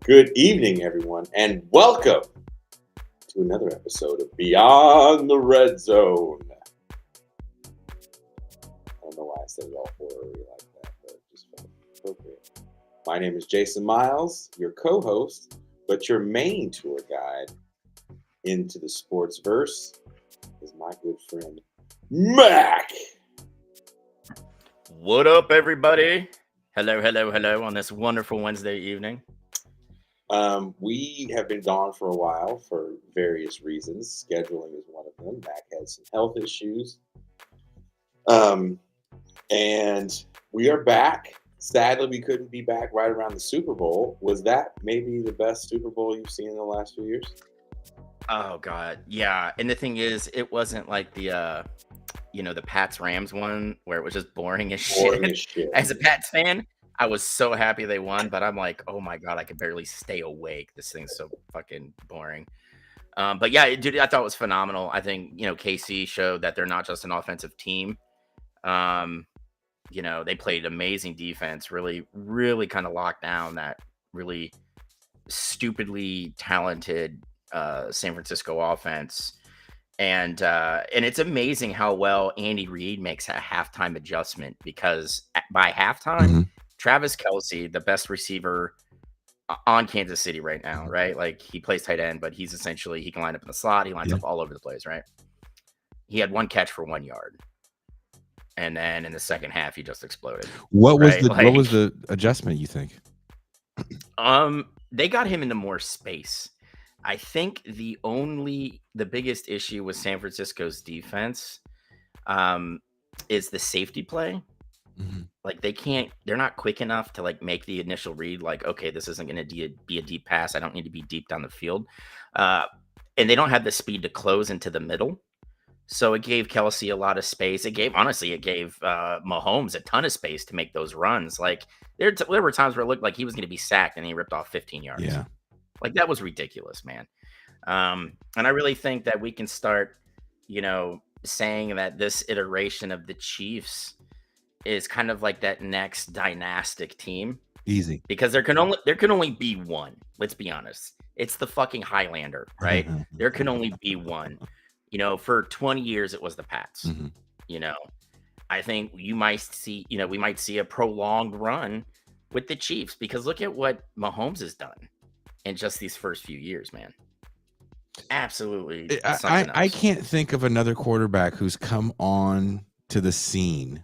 Good evening, everyone, and welcome to another episode of Beyond the Red Zone. I don't know why I said it all horror-y like that, but it just felt appropriate. My name is Jason Myles, your co-host, but your main tour guide into the sports verse is my good friend, Mac. What up, everybody? Hello on this wonderful Wednesday evening. We have been gone for a while for various reasons. Scheduling is one of them. Mac had some health issues. And we are back. Sadly, we couldn't be back right around the Super Bowl. Was that maybe the best Super Bowl you've seen in the last few years? Oh God, yeah. And the thing is, it wasn't like the Pats Rams one where it was just boring as Boring shit. as shit. As a Pats fan, I was so happy they won, but I'm like, oh my God, I could barely stay awake. This thing's so fucking boring. But yeah, dude, I thought it was phenomenal. I think KC showed that they're not just an offensive team. They played amazing defense, really, really kind of locked down that really stupidly talented San Francisco offense. And it's amazing how well Andy Reid makes a halftime adjustment because by halftime, Travis Kelce, the best receiver on Kansas City right now, right? Like he plays tight end, but he can line up in the slot. He lines up all over the place, right? He had one catch for 1 yard. And then in the second half, he just exploded. What was the adjustment, you think? They got him into more space. I think the biggest issue with San Francisco's defense is the safety play. Mm-hmm. Like they're not quick enough to like make the initial read. Like, okay, this isn't going to be a deep pass. I don't need to be deep down the field. And they don't have the speed to close into the middle. So it gave Kelce a lot of space. It gave Mahomes a ton of space to make those runs. Like there were times where it looked like he was going to be sacked and he ripped off 15 yards. Yeah. Like that was ridiculous, man. And I really think that we can start, saying that this iteration of the Chiefs is kind of like that next dynastic team. Easy. Because there can only be one. Let's be honest. It's the fucking Highlander, right? There can only be one. For 20 years it was the Pats. I think we might see a prolonged run with the Chiefs because look at what Mahomes has done in just these first few years, man. Absolutely. I can't think of another quarterback who's come on to the scene.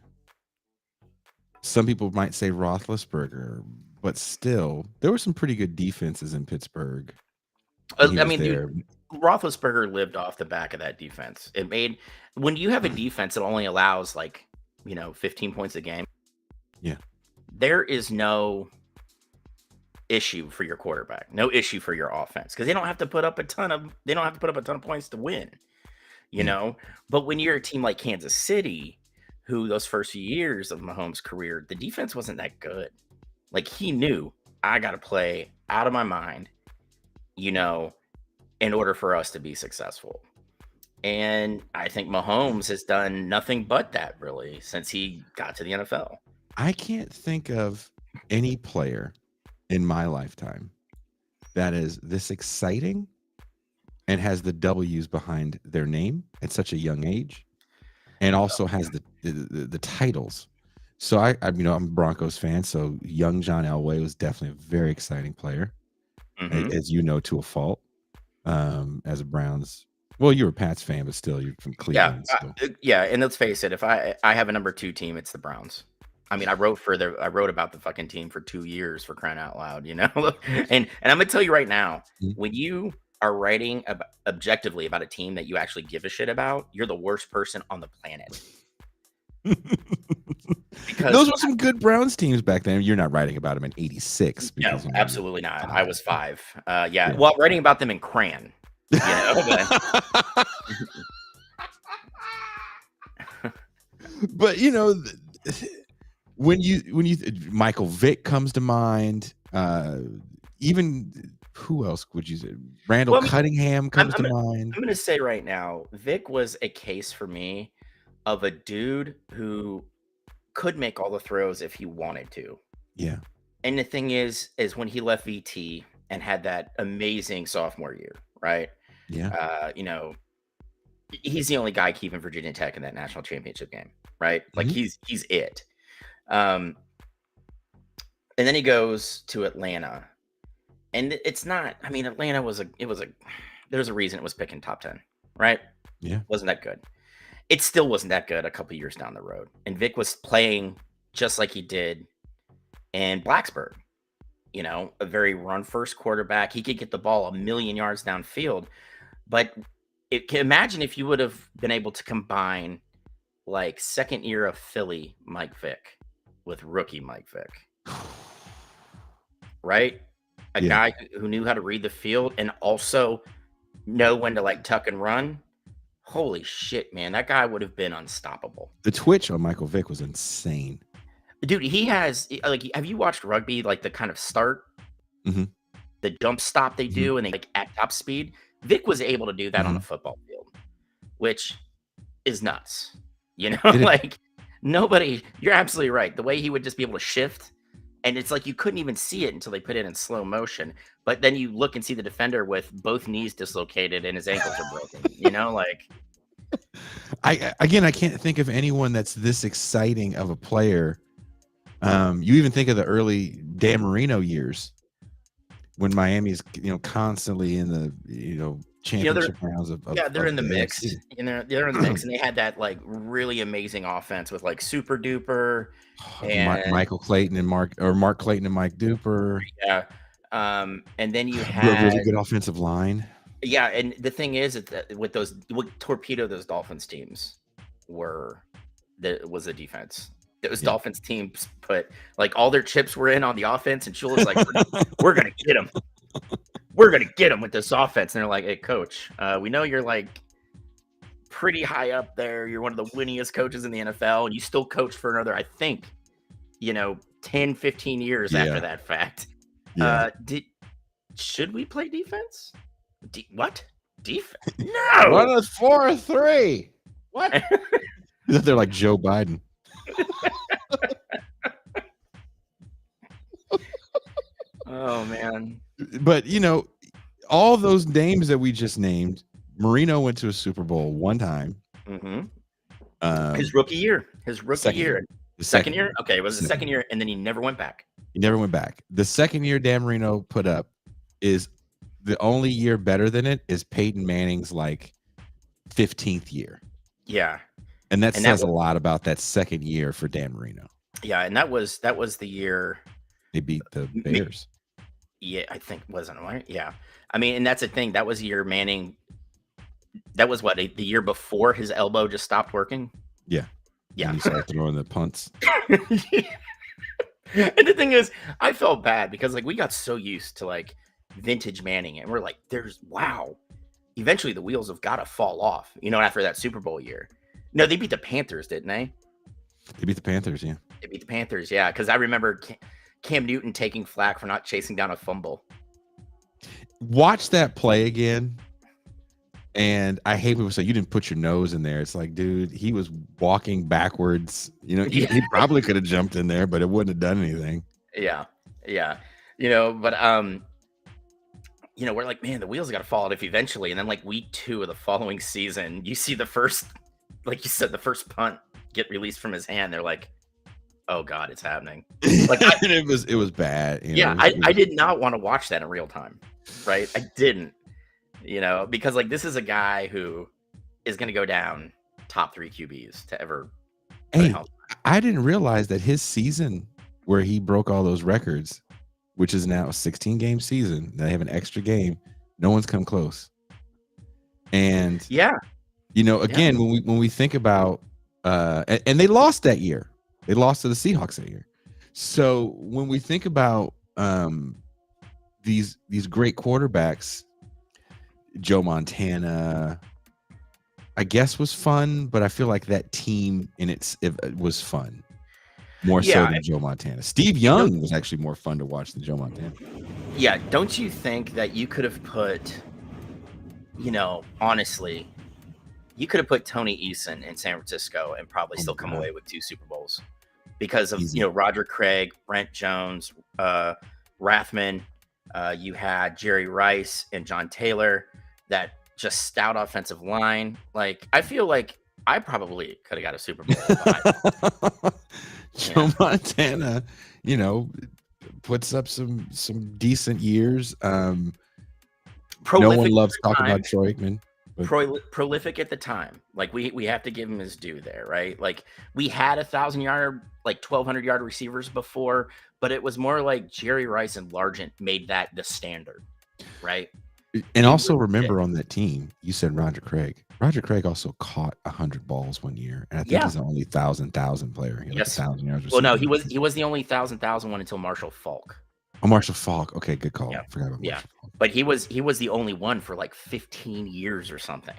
Some people might say Roethlisberger, but still, there were some pretty good defenses in Pittsburgh. Dude, Roethlisberger lived off the back of that defense. When you have a defense that only allows 15 points a game. Yeah. There is no issue for your quarterback, no issue for your offense because they don't have to put up a ton of points to win. But when you're a team like Kansas City, who those first few years of Mahomes' career, the defense wasn't that good. Like he knew I got to play out of my mind, in order for us to be successful. And I think Mahomes has done nothing but that really since he got to the NFL. I can't think of any player in my lifetime that is this exciting and has the W's behind their name at such a young age and also has the titles. So I'm a Broncos fan, so young John Elway was definitely a very exciting player, as you know, to a fault. As a Browns, well, you're a Pats fan, but still, you're from Cleveland. Yeah, and let's face it, if I have a number 2 team, it's the Browns. I mean, I wrote about the fucking team for 2 years for crying out loud, and I'm gonna tell you right now, when you are writing objectively about a team that you actually give a shit about, you're the worst person on the planet. Because those were some good Browns teams back then. You're not writing about them in '86. No, absolutely not. I was 5. Yeah. Well, writing about them in crayon. But when you Michael Vick comes to mind, even who else would you say? Randall Cunningham comes to mind. I'm going to say right now, Vick was a case for me of a dude who could make all the throws if he wanted to. Yeah. And the thing is when he left VT, and had that amazing sophomore year, right? Yeah. You know, he's the only guy keeping Virginia Tech in that national championship game, right? Like Mhm. he's it. And then he goes to Atlanta, and it's not. I mean, Atlanta was there's a reason it was picking top 10, right? Yeah. Wasn't that good? It still wasn't that good a couple years down the road, and Vic was playing just like he did in Blacksburg. You know, a very run first quarterback. He could get the ball a million yards downfield, but imagine if you would have been able to combine like second year of Philly Mike Vick with rookie Mike Vick, right? A Yeah. guy who knew how to read the field and also know when to like tuck and run. Holy shit, man. That guy would have been unstoppable. The twitch on Michael Vick was insane. Dude, he has like, have you watched rugby? Like the kind of start, Mhm. the jump stop they do, and they like at top speed. Vic was able to do that on a football field, which is nuts. You know, like nobody, you're absolutely right. The way he would just be able to shift, and it's like you couldn't even see it until they put it in slow motion. But then you look and see the defender with both knees dislocated and his ankles are broken. You know, like I can't think of anyone that's this exciting of a player. You even think of the early Dan Marino years when Miami's constantly in the championship rounds of they're in the mix. AFC. And they're in the mix, and they had that like really amazing offense with like Super Duper and Michael Clayton and Mark Clayton and Mike Duper. Yeah. And then you A had really good offensive line. Yeah, and the thing is that with what torpedo those Dolphins teams was the defense. Those Dolphins teams put like all their chips were in on the offense, and Shula's like, we're gonna get them. We're gonna get them with this offense. And they're like, hey, coach, we know you're like pretty high up there. You're one of the winningest coaches in the NFL, and you still coach for another, I think, 10, 15 years after that fact. Yeah. Should we play defense? What? Defense? No. Run us 4-3. What? They're like Joe Biden. Oh man. But all those names that we just named, Marino went to a Super Bowl one time. Mm-hmm. His rookie year. The second year? Okay, it was the second year, and then he never went back. The second year Dan Marino put up is the only year better than it is Peyton Manning's like 15th year. Yeah. And that says a lot about that second year for Dan Marino. Yeah, and that was the year they beat the Bears. Yeah, I think wasn't it right? Yeah. I mean, and that's the thing. That was the year Manning. That was the year before his elbow just stopped working. Yeah. Yeah. And he started throwing the punts. And the thing is, I felt bad because like we got so used to like vintage Manning, and we're like, wow. Eventually, the wheels have got to fall off. After that Super Bowl year. No, they beat the Panthers, didn't they? They beat the Panthers, yeah. They beat the Panthers, yeah. Because I remember Cam Newton taking flack for not chasing down a fumble. Watch that play again. And I hate people say you didn't put your nose in there. It's like, dude, he was walking backwards. He probably could have jumped in there, but it wouldn't have done anything. Yeah. But we're like, man, the wheels got to fall off eventually. And then like week 2 of the following season, you see the first, like you said, the first punt get released from his hand. They're like, oh God, it's happening. Like it was bad. I did not want to watch that in real time. Right. I didn't, because like this is a guy who is going to go down top 3 QBs to ever. Hey, I didn't realize that his season where he broke all those records, which is now a 16-game season, they have an extra game. No one's come close. And again, when we think about and they lost that year. They lost to the Seahawks that year. So when we think about these great quarterbacks, Joe Montana, I guess was fun, but I feel like that team it was fun. More so than Joe Montana. Steve Young was actually more fun to watch than Joe Montana. Yeah, don't you think that you could have put, honestly, you could have put Tony Eason in San Francisco and probably still come away with 2 Super Bowls because of, Roger Craig, Brent Jones, Rathman, You had Jerry Rice and John Taylor, that just stout offensive line. Like, I feel like I probably could have got a Super Bowl behind. Joe Montana, puts up some decent years. No one loves talking about Troy Aikman. Prolific at the time. Like, we have to give him his due there, right? Like, we had 1,000-yard, like 1,200-yard receivers before, but it was more like Jerry Rice and Largent made that the standard, right? And also remember on that team, you said Roger Craig. Roger Craig also caught 100 balls one year, and I think he's the only 1,000 player. He yes, 1,000 yards. Well, no, he was the only 1,000 one until Marshall Faulk. Oh, Marshall Faulk. Okay, good call. Yeah. I forgot about Marshall Faulk. But he was the only one for like 15 years or something.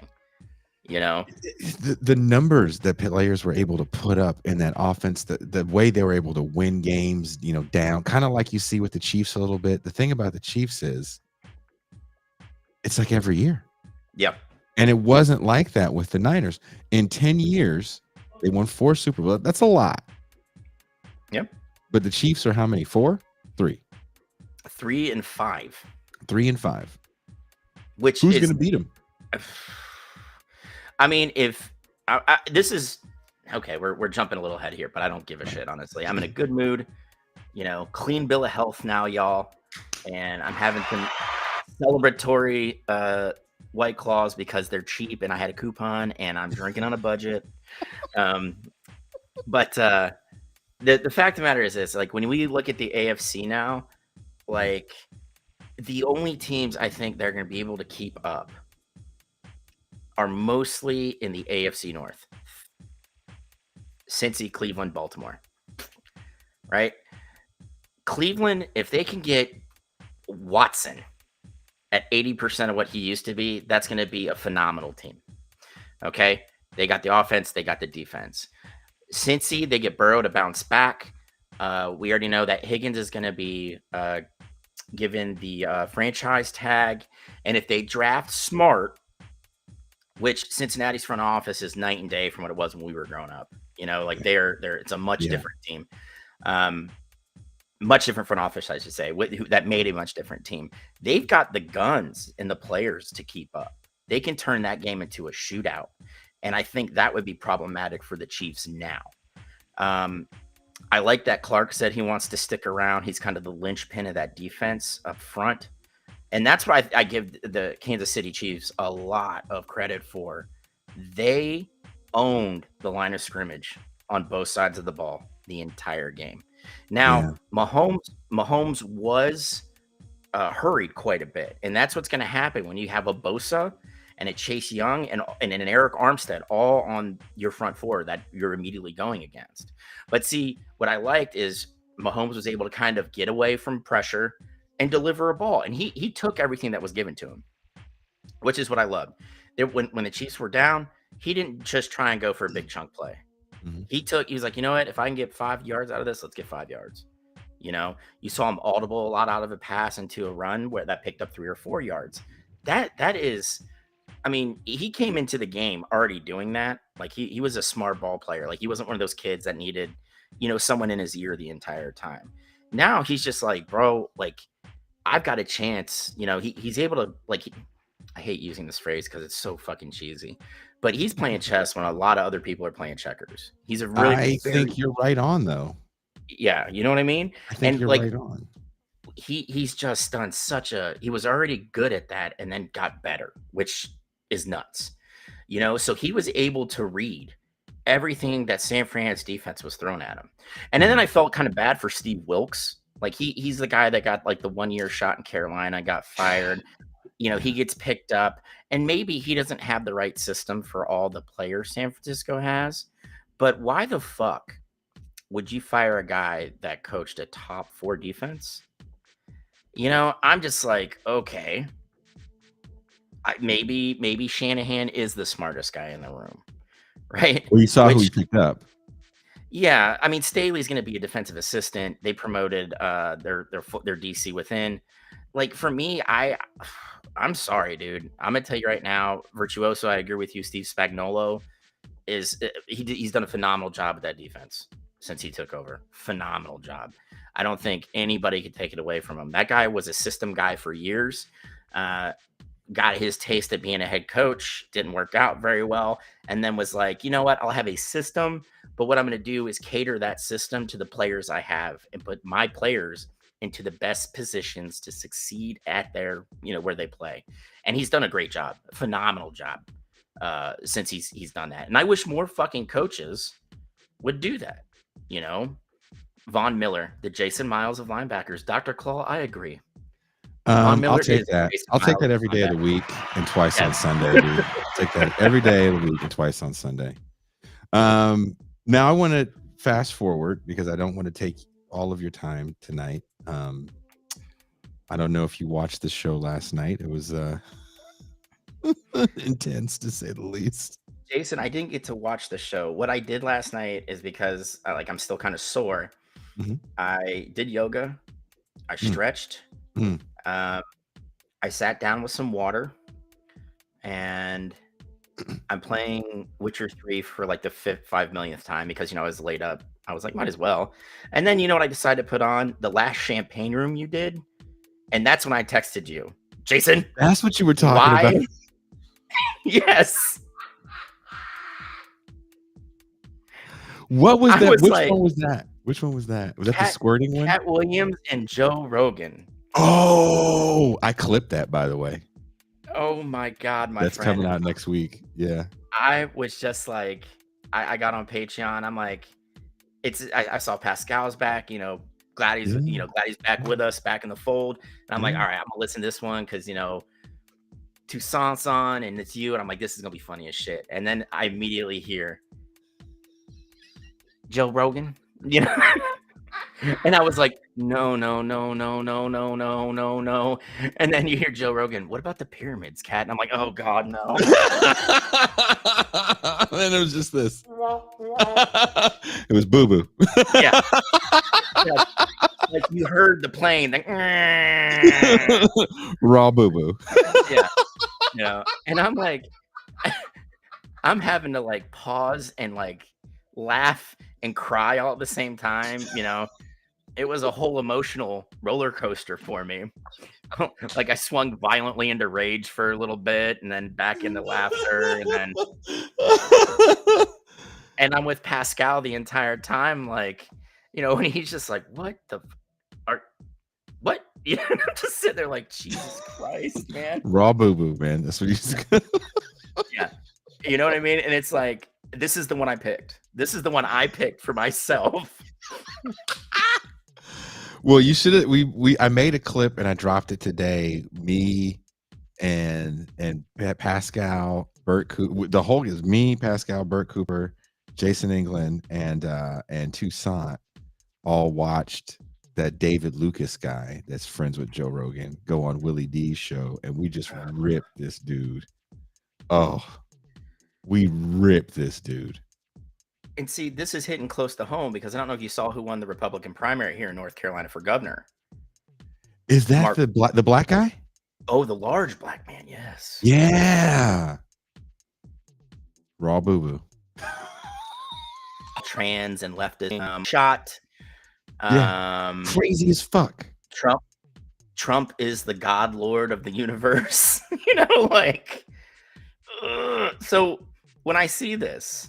The numbers that players were able to put up in that offense, the way they were able to win games, down, kind of like you see with the Chiefs a little bit. The thing about the Chiefs is it's like every year. Yep. And it wasn't like that with the Niners. In 10 years, they won 4 Super Bowls. That's a lot. Yep. But the Chiefs are how many? 4? 3. 3 and 5. 3 and 5. Who's going to beat them? I mean, if this is okay, we're jumping a little ahead here, but I don't give a shit, honestly. I'm in a good mood, clean bill of health now, y'all, and I'm having some celebratory White Claws because they're cheap, and I had a coupon, and I'm drinking on a budget. But the fact of the matter is this: like, when we look at the AFC now, like, the only teams I think they're going to be able to keep up are mostly in the AFC North. Cincy, Cleveland, Baltimore. Right? Cleveland, if they can get Watson at 80% of what he used to be, that's going to be a phenomenal team. Okay? They got the offense, they got the defense. Cincy, they get Burrow to bounce back. We already know that Higgins is going to be given the franchise tag. And if they draft smart, which Cincinnati's front office is night and day from what it was when we were growing up. Like it's a much different team. Much different front office, I should say, that made a much different team. They've got the guns and the players to keep up. They can turn that game into a shootout. And I think that would be problematic for the Chiefs now. I like that Clark said he wants to stick around. He's kind of the linchpin of that defense up front. And that's what I give the Kansas City Chiefs a lot of credit for. They owned the line of scrimmage on both sides of the ball the entire game. Now, Mahomes was hurried quite a bit. And that's what's going to happen when you have a Bosa and a Chase Young and an Eric Armstead all on your front four that you're immediately going against. But see, what I liked is Mahomes was able to kind of get away from pressure and deliver a ball. And he took everything that was given to him, which is what I loved. When the Chiefs were down, he didn't just try and go for a big chunk play. Mm-hmm. He was like, you know what? If I can get 5 yards out of this, let's get 5 yards. You saw him audible a lot out of a pass into a run where that picked up 3 or 4 yards. That is, I mean, he came into the game already doing that. Like, he was a smart ball player. Like, he wasn't one of those kids that needed, someone in his ear the entire time. Now he's just like, bro, like, I've got a chance. He's able to, like, I hate using this phrase because it's so fucking cheesy, but he's playing chess when a lot of other people are playing checkers. He's a really. I think you're right on, though. Yeah, you know what I mean. I think you're right on. He's just done he was already good at that, and then got better, which is nuts. So he was able to read everything that San Fran's defense was throwing at him, and then I felt kind of bad for Steve Wilkes. Like, he's the guy that got like the 1 year shot in Carolina, got fired. He gets picked up, and maybe he doesn't have the right system for all the players San Francisco has. But why the fuck would you fire a guy that coached a top 4 defense? I'm just like, okay, maybe Shanahan is the smartest guy in the room, right? Well, you saw who he picked up. Yeah, I mean, Staley's going to be a defensive assistant. They promoted their DC within. Like, for me, I'm sorry, dude. I'm gonna tell you right now, Virtuoso. I agree with you. Steve Spagnuolo he's done a phenomenal job with that defense. since he took over. Phenomenal job. I don't think anybody could take it away from him. That guy was a system guy for years. Got his taste at being a head coach, didn't work out very well, and then was like, you know what, I'll have a system, but what I'm going to do is cater that system to the players I have and put my players into the best positions to succeed at their, where they play. And he's done a great job, a phenomenal job since he's done that. And I wish more fucking coaches would do that. Von Miller, the Jason Myles of linebackers. Dr. Claw, I agree. I'll take that. I'll take that every day of the week and twice on Sunday, dude. I'll take that every day of the week and twice on Sunday. Now I want to fast forward because I don't want to take all of your time tonight. I don't know if you watched the show last night. It was intense to say the least. Jason, I didn't get to watch the show. What I did last night is because I'm still kind of sore. Mm-hmm. I did yoga. I stretched. Mm. I sat down with some water, and I'm playing Witcher 3 for like the 5 millionth time because I was laid up. I was like, might as well. And then what I decided to put on? The last champagne room you did, and that's when I texted you, Jason. That's what you were talking about. Yes. What was that? Which one was that? Which one was that? Was that the squirting one? Cat Williams and Joe Rogan. Oh, I clipped that, by the way. Oh my God, That's friend. Coming out next week. Yeah. I was just like, I got on Patreon. I'm like, I saw Pascal's back, glad he's, glad he's back with us, back in the fold. And I'm like, all right, I'm gonna listen to this one because Toussaint's on and it's you. And I'm like, this is gonna be funny as shit. And then I immediately hear Joe Rogan, and I was like, no. And then you hear Joe Rogan, what about the pyramids, Cat? And I'm like, oh God, no. And it was just this. It was Boo Boo. Yeah. Like you heard the plane, like, raw Boo Boo. Yeah. And I'm like, I'm having to like pause and like laugh and cry all at the same time. It was a whole emotional roller coaster for me. Like I swung violently into rage for a little bit and then back into laughter and I'm with Pascal the entire time, like, and he's just like, what? I'm just sitting there like, Jesus Christ, man. Raw Boo Boo, man. That's what he's Yeah. You know what I mean? And it's like, this is the one I picked. This is the one I picked for myself. Well, you should have. I made a clip and I dropped it today. Me and Pascal, Bert Cooper. The whole is me, Pascal, Bert Cooper, Jason England, and Toussaint all watched that David Lucas guy that's friends with Joe Rogan go on Willie D's show, and we just ripped this dude. Oh, we ripped this dude. And see, this is hitting close to home because I don't know if you saw who won the Republican primary here in North Carolina for governor. Is that the black guy? Oh, the large black man, yes. Yeah. Raw Boo Boo. Trans and leftist shot. Crazy as fuck. Trump is the God Lord of the universe. So when I see this,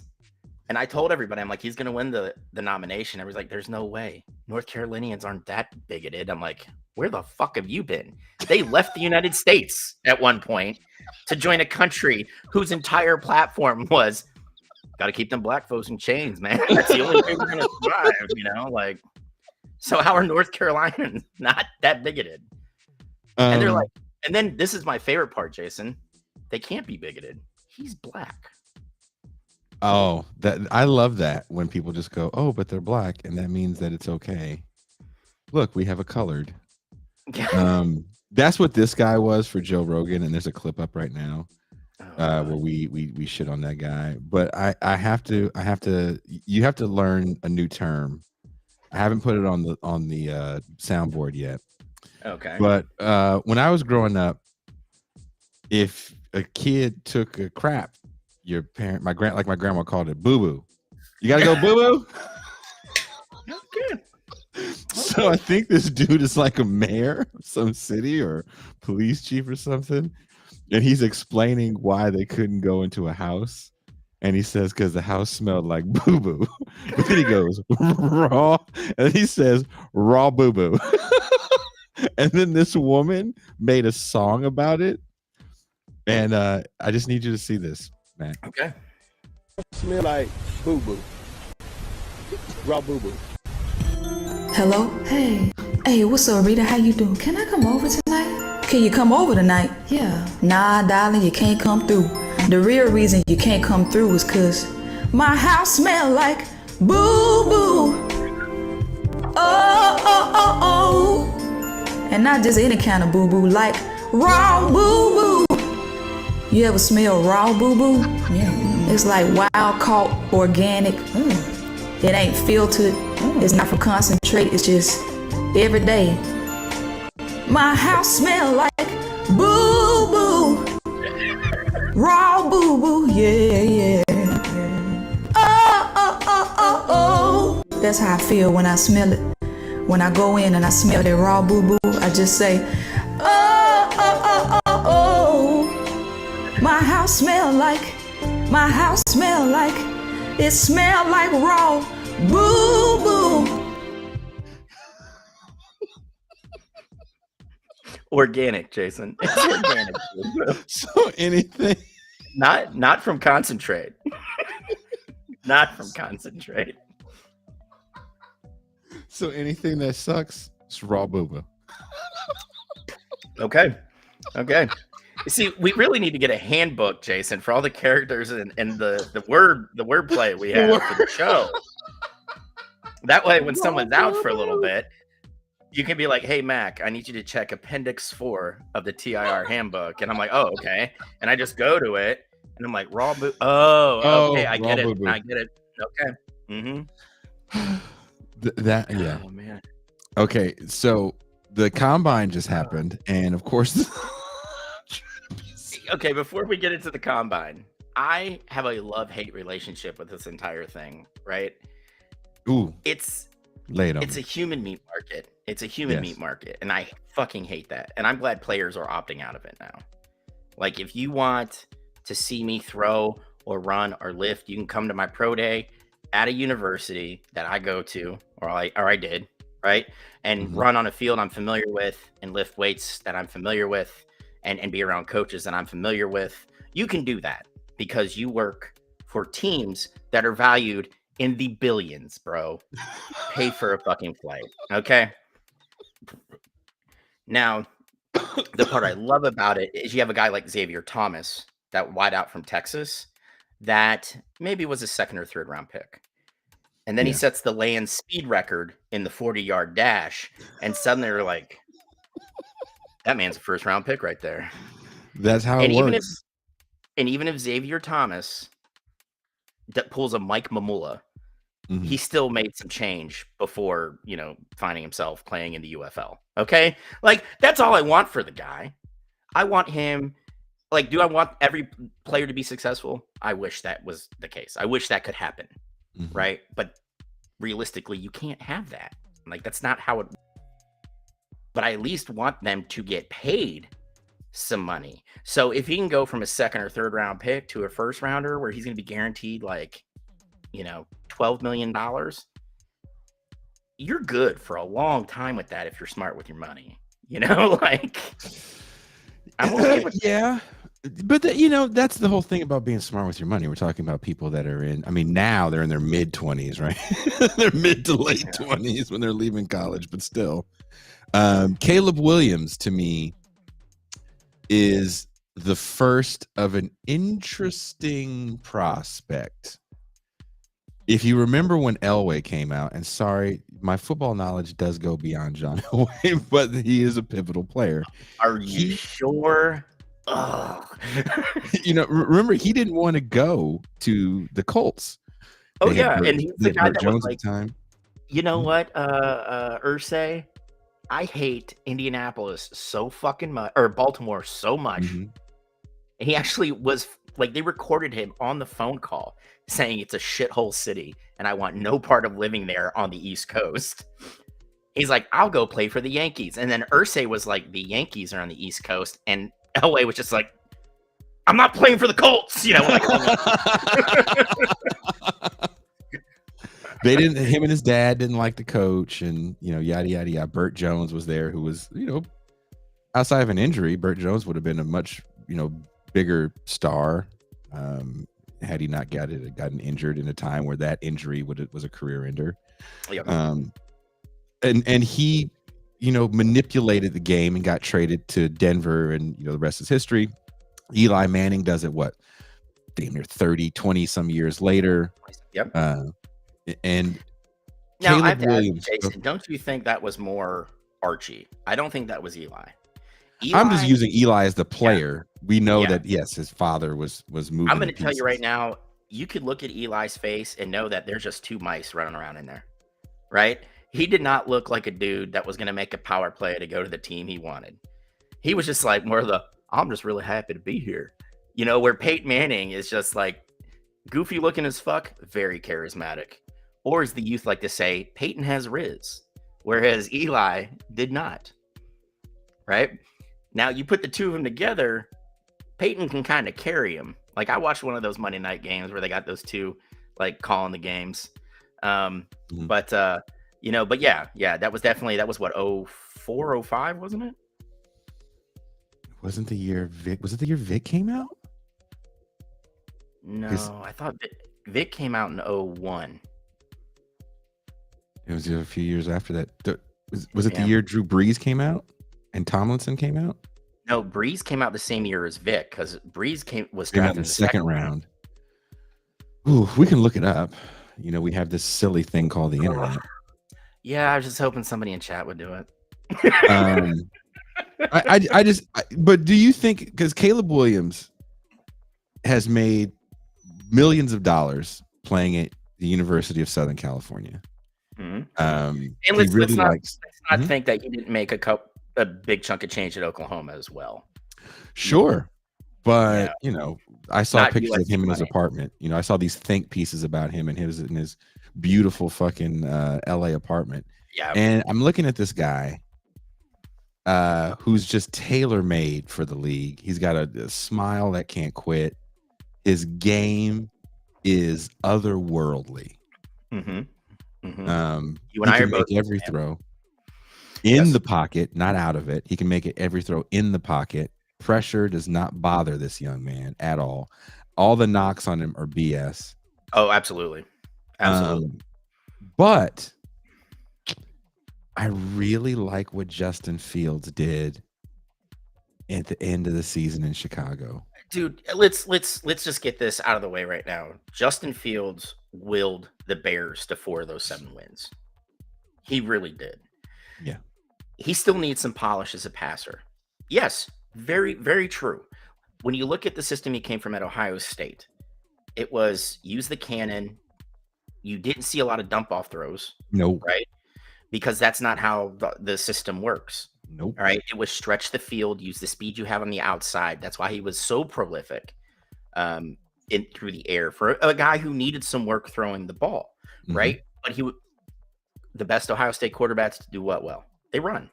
and I told everybody, I'm like, he's going to win the nomination. Everybody's like, there's no way. North Carolinians aren't that bigoted. I'm like, where the fuck have you been? They left the United States at one point to join a country whose entire platform was, got to keep them black folks in chains, man. That's the only way we're going to survive, So how are North Carolinians not that bigoted? And they're like, and then this is my favorite part, Jason. They can't be bigoted. He's black. Oh, that I love that when people just go, oh, but they're black, and that means that it's okay. Look, we have a colored. That's what this guy was for Joe Rogan, and there's a clip up right now where we shit on that guy. But I have to you have to learn a new term. I haven't put it on the soundboard yet. Okay. But when I was growing up, if a kid took a crap, your parent, my grandma called it boo boo. You gotta go boo boo. So I think this dude is like a mayor of some city or police chief or something. And he's explaining why they couldn't go into a house. And he says, because the house smelled like boo boo. But then he goes, raw. And he says, raw boo boo. And then this woman made a song about it. And I just need you to see this, man. Okay. Smell like boo boo. Raw boo boo. Hello? Hey, what's up, Rita? How you doing? Can I come over tonight? Can you come over tonight? Yeah. Nah, darling, you can't come through. The real reason you can't come through is cause my house smell like boo-boo. Oh. And not just any kind of boo-boo, like raw boo-boo. You ever smell raw boo-boo? Yeah. It's like wild caught, organic. It ain't filtered. It's not from concentrate. It's just every day. My house smell like boo-boo. Raw boo-boo, yeah. Oh. That's how I feel when I smell it. When I go in and I smell that raw boo-boo, I just say, oh. My house smell like, it smell like raw boo-boo. Organic, Jason. It's organic. So anything. Not from concentrate. Not from concentrate. So anything that sucks, it's raw boo boo. Okay. See, we really need to get a handbook, Jason, for all the characters and the wordplay we have for the show. That way, when someone's out for a little bit, you can be like, "Hey, Mac, I need you to check Appendix 4 of the TIR handbook," and I'm like, "Oh, okay," and I just go to it, and I'm like, "Raw boo." Oh, okay, I get it. Boo-boo. I get it. Okay. Mm-hmm. Yeah. Oh man. Okay, so the combine just happened, and of course. Okay, before we get into the combine, I have a love-hate relationship with this entire thing, right? Ooh, It's lay it on a me. human meat market. It's a human meat market, and I fucking hate that. And I'm glad players are opting out of it now. Like, if you want to see me throw or run or lift, you can come to my pro day at a university that I go to, or I did, right? And run on a field I'm familiar with and lift weights that I'm familiar with and be around coaches that I'm familiar with. You can do that because you work for teams that are valued in the billions, bro. Pay for a fucking flight, okay? Now, the part I love about it is you have a guy like Xavier Thomas, that wideout from Texas, that maybe was a second or third round pick. And then he sets the land speed record in the 40-yard dash. And suddenly they're like, that man's a first round pick right there. That's how it works. Even if Xavier Thomas that pulls a Mike Mamula, he still made some change before, finding himself playing in the UFL. Okay? Like, that's all I want for the guy. I want him. Like, do I want every player to be successful? I wish that was the case. I wish that could happen. Right? But realistically, you can't have that. Like, that's not how it. But I at least want them to get paid some money. So if he can go from a second or third round pick to a first rounder where he's going to be guaranteed like, $12 million, you're good for a long time with that if you're smart with your money. Like, I'm okay with yeah. But that's the whole thing about being smart with your money. We're talking about people that are now they're in their mid 20s, right? They're mid to late 20s when they're leaving college, but still. Caleb Williams to me is the first of an interesting prospect. If you remember when Elway came out, and sorry, my football knowledge does go beyond John Elway, but he is a pivotal player. Are you sure? Remember he didn't want to go to the Colts. Oh yeah, and he's the guy that was like, time. You know what, Irsay? I hate Indianapolis so fucking much, or Baltimore so much. And he actually was like, they recorded him on the phone call saying it's a shithole city and I want no part of living there on the East Coast. He's like, I'll go play for the Yankees. And then Irsay was like, the Yankees are on the East Coast. And Elway was just like, I'm not playing for the Colts. You know, like, they didn't. Him and his dad didn't like the coach, and yada yada yada. Burt Jones was there, who was outside of an injury, Burt Jones would have been a much bigger star had he not gotten injured in a time where that injury was a career ender. Yep. And he manipulated the game and got traded to Denver, and the rest is history. Eli Manning does it damn near 20 some years later. Yep. And now Caleb I have to Williams, ask you, Jason, don't you think that was more Archie? I don't think that was Eli. I'm just using Eli as the player. Yeah. We know that yes, his father was moving. I'm going to tell you right now, you could look at Eli's face and know that there's just two mice running around in there, right? He did not look like a dude that was going to make a power play to go to the team he wanted. He was just like more of the, I'm just really happy to be here. Where Peyton Manning is just like goofy looking as fuck, very charismatic. Or as the youth like to say, Peyton has Riz, whereas Eli did not. Right? Now you put the two of them together, Peyton can kind of carry him. Like I watched one of those Monday night games where they got those two like calling the games. But yeah, that was what 04, 05, wasn't it? Wasn't the year Vic? Was it the year Vic came out? No, I thought Vic came out in 01. It was a few years after that. Was it the year Drew Brees came out and Tomlinson came out? No, Brees came out the same year as Vic because Brees was came drafted out in the second round. Ooh, we can look it up. We have this silly thing called the internet. Yeah, I was just hoping somebody in chat would do it. But do you think, because Caleb Williams has made millions of dollars playing at the University of Southern California, and let's not think that he didn't make a big chunk of change at Oklahoma as well. Sure, but I saw Not pictures of him in his money. apartment. I saw these think pieces about him and his beautiful fucking LA apartment. Yeah, and I'm looking at this guy who's just tailor-made for the league. He's got a smile that can't quit. His game is otherworldly. You and I are both every throw in the pocket, not out of it. He can make it every throw in the pocket. Pressure does not bother this young man at all. All the knocks on him are BS. Oh, absolutely. But I really like what Justin Fields did at the end of the season in Chicago. Dude, let's just get this out of the way right now. Justin Fields willed the Bears to 4 of those 7 wins. He really did. Yeah. He still needs some polish as a passer. Yes, very, very true. When you look at the system he came from at Ohio State, it was use the cannon. You didn't see a lot of dump off throws. Nope. Right? Because that's not how the system works. Nope. All right. It was stretch the field, use the speed you have on the outside. That's why he was so prolific through the air for a guy who needed some work throwing the ball. Right. But the best Ohio State quarterbacks do what well? They run.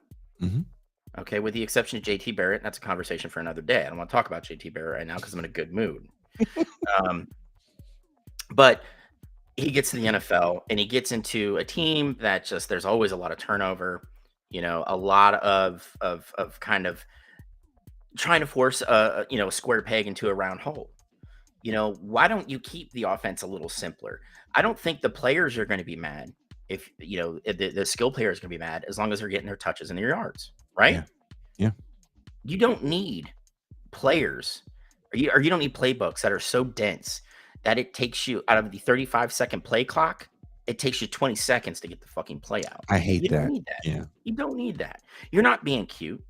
Okay. With the exception of JT Barrett. That's a conversation for another day. I don't want to talk about JT Barrett right now because I'm in a good mood. But he gets to the NFL and he gets into a team that just there's always a lot of turnover. A lot of kind of trying to force a square peg into a round hole. Why don't you keep the offense a little simpler? I don't think the players are going to be mad if the skill players are going to be mad as long as they're getting their touches and their yards, right? Yeah. You don't need players or you don't need playbooks that are so dense that it takes you out of the 35-second play clock. It takes you 20 seconds to get the fucking play out. I hate you that. Don't need that. Yeah. You don't need that. You're not being cute,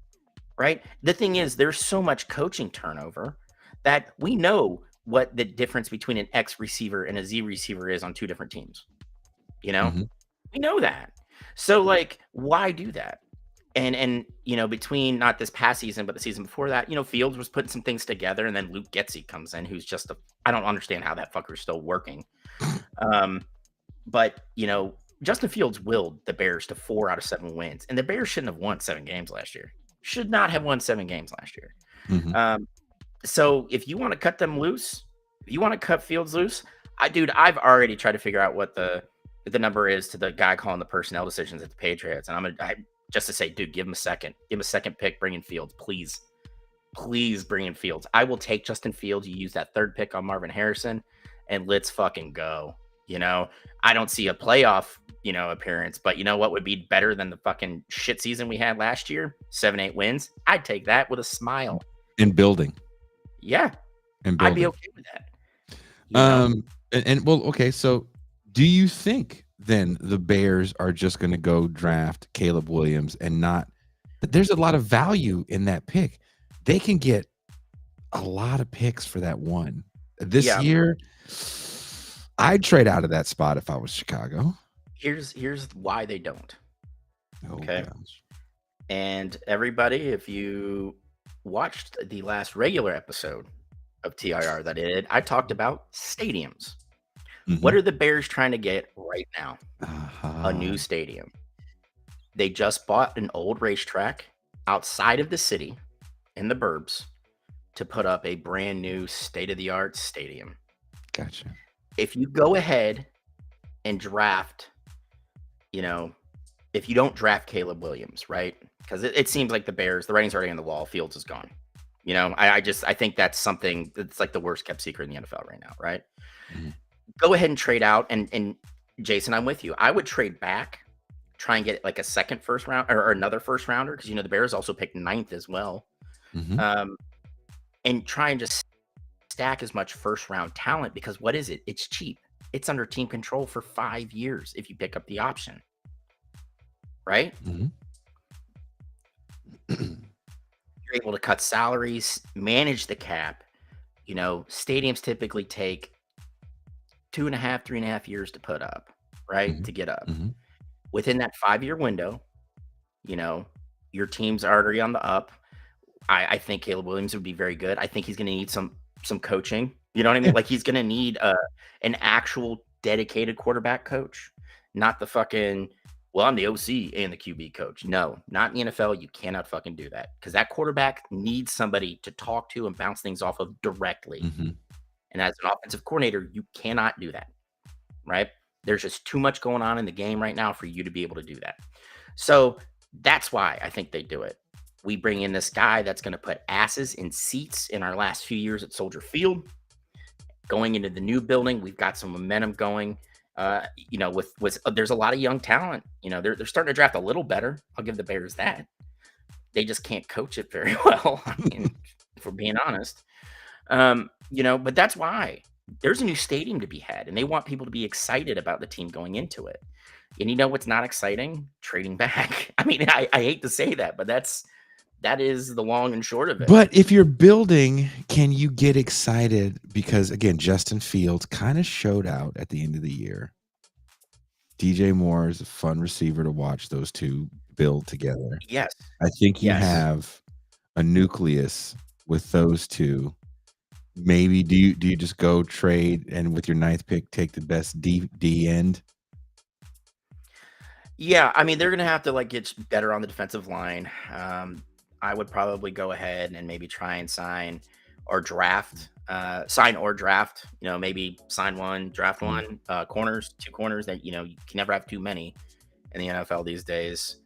right? The thing is, there's so much coaching turnover that we know what the difference between an X receiver and a Z receiver is on 2 different teams. We know that. So, why do that? And between not this past season, but the season before that, Fields was putting some things together, and then Luke Getsy comes in, who's just I don't understand how that fucker's still working. But Justin Fields willed the Bears to 4 out of 7 wins, and the Bears shouldn't have won 7 games last year. Should not have won 7 games last year. Mhm. So if you want to cut them loose, if you want to cut Fields loose, I've already tried to figure out what the number is to the guy calling the personnel decisions at the Patriots, and just to say, dude, give him a second pick, bring in Fields, please bring in Fields. I will take Justin Fields. You use that 3rd pick on Marvin Harrison, and let's fucking go. I don't see a playoff, appearance, but you know what would be better than the fucking shit season we had last year? 7-8 wins. I'd take that with a smile. In building. Yeah. In I'd be building. okay with that. And well, okay, so do you think then the Bears are just going to go draft Caleb Williams and not? There's a lot of value in that pick. They can get a lot of picks for that one. This year, I'd trade out of that spot if I was Chicago. Here's why they don't. Okay. Gosh. And everybody, if you watched the last regular episode of TIR that I did, I talked about stadiums. Mhm. What are the Bears trying to get right now? Uh-huh. A new stadium. They just bought an old racetrack outside of the city in the burbs to put up a brand new state-of-the-art stadium. Gotcha. If you go ahead and draft, if you don't draft Caleb Williams, right? Because it seems like the Bears, the writing's already on the wall. Fields is gone. I think that's something that's like the worst kept secret in the NFL right now, right? Mhm. Go ahead and trade out. And Jason, I'm with you. I would trade back, try and get like a second first round or another first rounder, because the Bears also picked 9th as well. Mhm. And try and just stack as much first round talent, because what is it? It's cheap. It's under team control for 5 years if you pick up the option. Right? Mhm. You're able to cut salaries, manage the cap. Stadiums typically take 2.5, 3.5 years to put up, right? Mhm. To get up. Mhm. Within that 5-year window, your team's already on the up. I think Caleb Williams would be very good. I think he's going to need some coaching. You know what I mean? Yeah. Like, he's going to need an actual dedicated quarterback coach, not the fucking, well, I'm the OC and the QB coach. No, not in the NFL. You cannot fucking do that, because that quarterback needs somebody to talk to and bounce things off of directly. Mhm. And as an offensive coordinator, you cannot do that, right? There's just too much going on in the game right now for you to be able to do that. So that's why I think they do it. We bring in this guy that's going to put asses in seats in our last few years at Soldier Field. Going into the new building, we've got some momentum going. With there's a lot of young talent. They're starting to draft a little better. I'll give the Bears that. They just can't coach it very well. I mean, if we're being honest. But that's why there's a new stadium to be had, and they want people to be excited about the team going into it. And what's not exciting? Trading back. I mean, I hate to say that, but that is the long and short of it. But if you're building, can you get excited? Because again, Justin Fields kind of showed out at the end of the year. DJ Moore is a fun receiver to watch those two build together. Yes. I think you Yes. have a nucleus with those two. Maybe do you just go trade and with your 9th pick take the best D end? Yeah, I mean, they're gonna have to get better on the defensive line. I would probably go ahead and maybe try and sign or draft. Maybe sign one, draft one. Corners, 2 corners that you can never have too many in the NFL these days.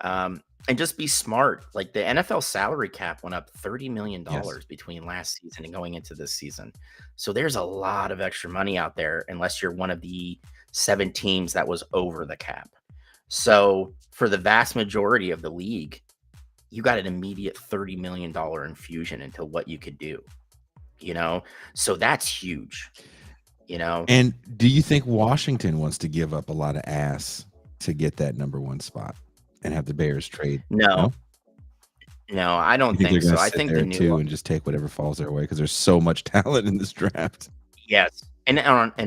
And just be smart. Like, the NFL salary cap went up $30 million between last season and going into this season. So there's a lot of extra money out there, unless you're one of the 7 teams that was over the cap. So for the vast majority of the league, you got an immediate $30 million infusion into what you could do, So that's huge, And do you think Washington wants to give up a lot of ass to get that number 1 spot and have the Bears trade? No, I don't You think think they're so. gonna I sit think there the too new, and just take whatever falls their way because there's so much talent in this draft. yes. And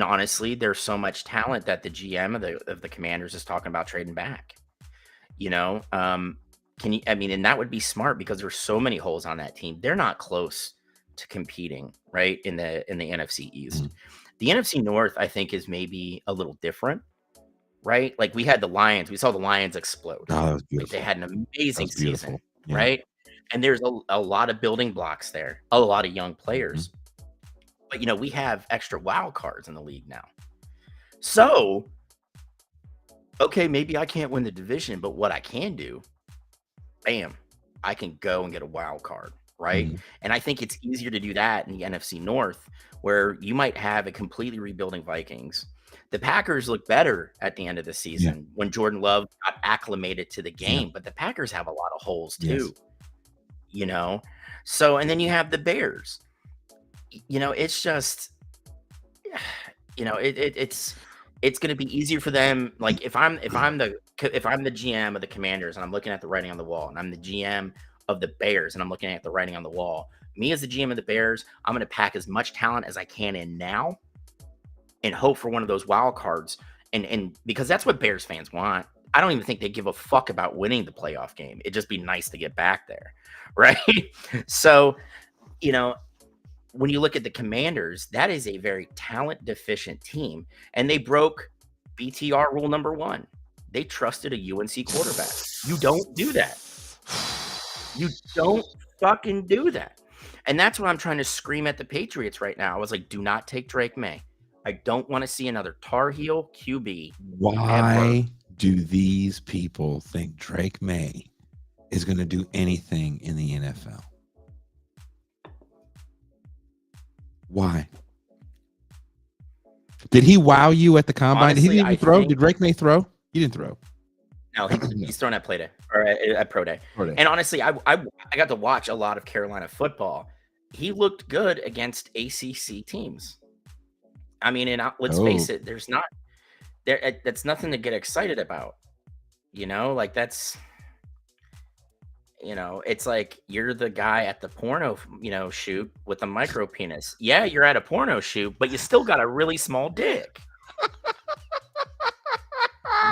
honestly, there's so much talent that the GM of the Commanders is talking about trading back. And that would be smart, because there's so many holes on that team. They're not close to competing, right, in the NFC East. Mhm. The NFC North, I think, is maybe a little different. right? Like we had the Lions. We saw the Lions explode. Oh, that was Like beautiful. they had an amazing was beautiful. season, Yeah. right? And there's a lot of building blocks there, a lot of young players. But you know, we have extra wild cards in the league now. So, okay, maybe I can't win the division, but what I can do, bam, I can go and get a wild card, right? Mhm. And I think it's easier to do that in the NFC North, where you might have a completely rebuilding Vikings. The Packers look better at the end of the season when Jordan Love got acclimated to the game, but the Packers have a lot of holes too, you know? So, and then you have the Bears. You know, it's just, you know, it's going to be easier for them. Like if I'm the GM of the Commanders and I'm looking at the writing on the wall, and I'm the GM of the Bears and I'm looking at the writing on the wall, me as the GM of the Bears, I'm going to pack as much talent as I can in now and hope for one of those wild cards. And because that's what Bears fans want. I don't even think they give a fuck about winning the playoff game. It'd just be nice to get back there. Right. So, you know, when you look at the Commanders, that is a very talent deficient team. And they broke BTR rule number 1. They trusted a UNC quarterback. You don't do that. You don't fucking do that. And that's what I'm trying to scream at the Patriots right now. I was like, do not take Drake May. I don't want to see another Tar Heel QB. Why do these people think Drake May is going to do anything in the NFL? Why? Did he wow you at the combine? Honestly, He didn't even throw. think- Did Drake May throw? He didn't throw. No, he's thrown at play day or at pro day. Pro day. And honestly, I got to watch a lot of Carolina football. He looked good against ACC teams. I mean, and let's face it, that's nothing to get excited about. You know, like that's, you know, it's like you're the guy at the porno, you know, shoot with a micro penis. Yeah, you're at a porno shoot, but you still got a really small dick. You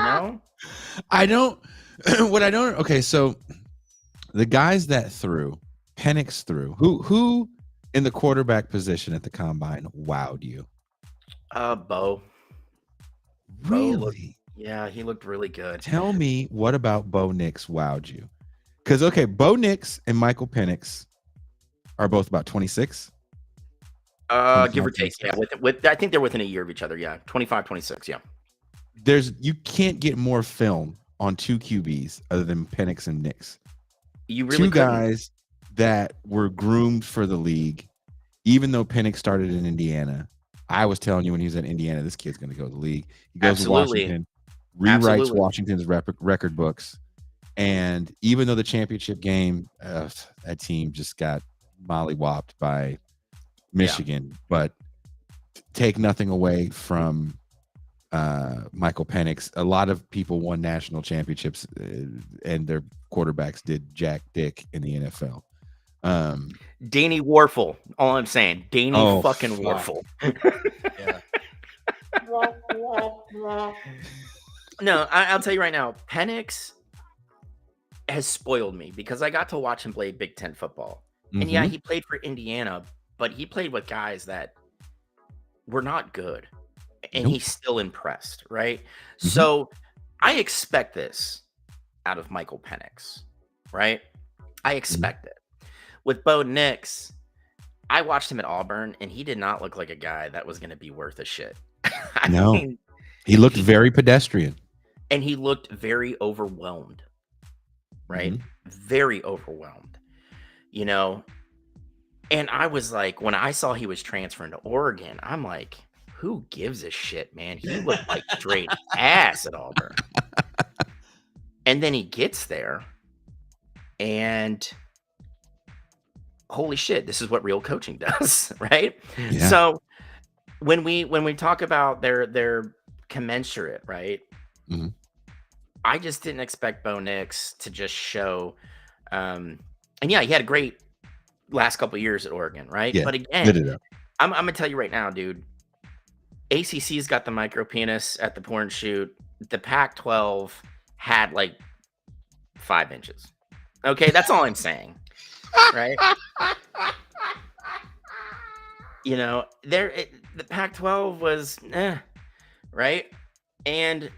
know? I don't. Okay, so the guys that threw, Penix threw. Who in the quarterback position at the combine wowed you? Bo. Really? Yeah, he looked really good. Tell me, what about Bo Nix wowed you? Because okay, Bo Nix and Michael Penix are both about 26. Give or take. Yeah, with I think they're within a year of each other. Yeah, 25, 26. Yeah. You can't get more film on two QBs other than Penix and Nix. You really Two couldn't. guys that were groomed for the league, even though Penix started in Indiana. I was telling you when he was at Indiana, this kid's going to go to the league. He goes Absolutely. to Washington, rewrites Absolutely. Washington's record books. And even though the championship game, that team just got mollywopped by Michigan, but take nothing away from Michael Penix. A lot of people won national championships and their quarterbacks did jack dick in the NFL. Danny Warfel. All I'm saying, Danny fucking fuck. Warfel. Yeah. No, I'll tell you right now, Penix has spoiled me because I got to watch him play Big Ten football. And yeah, he played for Indiana, but he played with guys that were not good. And Nope. he's still impressed, right? So I expect this out of Michael Penix, right? I expect it. With Bo Nix, I watched him at Auburn, and he did not look like a guy that was going to be worth a shit. No. He looked very pedestrian. And he looked very overwhelmed, right? Very overwhelmed, you know? And I was like, when I saw he was transferring to Oregon, I'm like, who gives a shit, man? He looked like straight ass at Auburn. And then he gets there, and holy shit, this is what real coaching does, right? Yeah. So when we talk about their commensurate, right? Mhm. I just didn't expect Bo Nix to just show, and yeah, he had a great last couple of years at Oregon, right? Yeah, But lit again, it up. I'm gonna tell you right now, dude. ACC's got the micro penis at the porn shoot. The Pac-12 had like 5 inches. Okay, that's all I'm saying, right? You know, the Pac-12 was, right? And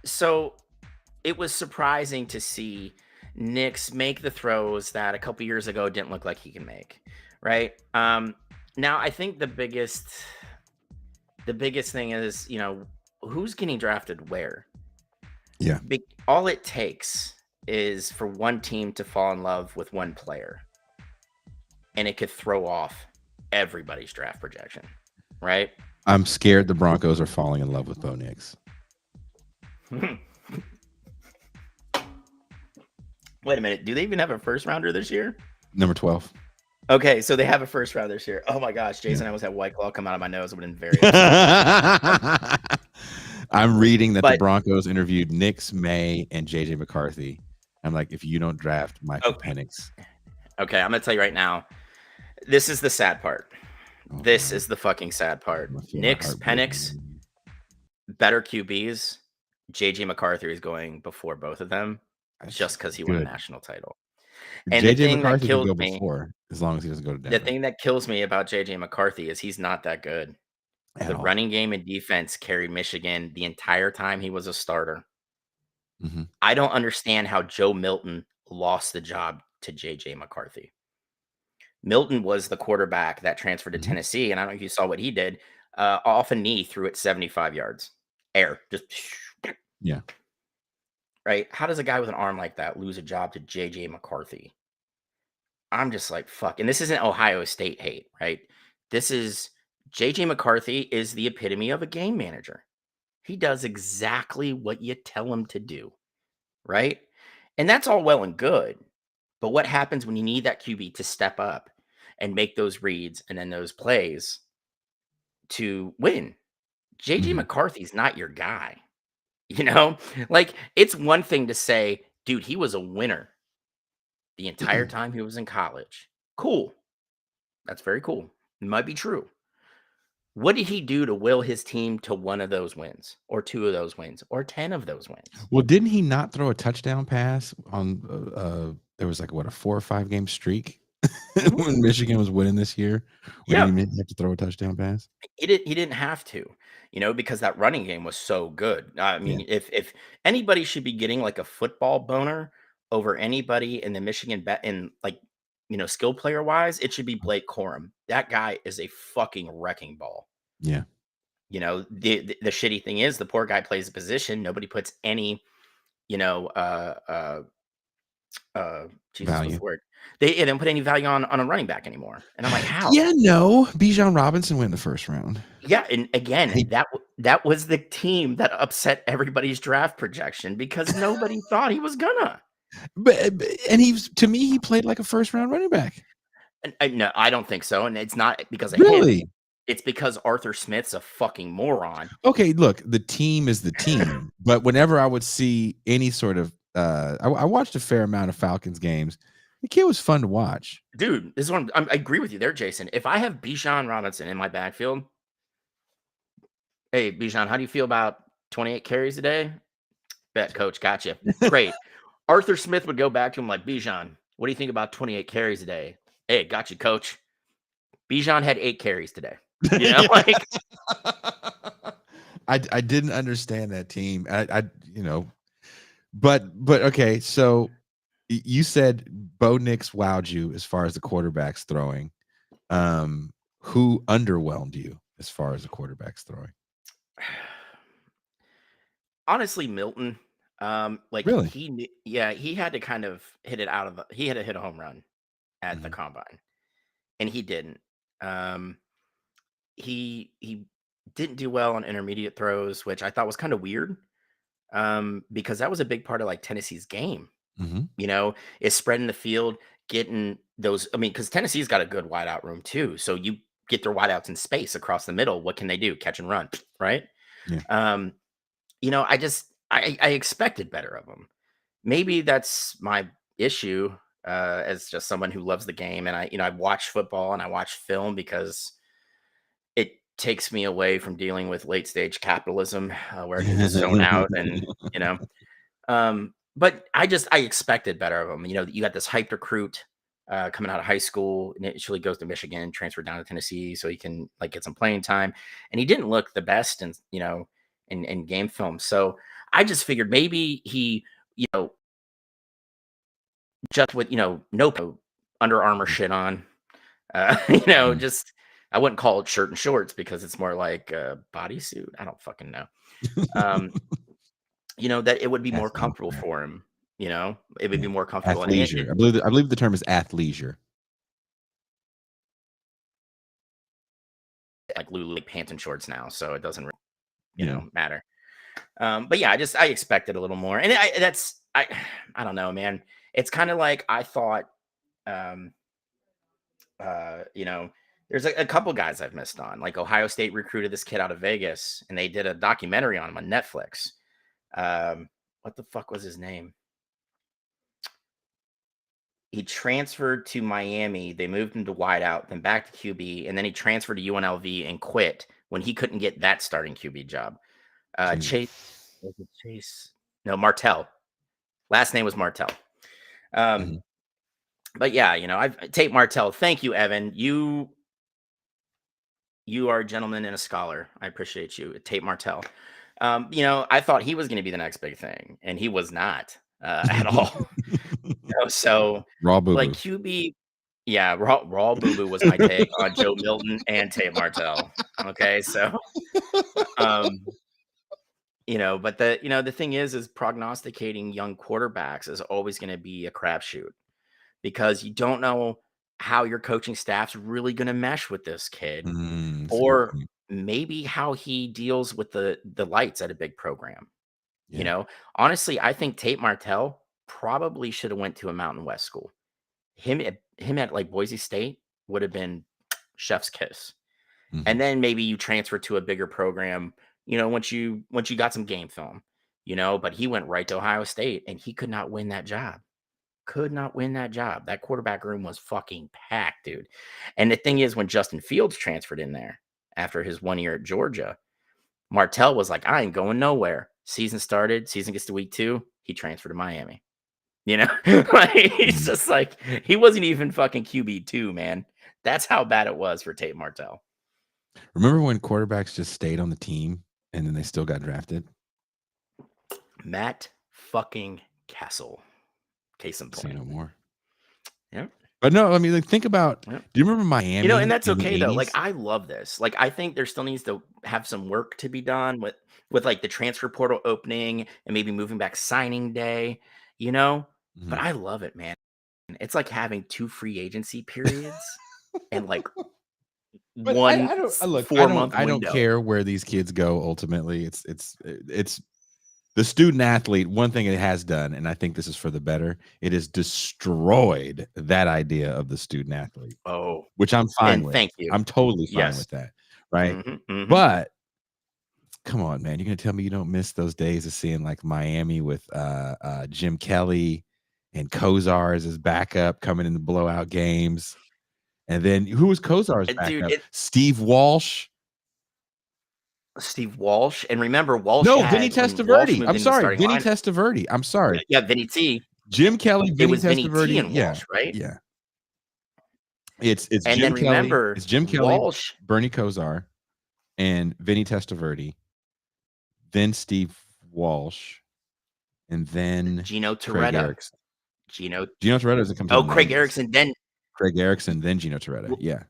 So it was surprising to see Nix make the throws that a couple years ago didn't look like he can make, right? Now I think the biggest thing is, who's getting drafted where. Yeah. All it takes is for one team to fall in love with one player, and it could throw off everybody's draft projection, right? I'm scared the Broncos are falling in love with Bo Nix. Wait a minute. Do they even have a first rounder this year? Number 12. Okay, so they have a first round this year. Oh my gosh, Jason, I almost had White Claw come out of my nose. It would have been very upset. I'm reading that the Broncos interviewed Nix, May, and JJ McCarthy. I'm like, if you don't draft Michael Penix. Okay, I'm going to tell you right now. This is the sad part. This is the fucking sad part. Nix, Penix, better QBs. JJ McCarthy is going before both of them just because he won a national title. And JJ McCarthy can go before, as long as he doesn't go to Denver. The thing that kills me about JJ McCarthy is he's not that good. The running game and defense carried Michigan the entire time he was a starter. Mm-hmm. I don't understand how Joe Milton lost the job to JJ McCarthy. Milton was the quarterback that transferred to Tennessee, and I don't know if you saw what he did. Off a knee, threw it 75 yards. Air. Just yeah. Right? How does a guy with an arm like that lose a job to JJ McCarthy? I'm just like, fuck. And this isn't Ohio State hate, right? This is JJ McCarthy is the epitome of a game manager. He does exactly what you tell him to do, right? And that's all well and good. But what happens when you need that QB to step up and make those reads and then those plays to win? JJ McCarthy's not your guy. Like, it's one thing to say, dude, he was a winner the entire time he was in college. Cool. That's very cool. It might be true. What did he do to will his team to one of those wins or two of those wins or 10 of those wins? Well, didn't he not throw a touchdown pass on there was like, what, a 4 or 5 game streak when Michigan was winning this year? Yeah. He didn't have to throw a touchdown pass? He didn't have to, because that running game was so good. I mean, if anybody should be getting like a football boner over anybody in the Michigan skill player wise, it should be Blake Corum. That guy is a fucking wrecking ball. Yeah. The shitty thing is the poor guy plays a position. Nobody puts any, value. They didn't put any value on a running back anymore. And I'm like, how? Yeah, no. Bijan Robinson went in the first round. Yeah, and again, that was the team that upset everybody's draft projection because nobody thought he was gonna. And to me, he played like a first round running back. No, I don't think so. And it's not because of him. It's because Arthur Smith's a fucking moron. Okay, look, the team is the team. But whenever I would see any sort of I watched a fair amount of Falcons games. The kid was fun to watch. Dude, this is one I agree with you there, Jason. If I have Bijan Robinson in my backfield, hey, Bijan, how do you feel about 28 carries a day? Bet, coach, gotcha. Great. Arthur Smith would go back to him like, Bijan, what do you think about 28 carries a day? Hey, gotcha, coach. Bijan had 8 carries today. I didn't understand that team. But okay, so you said Bo Nix wowed you as far as the quarterbacks throwing. Who underwhelmed you as far as the quarterbacks throwing? Honestly, Milton. Really? He had to kind of hit it he had to hit a home run at the combine, and he didn't. He didn't do well on intermediate throws, which I thought was kind of weird, because that was a big part of like Tennessee's game. Is spreading the field, getting those. I mean, because Tennessee's got a good wideout room too, so you get their wideouts in space across the middle. What can they do? Catch and run, right? Yeah. I expected better of them. Maybe that's my issue as just someone who loves the game. And I watch football and I watch film because it takes me away from dealing with late stage capitalism where I can just zone out and, but I expected better of them. You got this hyped recruit coming out of high school, initially goes to Michigan, transferred down to Tennessee so he can like get some playing time. And he didn't look the best in in game film. So I just figured maybe he, just with, no Under Armour shit on, just, I wouldn't call it shirt and shorts because it's more like a bodysuit. I don't fucking know. That it would be more comfortable for him. It would be more comfortable. Athleisure. I believe the term is athleisure. Like Lulu pants and shorts now, so it doesn't really, matter. But yeah, I expected a little more, and I don't know, man. It's kind of like I thought. There's a couple guys I've missed on. Like Ohio State recruited this kid out of Vegas, and they did a documentary on him on Netflix. What the fuck was his name? He transferred to Miami. They moved him to wideout, then back to QB, and then he transferred to UNLV and quit when he couldn't get that starting QB job. Chase? No, Martell. Last name was Martell. But yeah, Tate Martell. Thank you, Evan. You are a gentleman and a scholar. I appreciate you, Tate Martell. I thought he was going to be the next big thing, and he was not at all. So raw boo-boo. Like QB, yeah, raw boo-boo was my take on Joe Milton and Tate Martell. Okay, so but the thing is prognosticating young quarterbacks is always going to be a crapshoot because you don't know how your coaching staff's really going to mesh with this kid, or maybe how he deals with the lights at a big program. Yeah. Honestly, I think Tate Martell probably should have went to a Mountain West school. Him at like Boise State would have been chef's kiss. And then maybe you transfer to a bigger program, once you got some game film, but he went right to Ohio State and he could not win that job. That quarterback room was fucking packed, dude. And the thing is, when Justin Fields transferred in there after his 1 year at Georgia, Martell was like, I ain't going nowhere. Season started, season gets to week 2, he transferred to Miami. He's just like, he wasn't even fucking QB2, man. That's how bad it was for Tate Martell. Remember when quarterbacks just stayed on the team and then they still got drafted? Matt fucking Castle. Case in point. Say no more. Yeah. But no, I mean, like, think about, do you remember Miami? And that's okay though. Like, I love this. Like, I think there still needs to have some work to be done with like the transfer portal opening and maybe moving back signing day, but I love it, man. It's like having 2 free agency periods and like but 1 4-month I don't care where these kids go. Ultimately, it's the student athlete. One thing it has done, and I think this is for the better, it has destroyed that idea of the student athlete. Oh, which I'm fine with. Thank you. I'm totally fine with that. Right. But come on, man. You're going to tell me you don't miss those days of seeing like Miami with Jim Kelly and Kozar as his backup coming in the blowout games. And then who was Kozar's backup? Steve Walsh. And remember Walsh. No, Vinny Testaverde. I'm sorry, Vinny Testaverde. I'm sorry. Yeah, Vinny T. Jim Kelly, Vinny Testaverde, and yeah, Walsh, right? Yeah. It's and Jim then Kelly. Remember, it's Jim Kelly, Walsh, Bernie Kosar, and Vinny Testaverde. Then Steve Walsh, and then Gino Toretta. Gino Toretta doesn't come. Oh, Craig Erickson. Then Craig Erickson. Then Gino Toretta. Yeah.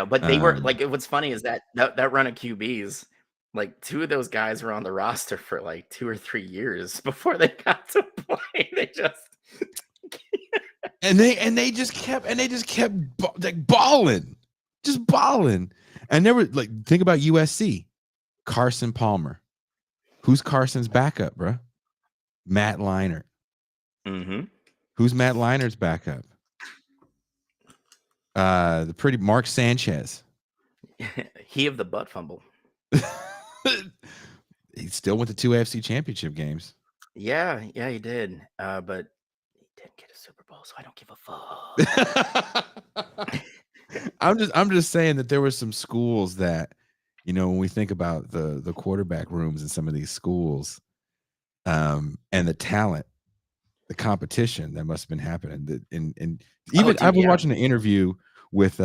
But they were like, what's funny is that run of QBs, like 2 of those guys were on the roster for like 2 or 3 years before they got to play. They just and they just kept like balling. And never like think about USC. Carson Palmer. Who's Carson's backup, bro? Matt Leinart. Who's Matt Leinert's backup? The pretty Mark Sanchez. He of the butt fumble. He still went to 2 AFC championship games. Yeah, he did. But he didn't get a Super Bowl, so I don't give a fuck. I'm just saying that there were some schools that, when we think about the quarterback rooms in some of these schools, and the talent, the competition that must have been happening. And even I was watching an interview with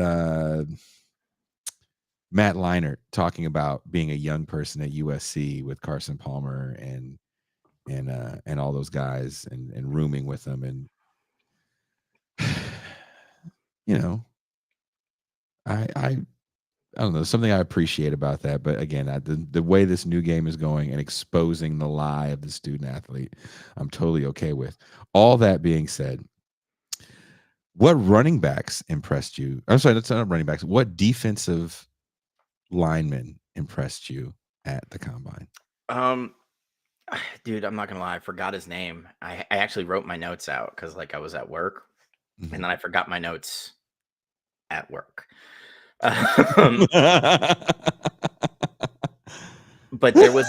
Matt Leinart talking about being a young person at USC with Carson Palmer and all those guys and rooming with them, and you know, I don't know, something I appreciate about that. But again, the way this new game is going and exposing the lie of the student athlete, I'm totally okay with. All that being said, what running backs impressed you? I'm sorry, that's not running backs. What defensive linemen impressed you at the combine? Dude, I'm not gonna lie, I forgot his name. I actually wrote my notes out because like I was at work, and then I forgot my notes at work. But there was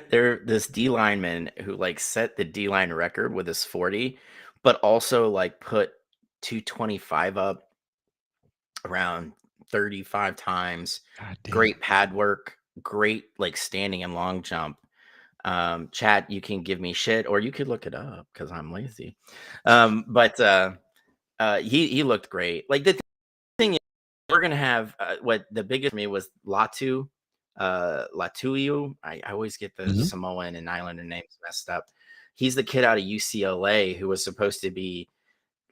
this D lineman who like set the D line record with his 40, but also like put 225 up around 35 times. God damn. Great pad work, great like standing and long jump. Chat, you can give me shit, or you could look it up because I'm lazy. But he looked great. Like the thing is, we're gonna have what the biggest for me was Latuiu. I always get the Samoan and Islander names messed up. He's the kid out of UCLA who was supposed to be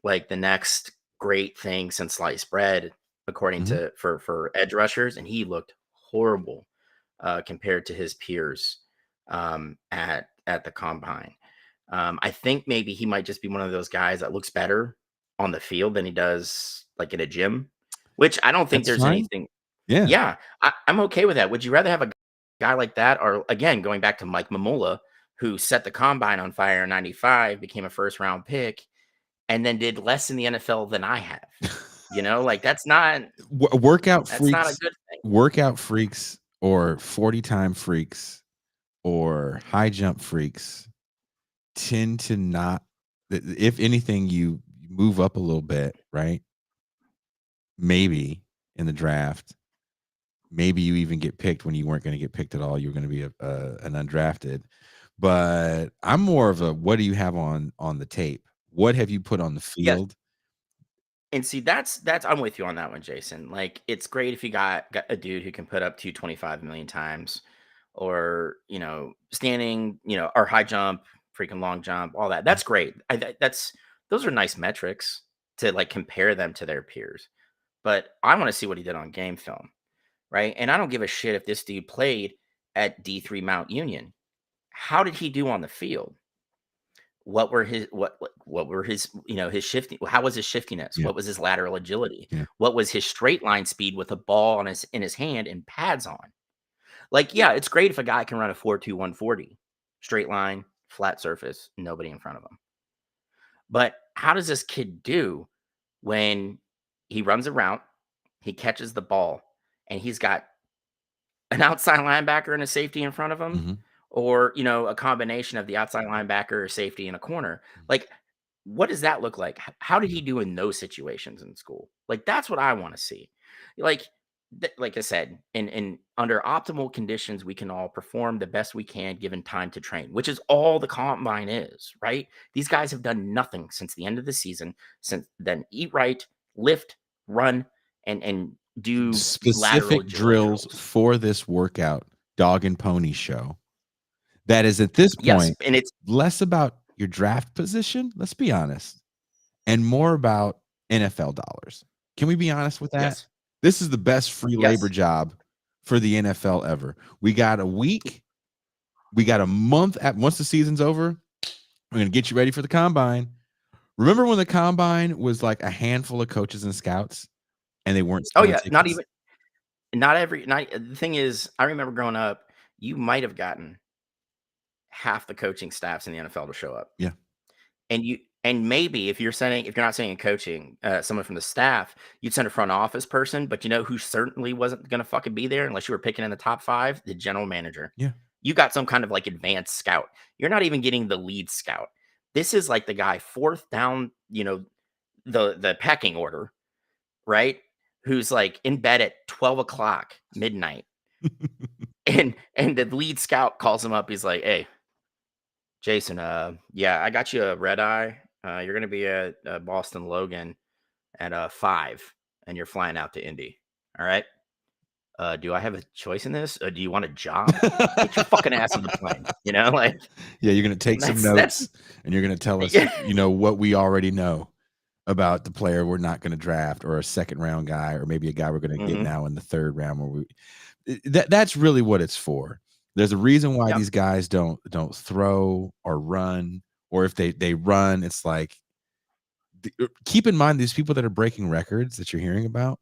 like the next great thing since sliced bread, according to for edge rushers, and he looked horrible compared to his peers at the combine. I think maybe he might just be one of those guys that looks better on the field than he does like in a gym, which I don't think That's there's fine. anything. Yeah. Yeah, I'm okay with that. Would you rather have a guy like that, or again, going back to Mike Mamola, who set the combine on fire in '95, became a first-round pick, and then did less in the NFL than I have? You know, like that's not Workout that's freaks. not a good thing. Workout freaks or 40-time freaks or high jump freaks tend to not, if anything, you move up a little bit, right? Maybe in the draft, maybe you even get picked when you weren't going to get picked at all. You were going to be an undrafted. But I'm more of a, what do you have on the tape? What have you put on the field? Yes. And see, that's I'm with you on that one, Jason. Like, it's great if you got a dude who can put up 225 million times, or standing, or high jump, freaking long jump, all that. That's great. Those are nice metrics to like compare them to their peers. But I want to see what he did on game film, right? And I don't give a shit if this dude played at D3 Mount Union. How did he do on the field? What were his his shifting? How was his shiftiness? Yeah. What was his lateral agility? Yeah. What was his straight line speed with a ball in his hand and pads on? Like, yeah, it's great if a guy can run a 4.2 140, straight line, flat surface, nobody in front of him. But how does this kid do when he runs a route, he catches the ball, and he's got an outside linebacker and a safety in front of him, or a combination of the outside linebacker or safety in a corner? Like, what does that look like? How did he do in those situations in school? Like, that's what I want to see. Like I said, in under optimal conditions, we can all perform the best we can given time to train, which is all the combine is, right? These guys have done nothing since the end of the season. Since then, eat right, lift, run, and do specific drills for this workout, dog and pony show. That is at this point, and it's less about your draft position, let's be honest, and more about NFL dollars. Can we be honest with that? Yes. This is the best free labor job for the NFL ever. We got a week, we got a month. Once the season's over, we're going to get you ready for the combine. Remember when the combine was like a handful of coaches and scouts, and they weren't? Oh yeah, the thing is, I remember growing up, you might have gotten half the coaching staffs in the NFL to show up. Yeah. And maybe if you're not sending coaching, someone from the staff, you'd send a front office person, but who certainly wasn't going to fucking be there unless you were picking in the top 5, the general manager. Yeah. You got some kind of like advanced scout. You're not even getting the lead scout. This is like the guy 4th down, the pecking order, right? Who's like in bed at 12 o'clock midnight. and the lead scout calls him up. He's like, "Hey, Jason, yeah, I got you a red eye. You're going to be at Boston Logan at 5, and you're flying out to Indy. All right. do I have a choice in this? Do you want a job? Get your fucking ass on the plane. You know, like Yeah, you're gonna take some notes and you're gonna tell us, you know, what we already know about the player we're not gonna draft, or a second round guy, or maybe a guy we're gonna get now in the third round. Where that's really what it's for. There's a reason why these guys don't throw or run, or if they run, it's like, keep in mind, these people that are breaking records that you're hearing about,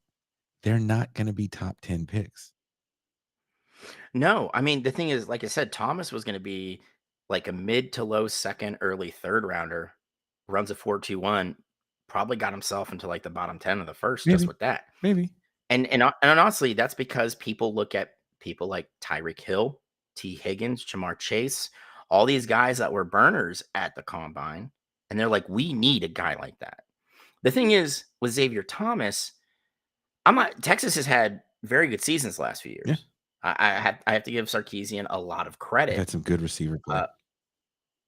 they're not going to be top 10 picks. No, I mean, the thing is, like I said, Thomas was going to be like a mid to low second, early third rounder, runs a 4.21, probably got himself into like the bottom 10 of the first, just with that. Maybe. And honestly, that's because people look at people like Tyreek Hill, T. Higgins, Jamar Chase, all these guys that were burners at the combine, and they're like, we need a guy like that. The thing is, with Xavier Thomas, Texas has had very good seasons the last few years. Yeah. I have to give Sarkisian a lot of credit. Had some good receiver play.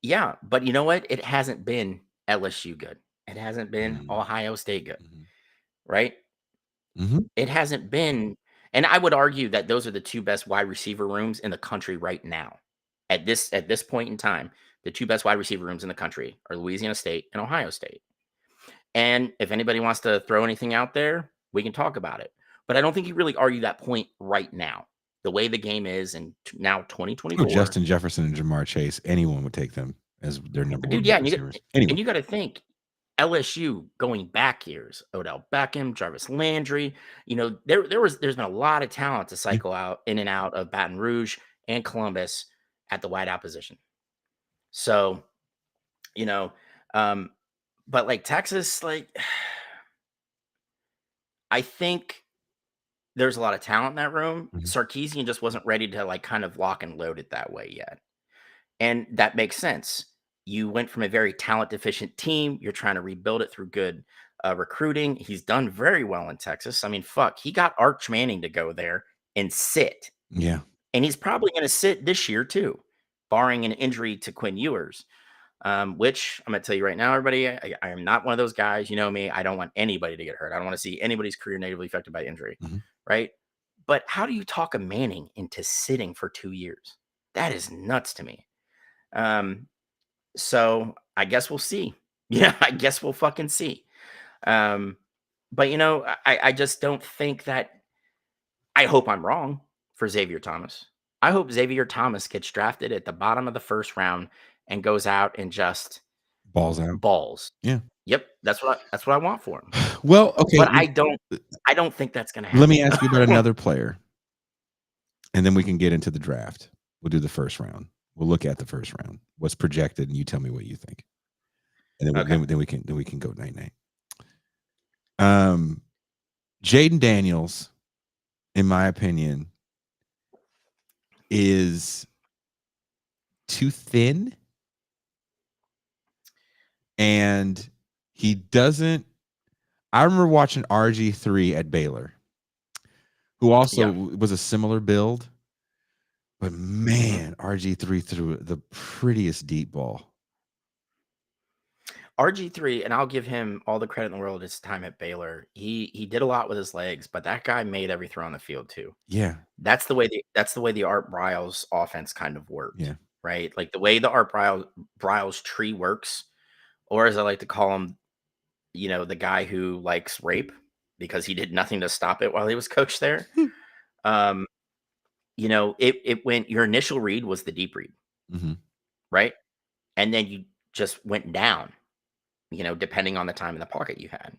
Yeah, but you know what? It hasn't been LSU good. It hasn't been Ohio State good, right? It hasn't been, and I would argue that those are the two best wide receiver rooms in the country right now. At this point in time, the two best wide receiver rooms in the country are Louisiana State and Ohio State. And if anybody wants to throw anything out there, we can talk about it. But I don't think you really argue that point right now. The way the game is, and now 2024. Justin Jefferson and Jamar Chase, anyone would take them as their number one. Yeah, and you got to think LSU going back years, Odell Beckham, Jarvis Landry. You know, there's been a lot of talent to cycle out in and out of Baton Rouge and Columbus at the wideout position. So, you know, but like Texas, like I think there's a lot of talent in that room. Sarkisian just wasn't ready to like kind of lock and load it that way yet. And that makes sense. You went from a very talent deficient team. You're trying to rebuild it through good recruiting. He's done very well in Texas. I mean, fuck, he got Arch Manning to go there and sit. Yeah. And he's probably going to sit this year too, barring an injury to Quinn Ewers. Which I'm going to tell you right now, everybody, I am not one of those guys. You know me. I don't want anybody to get hurt. I don't want to see anybody's career negatively affected by injury. Right. But how do you talk a Manning into sitting for 2 years? That is nuts to me. So I guess we'll see. Yeah, I guess we'll fucking see. But, you know, I just don't think that. I hope I'm wrong for Xavier Thomas. I hope Xavier Thomas gets drafted at the bottom of the first round and goes out and just balls. Yeah. Yep. That's what I want for him. Well, okay. But I don't think that's going to happen. Let me ask you about another player, and then we can get into the draft. We'll do the first round. We'll look at the first round. What's projected, and you tell me what you think. And then we can go night-night. Jaden Daniels, in my opinion, is too thin, and he doesn't. I remember watching RG3 at Baylor, who also was a similar build, but man, RG3 threw the prettiest deep ball. RG3, and I'll give him all the credit in the world his time at Baylor. He did a lot with his legs, but that guy made every throw on the field too. Yeah. That's the way the Art Briles offense kind of worked. Yeah. Right? Like the way the Art Briles tree works, or as I like to call him, you know, the guy who likes rape because he did nothing to stop it while he was coached there. You know, it went, your initial read was the deep read. Right? And then you just went down, you know, depending on the time in the pocket you had.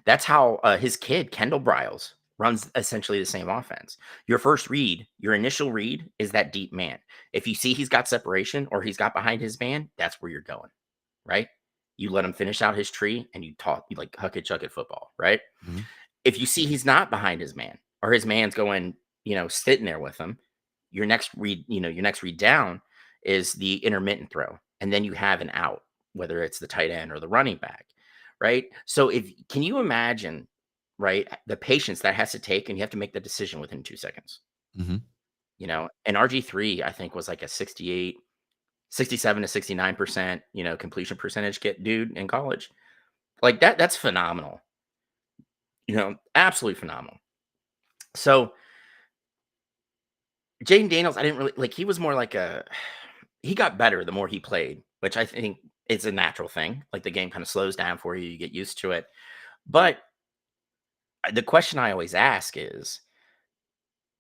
That's how his kid, Kendall Briles, runs essentially the same offense. Your first read, your initial read is that deep man. If you see he's got separation or he's got behind his man, that's where you're going, right? You let him finish out his tree and you like huck it, chuck it football, right? If you see he's not behind his man or his man's going, you know, sitting there with him, your next read down is the intermittent throw. And then you have an out, whether it's the tight end or the running back, right? So can you imagine, right, the patience that has to take, and you have to make the decision within 2 seconds. You know, and RG3, I think, was like a 67 to 69%, you know, completion percentage dude in college. Like that's phenomenal. You know, absolutely phenomenal. So Jaden Daniels, I didn't really like. He was more like he got better the more he played, which I think is a natural thing. Like the game kind of slows down for you, you get used to it. But the question I always ask is,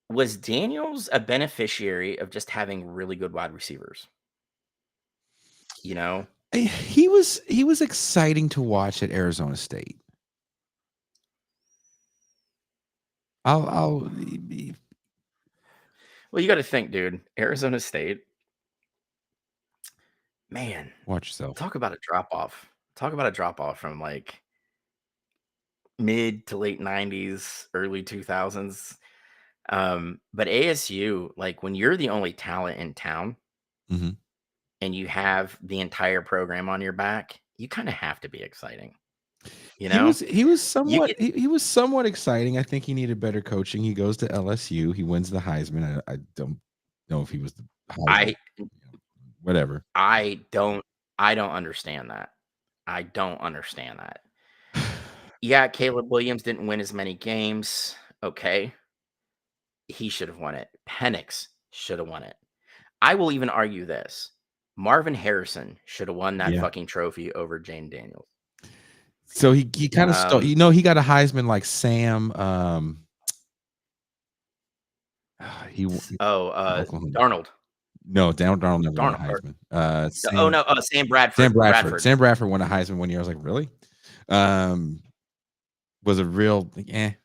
was Daniels a beneficiary of just having really good wide receivers? You know, He was exciting to watch at Arizona State. I'll well, you got to think, dude. Arizona State, man, watch yourself. talk about a drop off. Talk about a drop off from like mid to late 90s, early 2000s. But ASU, like when you're the only talent in town hmm and you have the entire program on your back, you kind of have to be exciting. You He know, was you somewhat get he was somewhat exciting. I think he needed better coaching. He goes to LSU. He wins the Heisman. I don't know if he was the Heisman, whatever. I don't understand that. I don't understand that. Yeah, Caleb Williams didn't win as many games. Okay. He should have won it. Penix should have won it. I will even argue this. Marvin Harrison should have won that Yeah. fucking trophy over Jane Daniels. So he kind of stole, he got a Heisman like Sam Darnold. No, Darnold never won a Darnold. Heisman. Sam Bradford. Sam Bradford won a Heisman one year. I was like, really? Was a real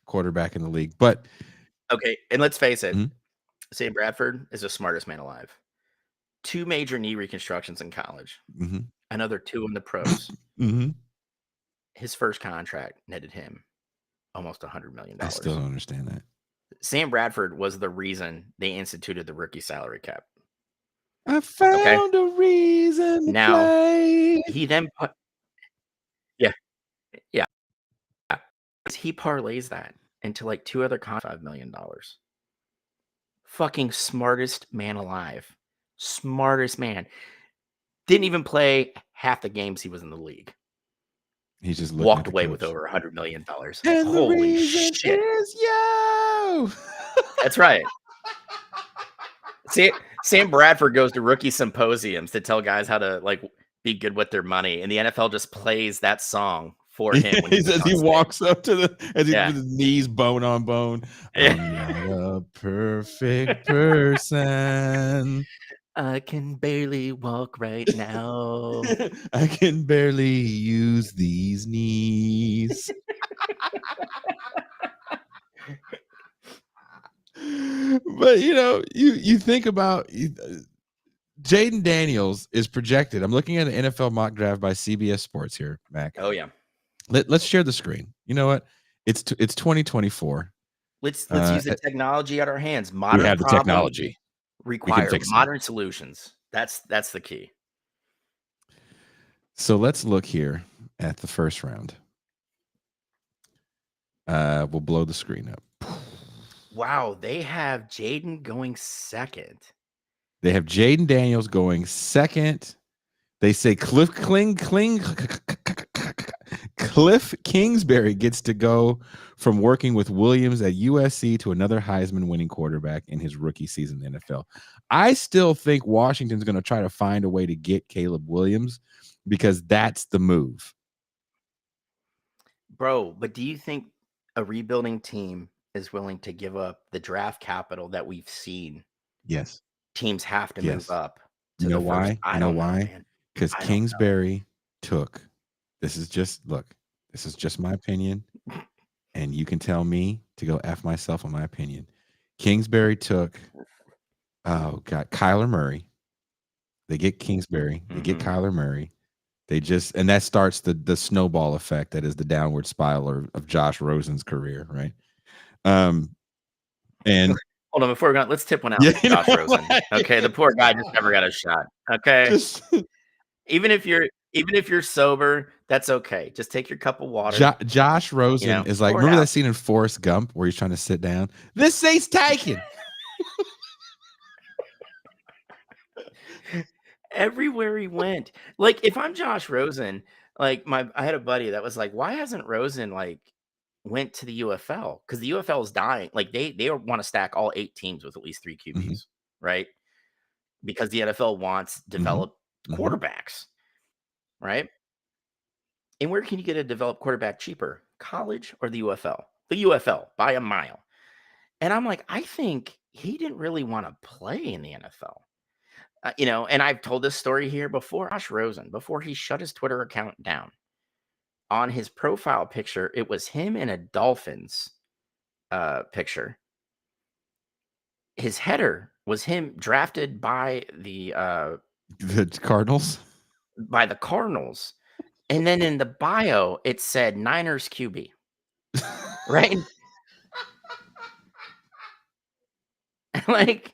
quarterback in the league. But okay, and let's face it, Mhm. Sam Bradford is the smartest man alive. 2 major knee reconstructions in college. Mhm. Another 2 in the pros. Mhm. His first contract netted him almost $100 million. I still don't understand that. Sam Bradford was the reason they instituted the rookie salary cap. I found a reason to Now, play. he then put he parlays that into like 2 other $5 million. Fucking smartest man alive. Smartest man. Didn't even play half the games he was in the league. He just walked away with over $100 million. And holy shit! Is you. That's right. See, Sam Bradford goes to rookie symposiums to tell guys how to like be good with their money, and the NFL just plays that song for him. When He says he walks up to with his knees bone on bone. Yeah. I'm not a perfect person. I can barely walk right now. I can barely use these knees. But you think about Jaden Daniels is projected. I'm looking at an NFL mock draft by CBS Sports here, Mac. Oh yeah. Let's share the screen. You know what? It's 2024. Let's use the technology at our hands. Modern we have the technology. Require modern solutions. That's the key. So let's look here at the first round. We'll blow the screen up. Wow, they have Jaden going second. They have Jaden Daniels going second. They say Cliff Kingsbury gets to go from working with Williams at USC to another Heisman winning quarterback in his rookie season in the NFL. I still think Washington's going to try to find a way to get Caleb Williams because that's the move. Bro, but do you think a rebuilding team is willing to give up the draft capital that we've seen? Yes. Teams have to move up. You know why? I know why? Because Kingsbury took, this is just my opinion, and you can tell me to go F myself on my opinion. Kingsbury took, Kyler Murray. They get Kingsbury. They get Kyler Murray. And that starts the snowball effect that is the downward spiral of Josh Rosen's career, right? And hold on, before we go, let's tip one out to Josh Rosen. Okay, the poor guy just never got a shot. Okay. Even if you're sober, that's okay. Just take your cup of water. Josh Rosen is like, remember that scene in Forrest Gump where he's trying to sit down? This seat's taken. Everywhere he went. Like, if I'm Josh Rosen, like I had a buddy that was like, why hasn't Rosen like went to the UFL because the UFL is dying. Like they want to stack all 8 teams with at least 3 QBs, right? Because the NFL wants developed quarterbacks, right? And where can you get a developed quarterback cheaper? College or the UFL? The UFL by a mile. And I'm like, I think he didn't really want to play in the NFL. And I've told this story here before. Josh Rosen, before he shut his Twitter account down, on his profile picture, it was him in a Dolphins picture. His header was him drafted by the Cardinals. By the Cardinals. And then in the bio, it said Niners QB. Right? Like,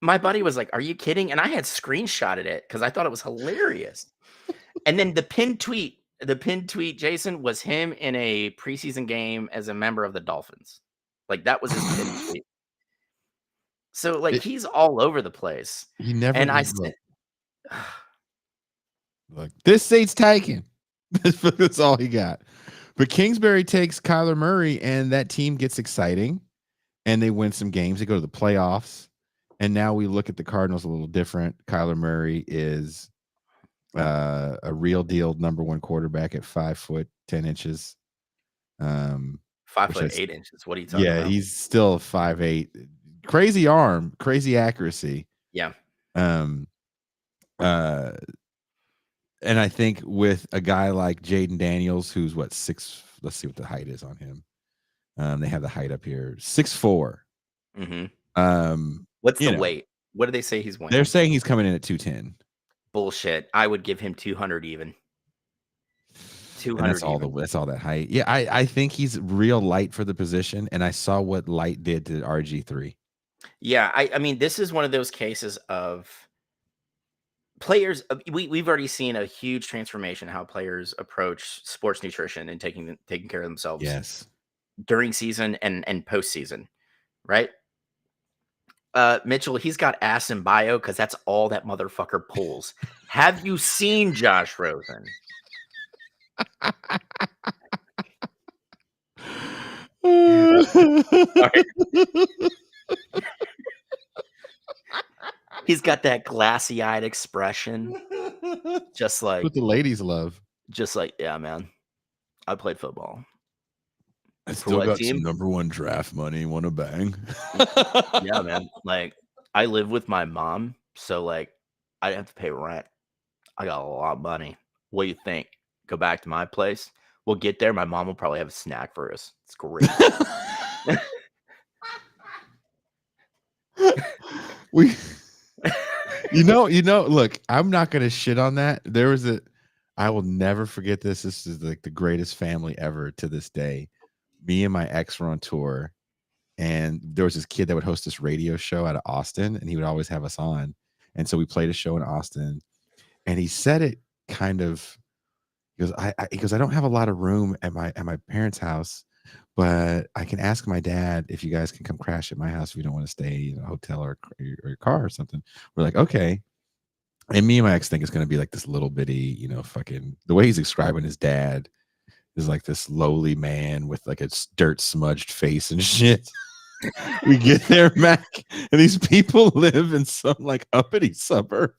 my buddy was like, "Are you kidding?" And I had screenshotted it because I thought it was hilarious. And then the pinned tweet, Jason, was him in a preseason game as a member of the Dolphins. Like, that was his pinned tweet. So, like, he's all over the place. He never. And I said, "Look, this seat's taken." That's all he got. But Kingsbury takes Kyler Murray, and that team gets exciting, and they win some games. They go to the playoffs, and now we look at the Cardinals a little different. Kyler Murray is a real deal number 1 quarterback at 5 foot 10 inches. 5 foot 8 inches. What are you talking about? Yeah, he's still 5'8". Crazy arm, crazy accuracy. Yeah. And I think with a guy like Jaden Daniels, who's 6, let's see what the height is on him. They have the height up here, 6'4". What's the weight? What do they say he's weighing? They're saying he's coming in at 210. Bullshit. I would give him 200 even. 200. And that's all that height. Yeah, I think he's real light for the position, and I saw what light did to RG3. Yeah, I mean, this is one of those cases of players. We've already seen a huge transformation how players approach sports nutrition and taking care of themselves. Yes, during season and postseason, right? Mitchell, he's got ass in bio because that's all that motherfucker pulls. Have you seen Josh Rosen? He's got that glassy-eyed expression, just like what the ladies love. Just like, yeah, man, I played football. I still got some number 1 draft money. Want to bang? Yeah, man. Like, I live with my mom, so like, I didn't have to pay rent. I got a lot of money. What do you think? Go back to my place. We'll get there. My mom will probably have a snack for us. It's great. Look, I'm not gonna shit on that. I will never forget this. This is like the greatest family ever to this day. Me and my ex were on tour, and there was this kid that would host this radio show out of Austin, and he would always have us on. And so we played a show in Austin, and he said it kind of. He goes, I don't have a lot of room at my parents' house, but I can ask my dad if you guys can come crash at my house if you don't want to stay in a hotel or your car or something. We're like, okay. And me and my ex think it's going to be like this little bitty, fucking, the way he's describing his dad is like this lowly man with like a dirt smudged face and shit. We get there, Mac, and these people live in some like uppity suburb.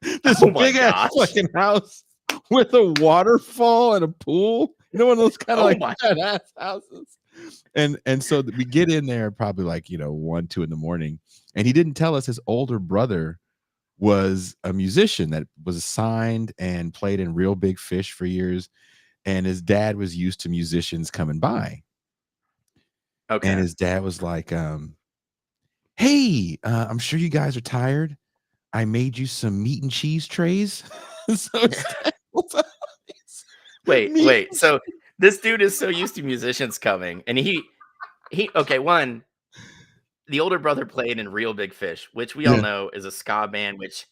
This big ass fucking house with a waterfall and a pool. One of those kind of badass houses. And so we get in there probably like, 1, 2 in the morning. And he didn't tell us his older brother was a musician that was signed and played in Real Big Fish for years. And his dad was used to musicians coming by. Okay. And his dad was like, hey, I'm sure you guys are tired. I made you some meat and cheese trays. So wait. So this dude is so used to musicians coming, and he one, the older brother played in Real Big Fish, which we all know is a ska band, which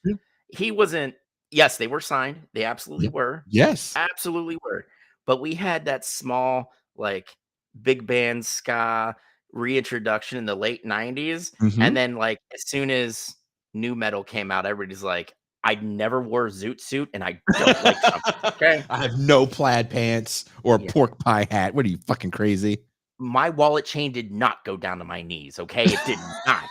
he wasn't. Yes, they were signed. They absolutely were. Yes, absolutely were. But we had that small, like, big band ska reintroduction in the late 90s. And then, like, as soon as new metal came out, everybody's like, I never wore a zoot suit, and I don't like something. Okay, I have no plaid pants or a pork pie hat. What are you, fucking crazy? My wallet chain did not go down to my knees. Okay, it did not.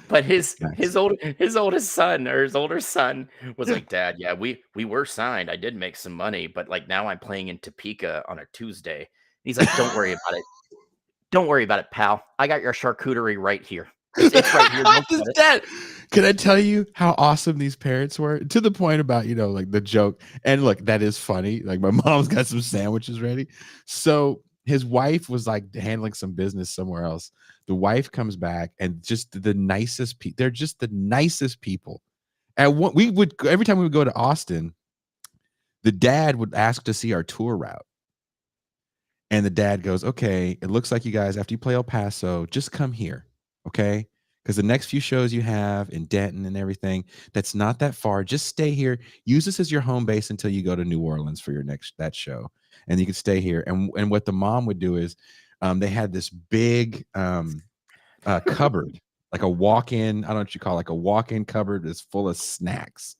But his oldest son or his older son was like, Dad, yeah, we were signed. I did make some money, but like now I'm playing in Topeka on a Tuesday. And he's like, don't worry about it. Don't worry about it, pal. I got your charcuterie right here. It's right here. Don't sweat it. Dad, can I tell you how awesome these parents were? To the point about, like the joke. And look, that is funny. Like my mom's got some sandwiches ready. So his wife was like handling some business somewhere else. The wife comes back and just the nicest people. They're just the nicest people. And every time we would go to Austin, the dad would ask to see our tour route. And the dad goes, okay, it looks like you guys, after you play El Paso, just come here. Okay. Because the next few shows you have in Denton and everything, that's not that far. Just stay here. Use this as your home base until you go to New Orleans for that show. And you can stay here. And what the mom would do is they had this big cupboard, like a walk-in, I don't know what you call it, like a walk-in cupboard that's full of snacks.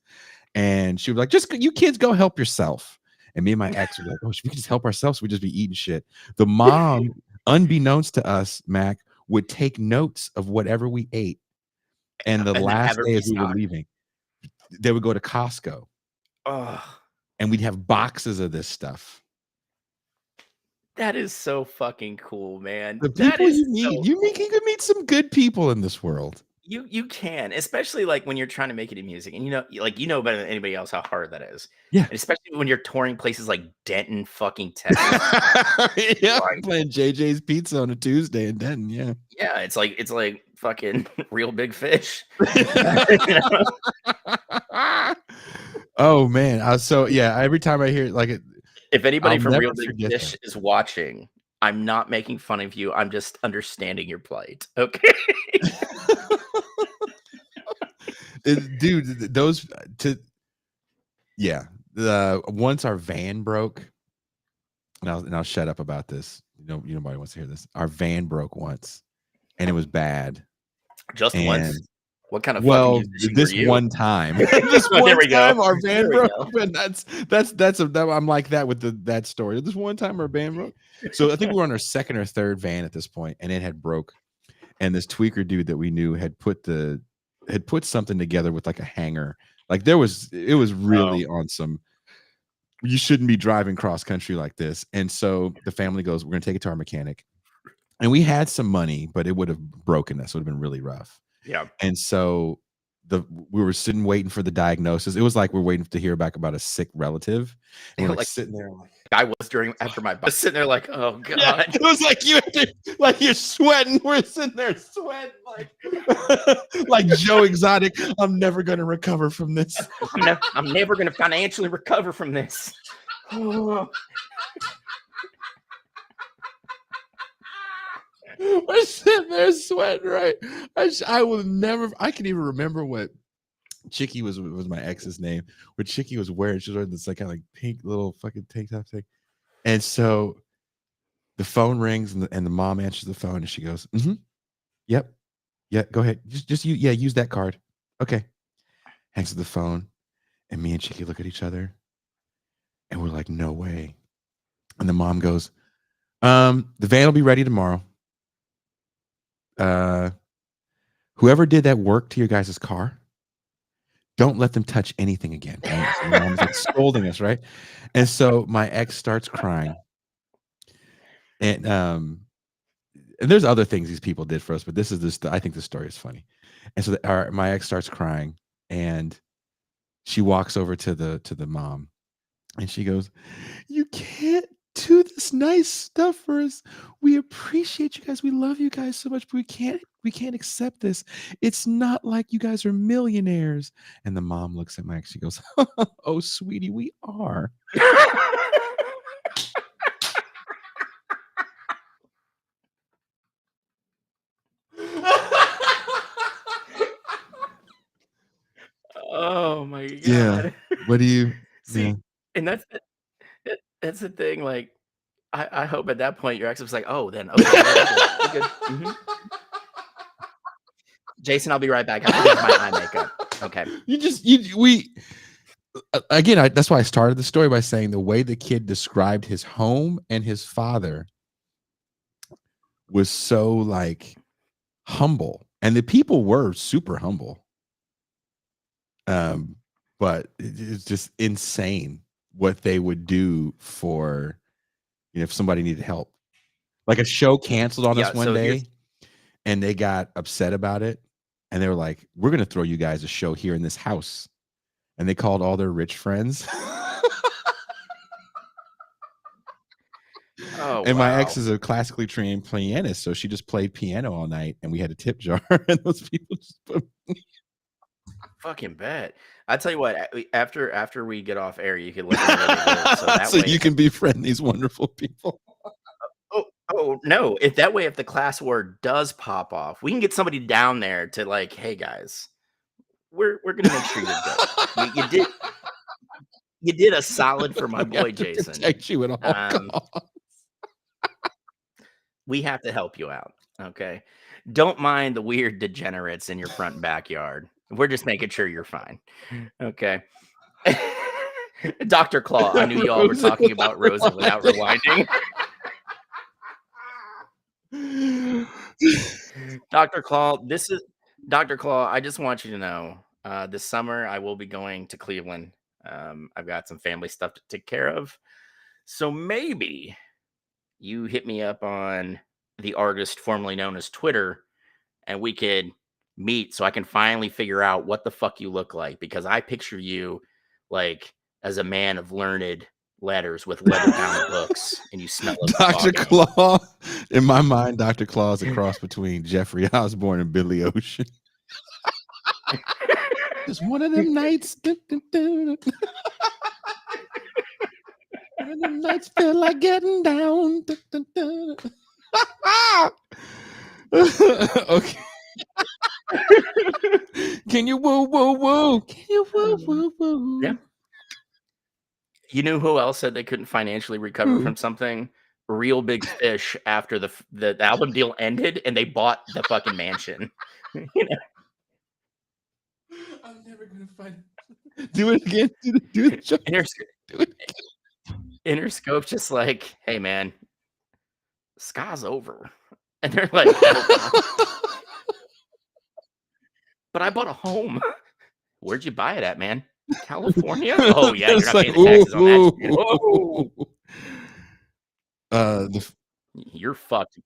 And she was like, just you kids go help yourself. And me and my ex were like, oh, we can just help ourselves. We just be eating shit. The mom, unbeknownst to us, Mac, would take notes of whatever we ate. And the last day as we were leaving, they would go to Costco. And we'd have boxes of this stuff. That is so fucking cool, man. The people you meet, you can meet some good people in this world. You can, especially like when you're trying to make it in music, and better than anybody else how hard that is. Yeah, and especially when you're touring places like Denton, fucking Texas. Yeah, I'm playing JJ's Pizza on a Tuesday in Denton. Yeah, yeah, it's like fucking Real Big Fish. Oh man, so yeah, every time I hear it, like it. If anybody from Real Big Fish is watching, I'm not making fun of you. I'm just understanding your plight. Okay. Dude, once our van broke, and I'll shut up about this. Nobody wants to hear this. Our van broke once, and it was bad. Just once. What kind of this one time? This one time our van broke, and I'm like that with that story. This one time our van broke. So I think we were on our second or third van at this point, and it had broke. And this tweaker dude that we knew had put something together with like a hanger. Like it was really on some. You shouldn't be driving cross country like this. And so the family goes, we're gonna take it to our mechanic. And we had some money, but it would have broken us. It would have been really rough. Yeah. And so we were sitting waiting for the diagnosis. It was like we're waiting to hear back about a sick relative. And we're like sitting there like I was after my bus, sitting there like, oh god. Yeah, it was like you're sweating. We're sitting there sweating like Joe Exotic. I'm never gonna recover from this. I'm never gonna financially recover from this. We're sitting there sweating, right? I will never. I can even remember what Chicky was my ex's name. What Chicky was wearing. She was wearing this kind of pink little fucking tank top thing. And so the phone rings, and the mom answers the phone, and she goes, "Yep, yeah, go ahead. Just use that card. Okay." Hangs up the phone, and me and Chicky look at each other, and we're like, "No way." And the mom goes, "The van will be ready tomorrow. Whoever did that work to your guys' car, don't let them touch anything again." Right? So mom's like scolding us, right? And so my ex starts crying, and there's other things these people did for us, but this is this. I think the story is funny. And so my ex starts crying, and she walks over to the mom, and she goes, "You can't do this nice stuff for us. We appreciate you guys. We love you guys so much, but we can't accept this. It's not like you guys are millionaires." And the mom looks at Mike. She goes, "Oh, sweetie, we are." Oh my god. Yeah. What do you see? Yeah. And that's the thing. Like, I hope at that point your ex was like, "Oh, then okay, we're good." Mm-hmm. Jason, I'll be right back. I have to get my eye makeup. Okay. again, that's why I started the story by saying the way the kid described his home and his father was so like humble, and the people were super humble. But it's just insane what they would do for, if somebody needed help. Like a show canceled on us one day, and they got upset about it, and they were like, "We're going to throw you guys a show here in this house," and they called all their rich friends. Oh, And my ex wow. is a classically trained pianist, so she just played piano all night, and we had a tip jar, and those people just put. Fucking bet. I tell you what, after we get off air, you can let me know where they live, so that So way. you can befriend these wonderful people. Oh no! If that way, if the class war does pop off, we can get somebody down there to like, hey guys, we're gonna make sure you're good. You did a solid for my boy Jason. Protect you at all costs. We have to help you out. Okay. Don't mind the weird degenerates in your front backyard. We're just making sure you're fine. Okay. Dr. Claw, I knew y'all were talking about Rosa without rewinding. Dr. Claw, Dr. Claw, I just want you to know, this summer I will be going to Cleveland. I've got some family stuff to take care of. So maybe you hit me up on the artist formerly known as Twitter, and we could meet so I can finally figure out what the fuck you look like, because I picture you like as a man of learned letters with leather-bound books, and you smell like Dr. Claw. In my mind, Dr. Claw is a cross between Jeffrey Osborne and Billy Ocean. Just one of them nights. One of them nights feel like getting down. Okay. Can you woo woo woo? Can you woo woo woo? Yeah. You knew who else said they couldn't financially recover from something? Real Big Fish after the album deal ended and they bought the fucking mansion. You know? I'm never gonna find it. Do it again. Do the joke. Interscope's just like, hey man, ska's over. And they're like, oh, but I bought a home. Where'd you buy it at, man? California? Oh yeah, you're not paying the taxes on that. You're fucked.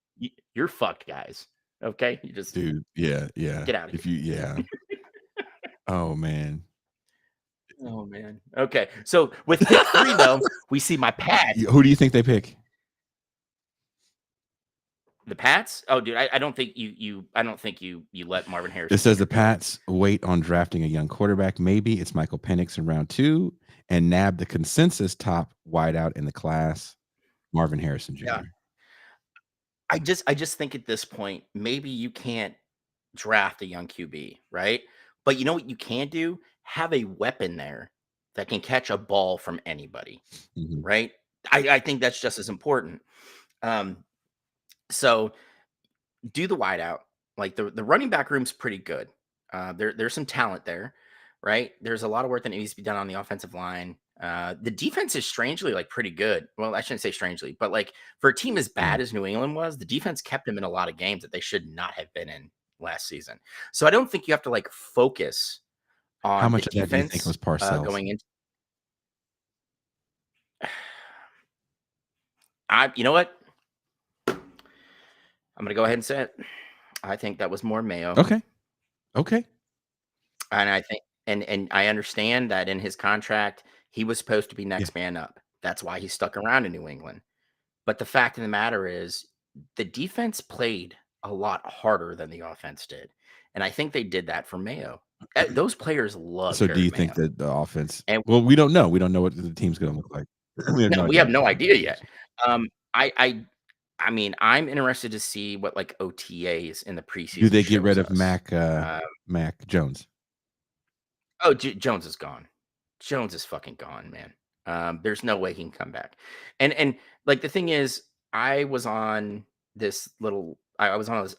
You're fucked, guys. Okay, you just yeah. Get out of here. Oh man. Okay, so with pick 3 though, we see my Pats. Who do you think they pick? The Pats? Oh, dude, I don't think you let Marvin Harrison. It says the Pats wait on drafting a young quarterback. Maybe it's Michael Penix in round 2 and nab the consensus top wideout in the class, Marvin Harrison Jr. Yeah. I just think at this point, maybe you can't draft a young QB, right? But you know what you can do? Have a weapon there that can catch a ball from anybody, right? I think that's just as important. So do the wideout. Like the running back room's pretty good. There's some talent there, right? There's a lot of work that needs to be done on the offensive line. The defense is strangely like pretty good. Well, I shouldn't say strangely, but like for a team as bad as New England was, the defense kept them in a lot of games that they should not have been in last season. So I don't think you have to like focus on how much the of that do you think was Parcells? going into. You know what? I'm gonna go ahead and say it. I think that was more Mayo. Okay. And I think, and I understand that in his contract, he was supposed to be next man up. That's why he stuck around in New England. But the fact of the matter is, the defense played a lot harder than the offense did. And I think they did that for Mayo. Those players love. So do you think that the offense? Well, we don't know. We don't know what the team's going to look like. We have no idea yet. I mean, I'm interested to see what like OTAs in the preseason. Do they get rid of Mac Jones? Oh, Jones is gone. Jones is fucking gone, man. There's no way he can come back. And like the thing is, I was on a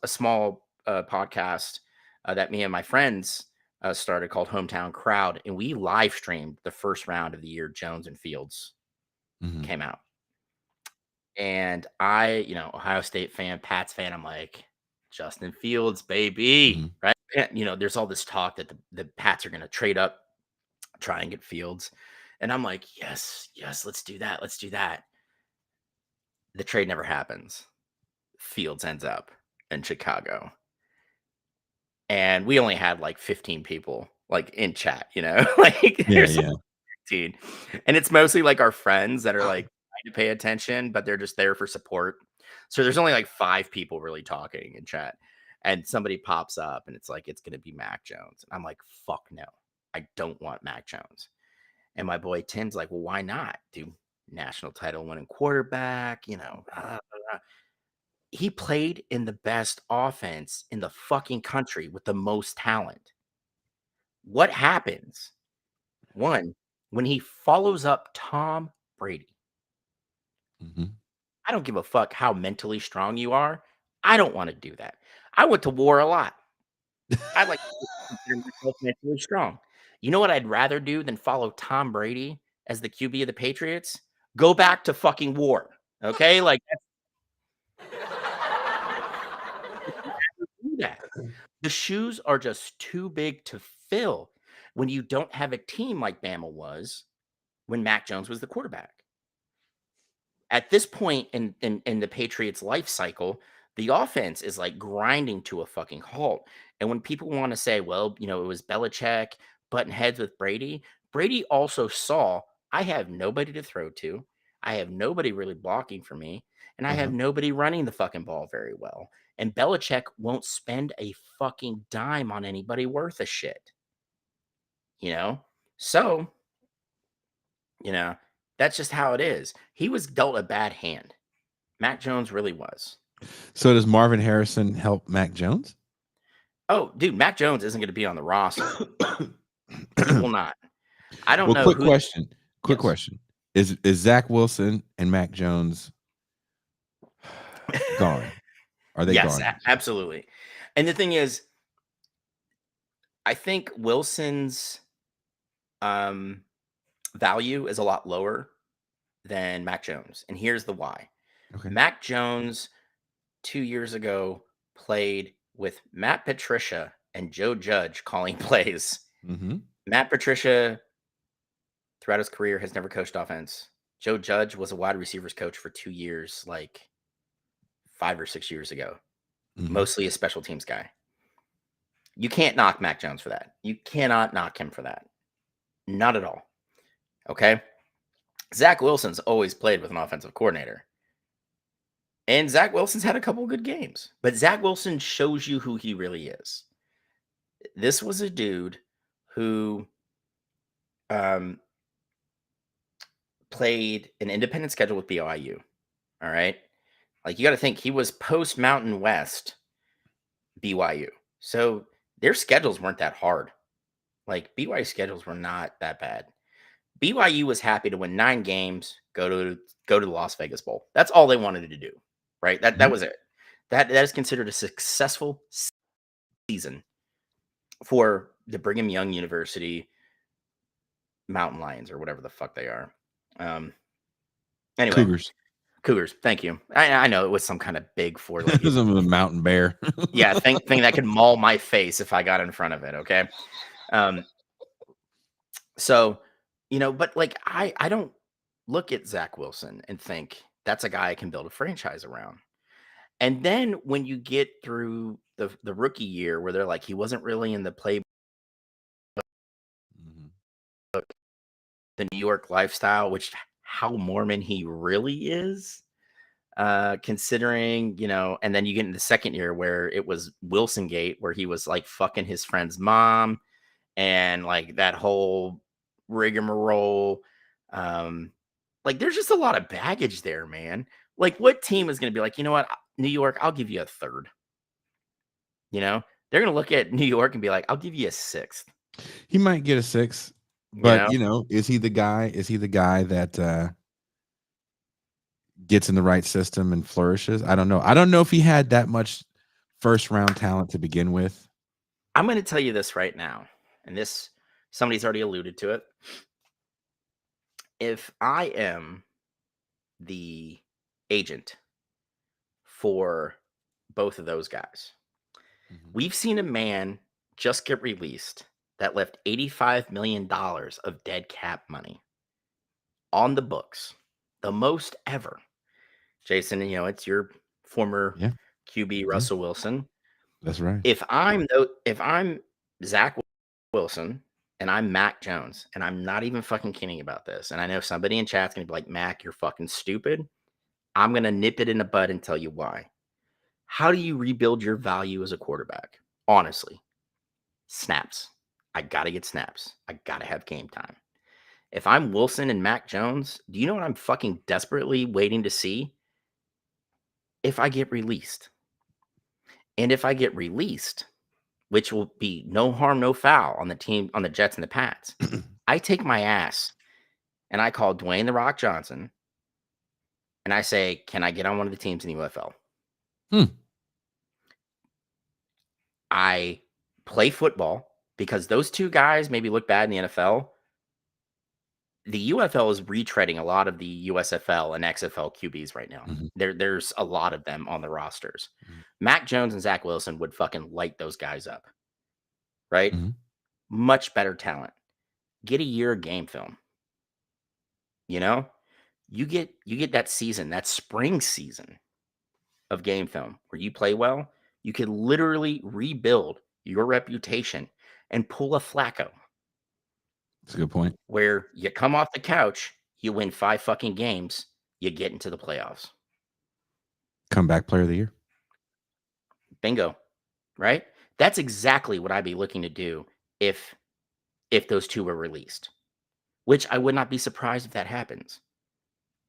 small podcast that me and my friends started called Hometown Crowd, and we live streamed the first round of the year Jones and Fields came out. And I, Ohio State fan, Pats fan, I'm like, Justin Fields, baby, right? And, there's all this talk that the Pats are going to trade up, try and get Fields. And I'm like, yes, let's do that. Let's do that. The trade never happens. Fields ends up in Chicago. And we only had like 15 people like in chat, like there's 15. And it's mostly like our friends that are like trying to pay attention, but they're just there for support. So there's only like 5 people really talking in chat. And somebody pops up and it's like, it's going to be Mac Jones. And I'm like, fuck no, I don't want Mac Jones. And my boy Tim's like, well, why not? Do national title winning quarterback, He played in the best offense in the fucking country with the most talent. What happens? One, when he follows up Tom Brady. I don't give a fuck how mentally strong you are. I don't want to do that. I went to war a lot. I like to consider myself mentally strong. You know what I'd rather do than follow Tom Brady as the QB of the Patriots? Go back to fucking war. Okay? Like, do that. The shoes are just too big to fill when you don't have a team like Bama was when Mac Jones was the quarterback. At this point in the Patriots' life cycle, the offense is like grinding to a fucking halt. And when people want to say, well, it was Belichick butting heads with Brady, Brady also saw, I have nobody to throw to. I have nobody really blocking for me. And I have nobody running the fucking ball very well. And Belichick won't spend a fucking dime on anybody worth a shit. So, that's just how it is. He was dealt a bad hand. Mac Jones really was. So does Marvin Harrison help Mac Jones? Oh, dude, Mac Jones isn't going to be on the roster. He will not. I don't know. Quick question. Is Zach Wilson and Mac Jones gone? Are they gone? Yes, absolutely. And the thing is, I think Wilson's value is a lot lower than Mac Jones. And here's the why. Okay. Mac Jones 2 years ago played with Matt Patricia and Joe Judge calling plays. Matt Patricia, throughout his career, has never coached offense. Joe Judge was a wide receivers coach for 2 years, like 5 or 6 years ago. Mostly a special teams guy. You can't knock Mac Jones for that. You cannot knock him for that. Not at all. Okay? Zach Wilson's always played with an offensive coordinator. And Zach Wilson's had a couple good games. But Zach Wilson shows you who he really is. This was a dude who played an independent schedule with BYU. All right? Like, you got to think, he was post Mountain West BYU. So their schedules weren't that hard. Like, BYU schedules were not that bad. BYU was happy to win 9 games, go to the Las Vegas Bowl. That's all they wanted to do, right? That was it. That is considered a successful season for the Brigham Young University Mountain Lions, or whatever the fuck they are. Anyway, Cougars. Thank you. I know it was some kind of big 4 It was a mountain bear. Yeah, thing that could maul my face if I got in front of it. Okay. So, but like, I don't look at Zach Wilson and think that's a guy I can build a franchise around. And then when you get through the rookie year where they're like, he wasn't really in the playbook, the New York lifestyle, which how Mormon he really is, considering, and then you get in the second year where it was Wilson Gate, where he was like fucking his friend's mom and like that whole rigmarole. Like, there's just a lot of baggage there, man. Like, what team is going to be like, you know what, New York, I'll give you a 3rd. They're going to look at New York and be like, I'll give you a 6th. He might get a 6th, but is he the guy? Is he the guy that gets in the right system and flourishes? I don't know. I don't know if he had that much first round talent to begin with. I'm going to tell you this right now. and this somebody's already alluded to it. If I am the agent for both of those guys, we've seen a man just get released that left $85 million of dead cap money on the books, the most ever. Jason, it's your former QB, Russell Wilson. That's right. If I'm Zach Wilson and I'm Mac Jones, and I'm not even fucking kidding about this, and I know somebody in chat's gonna be like, Mac, you're fucking stupid. I'm gonna nip it in the bud and tell you why. How do you rebuild your value as a quarterback? Honestly, snaps. I gotta get snaps. I gotta have game time. If I'm Wilson and Mac Jones, do you know what I'm fucking desperately waiting to see? If I get released. And if I get released, which will be no harm, no foul on the team, on the Jets and the Pats, I take my ass and I call Dwayne The Rock Johnson and I say, can I get on one of the teams in the UFL? I play football because those two guys maybe look bad in the NFL. The UFL is retreading a lot of the USFL and XFL QBs right now. There's a lot of them on the rosters. Mac Jones and Zach Wilson would fucking light those guys up, right? Much better talent. Get a year of game film. You get that season, that spring season of game film where you play well. You could literally rebuild your reputation and pull a Flacco. That's a good point. Where you come off the couch, you win 5 fucking games, you get into the playoffs. Comeback player of the year. Bingo. Right? That's exactly what I'd be looking to do if those two were released. Which I would not be surprised if that happens.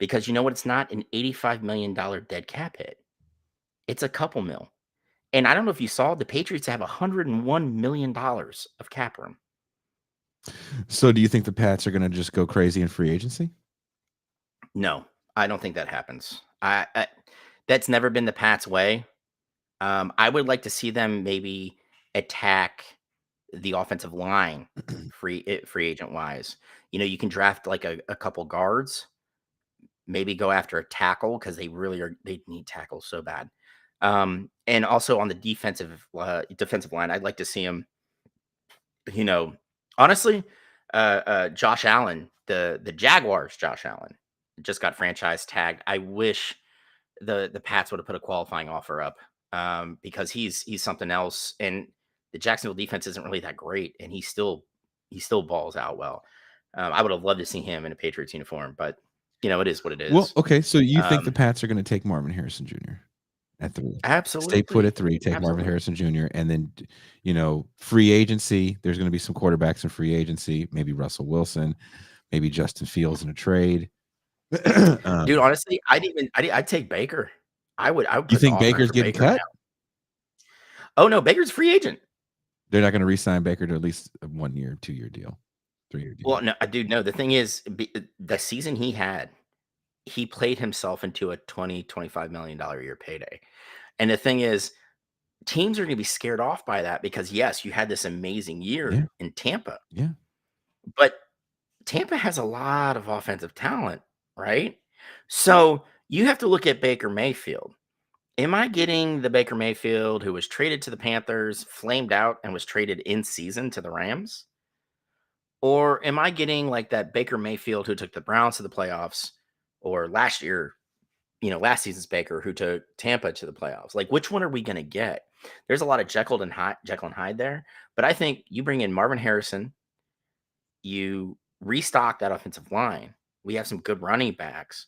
Because you know what? It's not an $85 million dead cap hit. It's a couple mil. And I don't know if you saw, the Patriots have $101 million of cap room. So do you think the Pats are going to just go crazy in free agency? No, I don't think that happens. I that's never been the Pats' way. I would like to see them maybe attack the offensive line free agent wise. You can draft like a couple guards, maybe go after a tackle because they need tackles so bad. And also on the defensive line, I'd like to see them, honestly, Josh Allen, the Jaguars, Josh Allen just got franchise tagged. I wish the Pats would have put a qualifying offer up because he's something else. And the Jacksonville defense isn't really that great, and he still balls out well. I would have loved to see him in a Patriots uniform, but it is what it is. Well, okay. So you think the Pats are going to take Marvin Harrison Jr. at 3? Absolutely. Stay put at 3, take Marvin Harrison Jr. And then, free agency, there's going to be some quarterbacks in free agency, maybe Russell Wilson, maybe Justin Fields in a trade. Dude, honestly, I'd take Baker. I would You think Baker's getting cut? Now. Oh no, Baker's free agent. They're not going to re-sign Baker to at least a 1 year, 2 year deal, 3 year deal. Well, no, dude, no. The thing is, the season he had, he played himself into a $20-25 million a year payday. And the thing is, teams are going to be scared off by that because, yes, you had this amazing year in Tampa. Yeah. But Tampa has a lot of offensive talent, right? So you have to look at Baker Mayfield. Am I getting the Baker Mayfield who was traded to the Panthers, flamed out, and was traded in season to the Rams? Or am I getting like that Baker Mayfield who took the Browns to the playoffs, or last year, last season's Baker who took Tampa to the playoffs? Like, which one are we going to get? There's a lot of Jekyll and Hyde there, but I think you bring in Marvin Harrison, you restock that offensive line. We have some good running backs.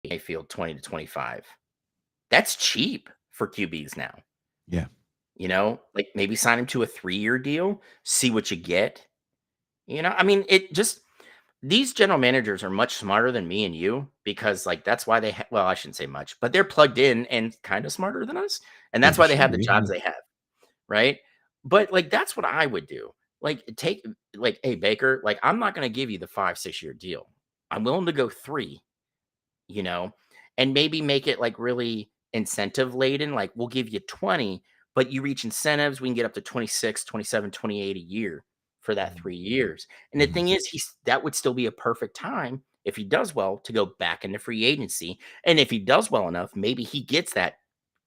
Mayfield 20 to 25. That's cheap for QBs now. Yeah. Like maybe sign him to a 3-year deal, see what you get. These general managers are much smarter than me and you because like that's why they well, I shouldn't say much, but they're plugged in and kind of smarter than us. And that's why they have the jobs they have. Right. But like, that's what I would do. Like hey, Baker, like I'm not going to give you the 5-6 year deal. I'm willing to go 3, and maybe make it like really incentive laden. Like we'll give you 20, but you reach incentives, we can get up to 26, 27, 28 a year for that 3 years. And the thing is, that would still be a perfect time if he does well to go back into free agency. And if he does well enough, maybe he gets that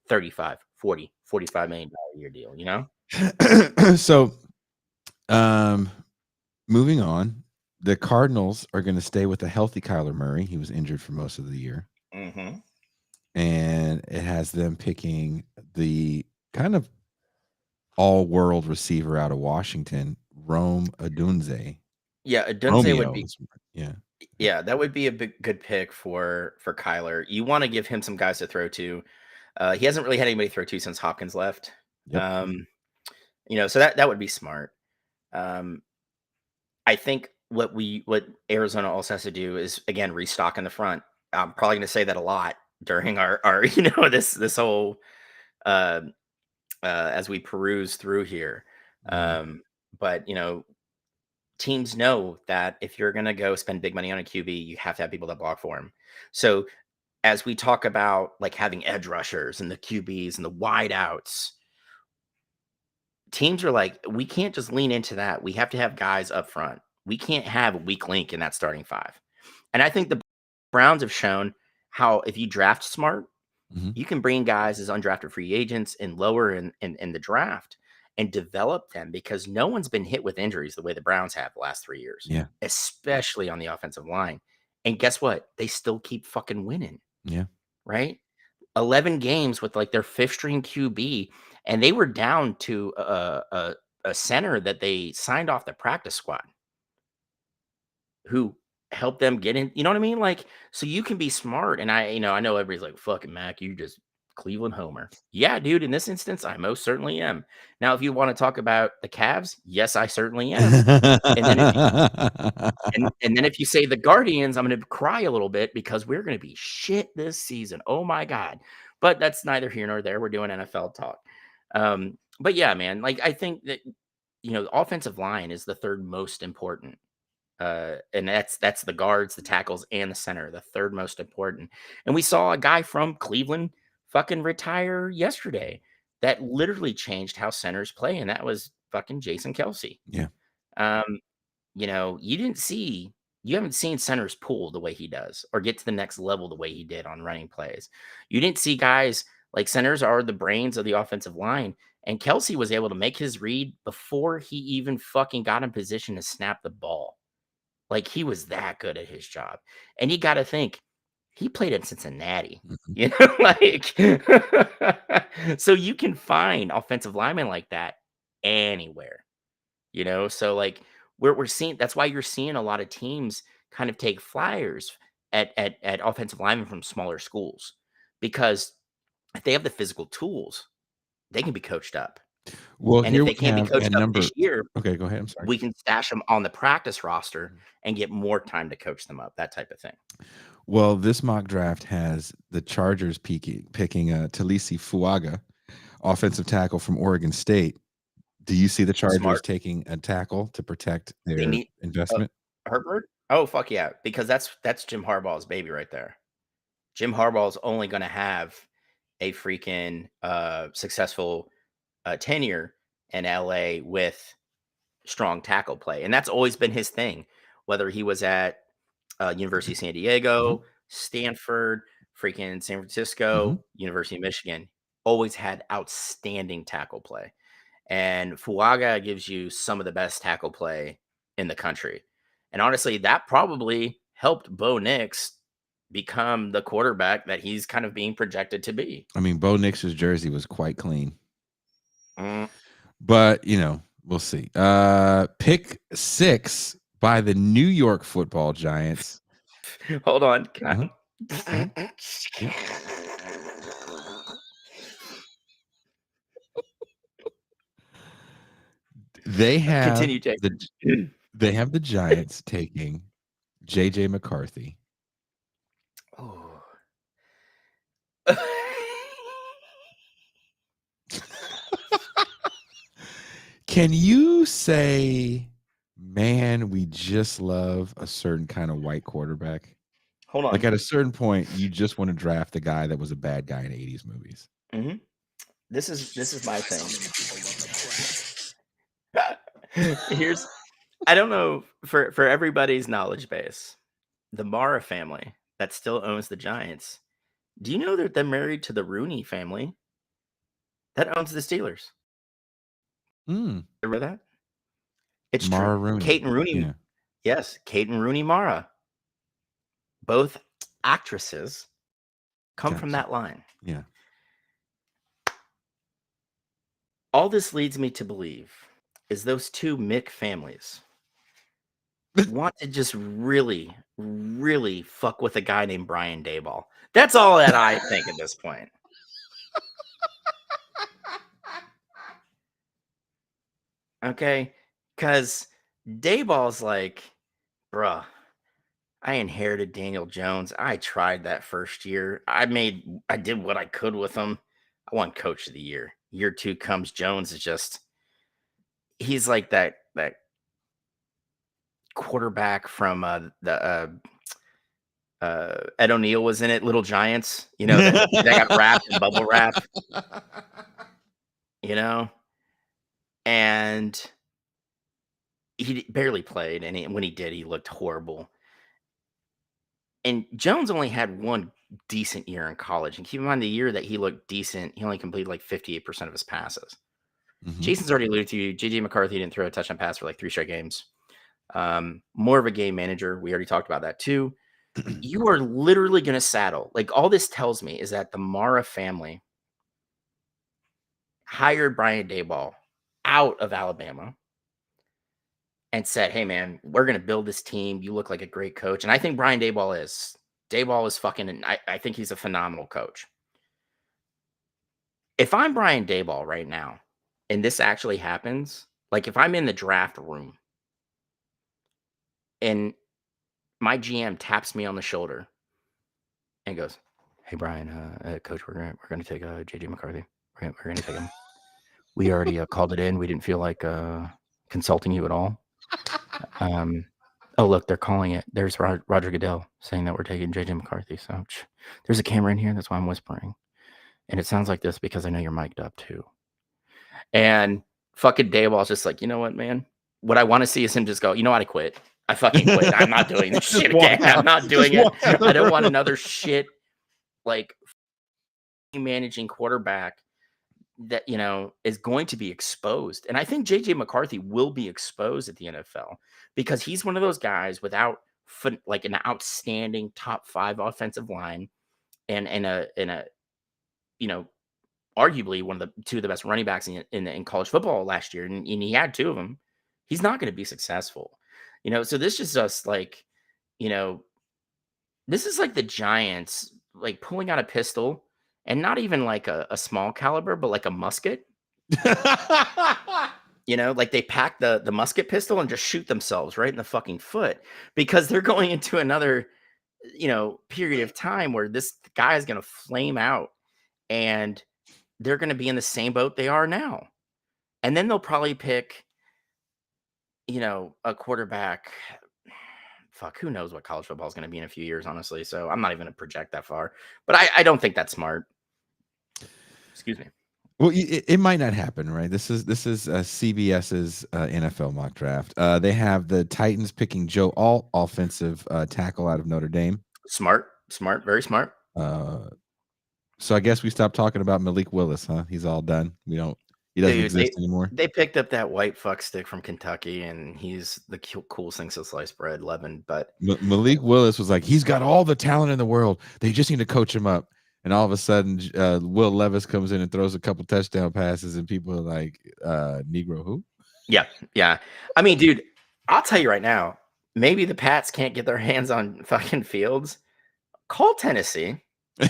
35, 40, $45 million a year deal, you know? So, moving on, the Cardinals are going to stay with a healthy Kyler Murray. He was injured for most of the year. Mm-hmm. And it has them picking the kind of all-world receiver out of Washington, Rome Odunze. Yeah, Odunze would be. Yeah, that would be a good pick for Kyler. You want to give him some guys to throw to. He hasn't really had anybody to throw to since Hopkins left. Yep. So that would be smart. I think what Arizona also has to do is, again, restock in the front. I'm probably going to say that a lot during our this whole as we peruse through here. But teams know that if you're going to go spend big money on a QB, you have to have people that block for him. So as we talk about like having edge rushers and the QBs and the wide outs, teams are like, we can't just lean into that. We have to have guys up front. We can't have a weak link in that starting five. And I think the Browns have shown how if you draft smart, you can bring guys as undrafted free agents and lower in the draft and develop them, because no one's been hit with injuries the way the Browns have the last 3 years. Yeah. Especially on the offensive line. And guess what? They still keep fucking winning. Yeah. Right? 11 games with like their fifth string QB, and they were down to a center that they signed off the practice squad who helped them get in. You know what I mean? Like, so you can be smart. And I know everybody's like, fucking Mac, you just Cleveland homer. Yeah, dude, in this instance, I most certainly am. Now, if you want to talk about the Cavs, yes, I certainly am. and then if you say the Guardians, I'm going to cry a little bit because we're going to be shit this season. Oh my God. But that's neither here nor there. We're doing NFL talk. But yeah, man, like I think that, the offensive line is the third most important. And that's the guards, the tackles, and the center, the third most important. And we saw a guy from Cleveland fucking retire yesterday that literally changed how centers play, and that was fucking Jason Kelce. Yeah. You haven't seen centers pull the way he does or get to the next level the way he did on running plays. You didn't see guys like centers are the brains of the offensive line, and Kelce was able to make his read before he even fucking got in position to snap the ball. Like, he was that good at his job. And you got to think, he played in Cincinnati, so you can find offensive linemen like that anywhere, so like we're seeing, that's why you're seeing a lot of teams kind of take flyers at offensive linemen from smaller schools, because if they have the physical tools, they can be coached up. Well, and if they can't be coached up this year, okay, go ahead. I'm sorry. We can stash them on the practice roster and get more time to coach them up, that type of thing. Well, this mock draft has the Chargers picking Talisi Fuaga, offensive tackle from Oregon State. Do you see the Chargers taking a tackle to protect their investment? Herbert? Oh, fuck yeah, because that's Jim Harbaugh's baby right there. Jim Harbaugh's only going to have a freaking successful tenure in LA with strong tackle play. And that's always been his thing, whether he was at University of San Diego, Stanford, freaking San Francisco, University of Michigan, always had outstanding tackle play. And Fuaga gives you some of the best tackle play in the country. And honestly, that probably helped Bo Nix become the quarterback that he's kind of being projected to be. I mean, Bo Nix's jersey was quite clean. But, we'll see. Pick 6 by the New York Football Giants. Hold on. They have continue, Jake. They have the Giants taking JJ McCarthy. Oh. Can you say, man, we just love a certain kind of white quarterback? Hold on. Like, at a certain point, you just want to draft the guy that was a bad guy in 80s movies. this is my thing. Here's I don't know for everybody's knowledge base, the Mara family that still owns the Giants. Do you know that they're married to the Rooney family that owns the Steelers? Mm. Remember that? It's Mara true. Rooney. Kate and Rooney. Yeah. Yes, Kate and Rooney Mara. Both actresses come from Gotcha. that line. Yeah. All this leads me to believe is those two Mick families want to just really, really fuck with a guy named Brian Daboll. That's all that I think at this point. Okay? Because Dayball's like, bruh, I inherited Daniel Jones. I tried that first year. I did what I could with him. I won coach of the year. Year 2 comes Jones is just he's like that quarterback from the Ed O'Neill was in it, Little Giants, you know, that got wrapped in bubble wrap, you know, and he barely played, and when he did, he looked horrible. And Jones only had one decent year in college, and keep in mind the year that he looked decent, he only completed like 58% of his passes. Mhm. Jason's already alluded to you. JJ McCarthy didn't throw a touchdown pass for like 3 straight games. More of a game manager. We already talked about that too. You are literally going to saddle. Like all this tells me is that the Mara family hired Brian Daboll out of Alabama and said, hey man, we're going to build this team. You look like a great coach. And I think Brian Daboll is. Daboll is fucking, I think he's a phenomenal coach. If I'm Brian Daboll right now, and this actually happens, like if I'm in the draft room and my GM taps me on the shoulder and goes, hey Brian, coach, we're gonna take JJ McCarthy. We're gonna take him. We already called it in. We didn't feel like consulting you at all. Oh look, they're calling it. There's Roger Goodell saying that we're taking JJ McCarthy. So there's a camera in here. That's why I'm whispering, and it sounds like this because I know you're mic'd up too. And fucking Dayball's just like, you know what, man? What I want to see is him just go, you know what? I quit. I fucking quit. I'm not doing this shit again. I'm not doing it. I don't want another shit like managing quarterback that, you know, is going to be exposed. And I think JJ McCarthy will be exposed at the NFL because he's one of those guys without like an outstanding top 5 offensive line and a you know, arguably one of the 2 of the best running backs in college football last year, and he had 2 of them. He's not going to be successful, you know. So this is just like, you know, this is like the Giants like pulling out a pistol, and not even like a small caliber, but like a musket. You know, like they pack the musket pistol and just shoot themselves right in the fucking foot because they're going into another, you know, period of time where this guy is going to flame out, and they're going to be in the same boat they are now. And then they'll probably pick, you know, a quarterback. Fuck, who knows what college football is going to be in a few years, honestly. So I'm not even going to project that far. But I don't think that's smart. Excuse me. Well, it might not happen, right? This is CBS's NFL mock draft. They have the Titans picking Joe Alt, offensive tackle out of Notre Dame. Smart, very smart. So I guess we stopped talking about Malik Willis, huh? He's all done. He doesn't exist anymore. They picked up that white fuck stick from Kentucky, and he's the coolest thing since sliced bread, Levin. But Malik Willis was like, he's got all the talent in the world. They just need to coach him up. And all of a sudden, Will Levis comes in and throws a couple touchdown passes, and people are like, Negro who? Yeah. I mean, dude, I'll tell you right now, maybe the Pats can't get their hands on fucking Fields. Call Tennessee.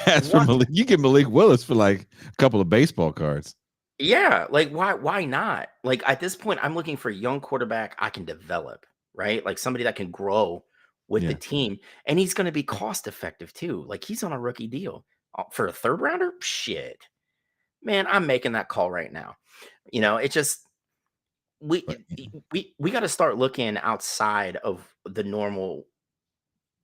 As for Malik, you get Malik Willis for like a couple of baseball cards. Yeah, like why not? Like at this point, I'm looking for a young quarterback I can develop, right? Like somebody that can grow with the team, and he's going to be cost effective too. Like he's on a rookie deal for a 3rd rounder. Shit, man, I'm making that call right now. You know, it's just we got to start looking outside of the normal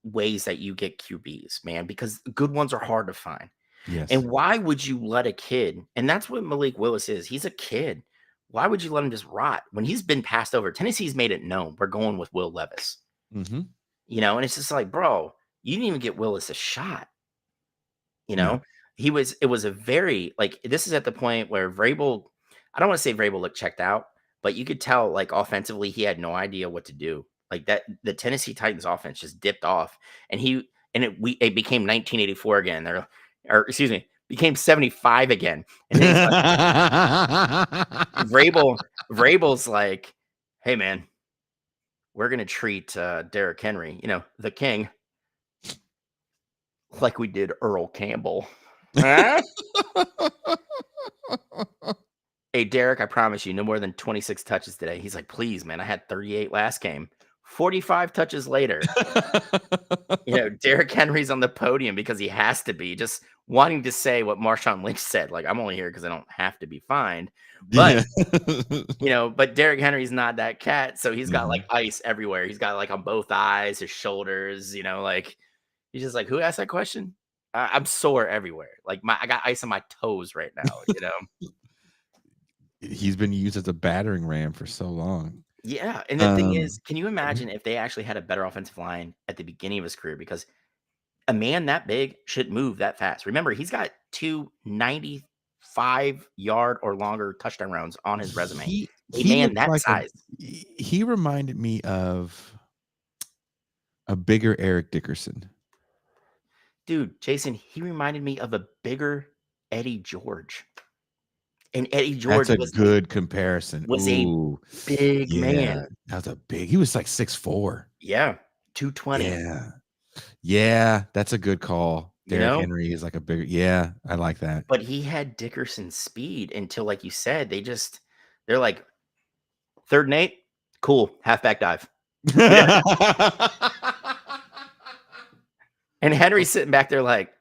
ways that you get QBs, man, because good ones are hard to find. Yes. And why would you let a kid? And that's what Malik Willis is. He's a kid. Why would you let him just rot when he's been passed over? Tennessee's made it known we're going with Will Levis. Mm-hmm. And it's just like, bro, you didn't even get Willis a shot. No. It was a very, like, this is at the point where Vrabel, I don't want to say Vrabel looked checked out, but you could tell, like, offensively, he had no idea what to do. Like that, the Tennessee Titans offense just dipped off, and it became 1984 again. Became 75 again. And then he's like, Vrabel's like, hey man, we're gonna treat Derrick Henry, the king, like we did Earl Campbell. Huh? Hey, Derrick, I promise you, no more than 26 touches today. He's like, please, man, I had 38 last game. 45 touches later. Derrick Henry's on the podium because he has to be, just wanting to say what Marshawn Lynch said. Like, I'm only here because I don't have to be fined. But, but Derrick Henry's not that cat. So he's got like ice everywhere. He's got like on both eyes, his shoulders, like he's just like, who asked that question? I'm sore everywhere. Like I got ice on my toes right now, He's been used as a battering ram for so long. Yeah. And the thing is, can you imagine if they actually had a better offensive line at the beginning of his career? Because a man that big should move that fast. Remember, he's got 2 95-yard or longer touchdown rounds on his resume. A man that size. He reminded me of a bigger Eric Dickerson. Dude, Jason, he reminded me of a bigger Eddie George. And Eddie George was a good comparison. Was a big man. That was a big. He was like 6'4". Yeah, 220. Yeah, that's a good call. Derrick Henry is like a bigger. Yeah, I like that. But he had Dickerson's speed until, like you said, they're like 3rd and 8, cool, halfback dive. And Henry's sitting back there like,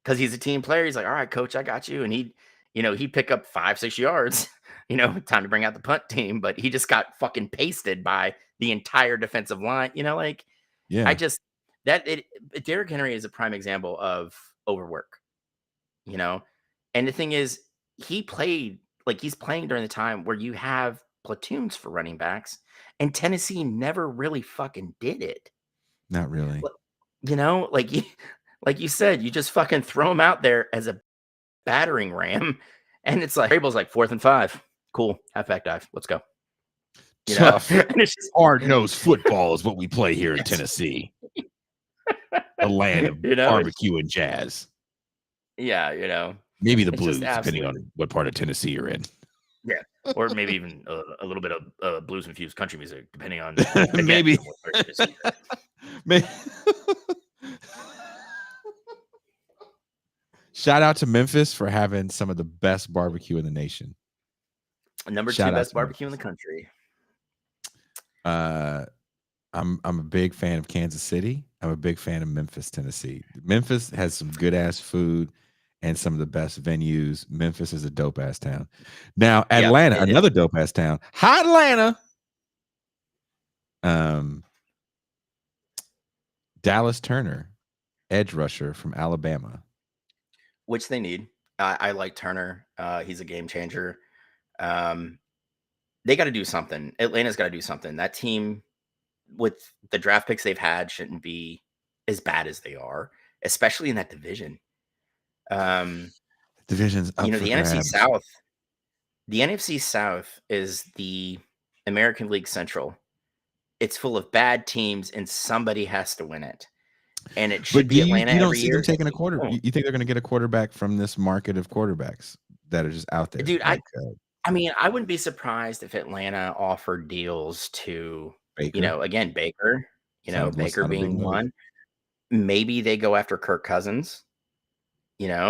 because he's a team player, he's like, all right, coach, I got you, and he'd pick up 5-6 yards, time to bring out the punt team, but he just got fucking pasted by the entire defensive line, Derrick Henry is a prime example of overwork, and the thing is, he's playing during the time where you have platoons for running backs, and Tennessee never really fucking did it. Not really. Like you said, you just fucking throw him out there as a battering ram, and it's like Vrabel's like 4th and 5, cool, halfback dive, let's go. And it's just hard-nosed football is what we play here in Tennessee, the land of barbecue and jazz. Yeah, maybe the blues, depending on what part of Tennessee you're in. Yeah, or maybe even a little bit of blues infused country music, depending on maybe. Shout out to Memphis for having some of the best barbecue in the nation. Number 2 best barbecue in the country. I'm a big fan of Kansas City. I'm a big fan of Memphis, Tennessee. Memphis has some good ass food and some of the best venues. Memphis is a dope ass town. Now, Atlanta, another dope ass town. Hot Atlanta. Dallas Turner, edge rusher from Alabama. Which they need. I like Turner. He's a game changer. They got to do something. Atlanta's got to do something. That team, with the draft picks they've had, shouldn't be as bad as they are, especially in that division. Division's up for the grabs. NFC South. The NFC South is the American League Central. It's full of bad teams, and somebody has to win it. And it should be Atlanta you don't every see year. Them taking a quarterback. You think they're going to get a quarterback from this market of quarterbacks that are just out there? Dude, I wouldn't be surprised if Atlanta offered deals to, Baker. Baker, Baker being one. Maybe they go after Kirk Cousins, which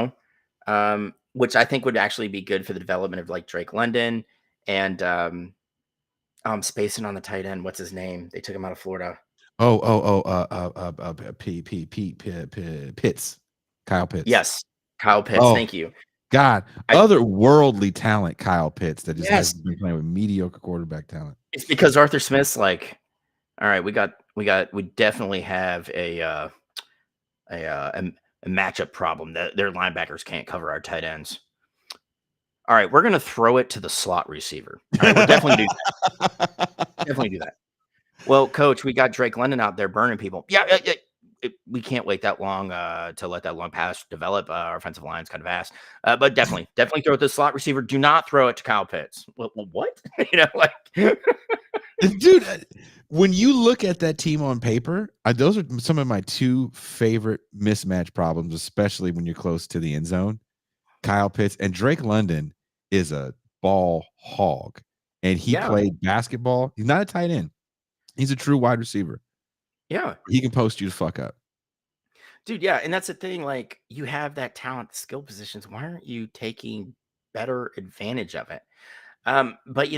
I think would actually be good for the development of like Drake London and I'm spacing on the tight end. What's his name? They took him out of Florida. Pitts. Kyle Pitts. Yes. Kyle Pitts. Thank you. God, otherworldly talent, Kyle Pitts, that just has been playing with mediocre quarterback talent. It's because Arthur Smith's like, all right, we definitely have a matchup problem. Their linebackers can't cover our tight ends. All right, we're going to throw it to the slot receiver. All right, we're definitely going to do that. Definitely do that. Well, coach, we got Drake London out there burning people. Yeah, we can't wait that long to let that long pass develop. Our offensive line's kind of ass. But definitely throw it to the slot receiver. Do not throw it to Kyle Pitts. Well, what? Dude, when you look at that team on paper, those are some of my two favorite mismatch problems, especially when you're close to the end zone. Kyle Pitts and Drake London is a ball hog, and he played basketball. He's not a tight end. He's a true wide receiver. Yeah. He can post you the fuck up. Dude, yeah. And that's the thing. Like, you have that talent, skill positions. Why aren't you taking better advantage of it? But,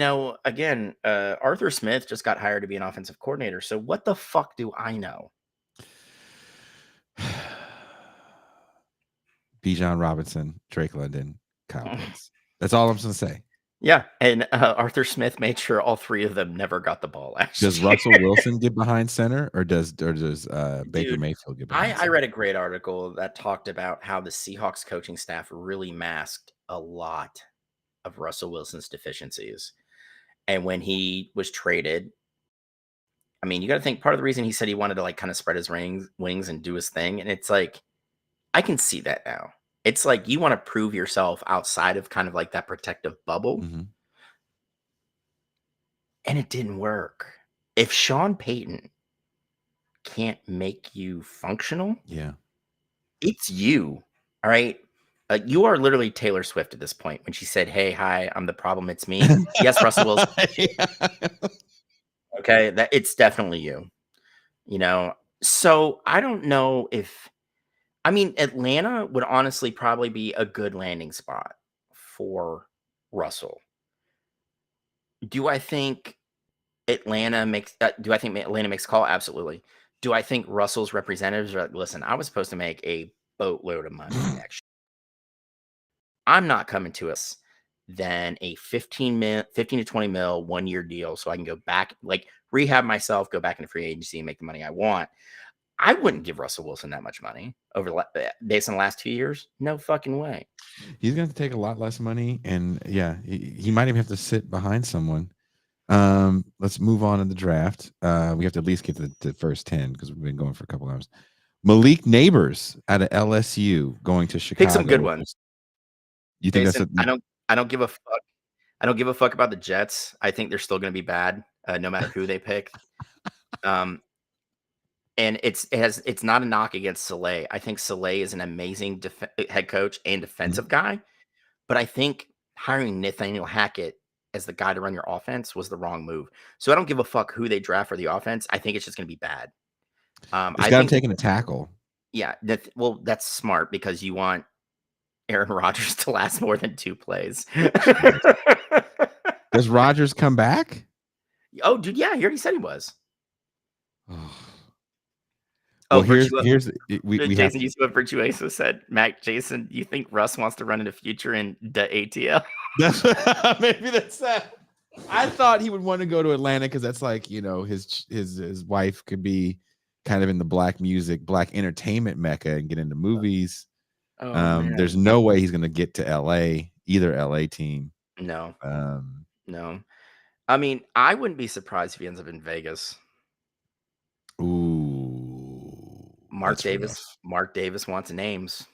again, Arthur Smith just got hired to be an offensive coordinator. So what the fuck do I know? Bijan Robinson, Drake London, Kyle Pitts. That's all I'm going to say. Yeah, and Arthur Smith made sure all three of them never got the ball. Actually, does Russell Wilson get behind center, or does Baker Mayfield get behind center? I read a great article that talked about how the Seahawks coaching staff really masked a lot of Russell Wilson's deficiencies, and when he was traded, I mean, you got to think part of the reason he said he wanted to like kind of spread his wings and do his thing, and it's like I can see that now. It's like you want to prove yourself outside of kind of like that protective bubble. Mm-hmm. And it didn't work. If Sean Payton can't make you functional, it's you. All right. You are literally Taylor Swift at this point when she said, "Hey, hi, I'm the problem. It's me." Yes, Russell Wilson. Okay. That it's definitely you, So I don't know if, Atlanta would honestly probably be a good landing spot for Russell. Do I think Atlanta makes a call? Absolutely. Do I think Russell's representatives are like, listen, I was supposed to make a boatload of money next year. I'm not coming to us than a 15 to 20 mil 1 year deal so I can go back, like rehab myself, go back into free agency and make the money I want. I wouldn't give Russell Wilson that much money based on the last 2 years. No fucking way. He's going to take a lot less money, and he might even have to sit behind someone. Let's move on in the draft. We have to at least get to the first 10 because we've been going for a couple hours. Malik Neighbors out of LSU going to Chicago. Pick some good ones. You think Jason, I don't give a fuck. I don't give a fuck about the Jets. I think they're still going to be bad, no matter who they pick. And it's not a knock against Saleh. I think Saleh is an amazing head coach and defensive guy, but I think hiring Nathaniel Hackett as the guy to run your offense was the wrong move. So I don't give a fuck who they draft for the offense. I think it's just going to be bad. I got him taking a tackle. Yeah, that's smart because you want Aaron Rodgers to last more than 2 plays. Does Rodgers come back? Oh, dude, yeah, he already said he was. Well, here's we Jason, have you see what Virtuoso said? Jason, you think Russ wants to run into future in the ATL? Maybe that's that. I thought he would want to go to Atlanta because that's like, his wife could be kind of in the black music, black entertainment mecca and get into movies. There's no way he's going to get to LA, either LA team. No. No. I mean, I wouldn't be surprised if he ends up in Vegas. Ooh. Mark Davis wants names.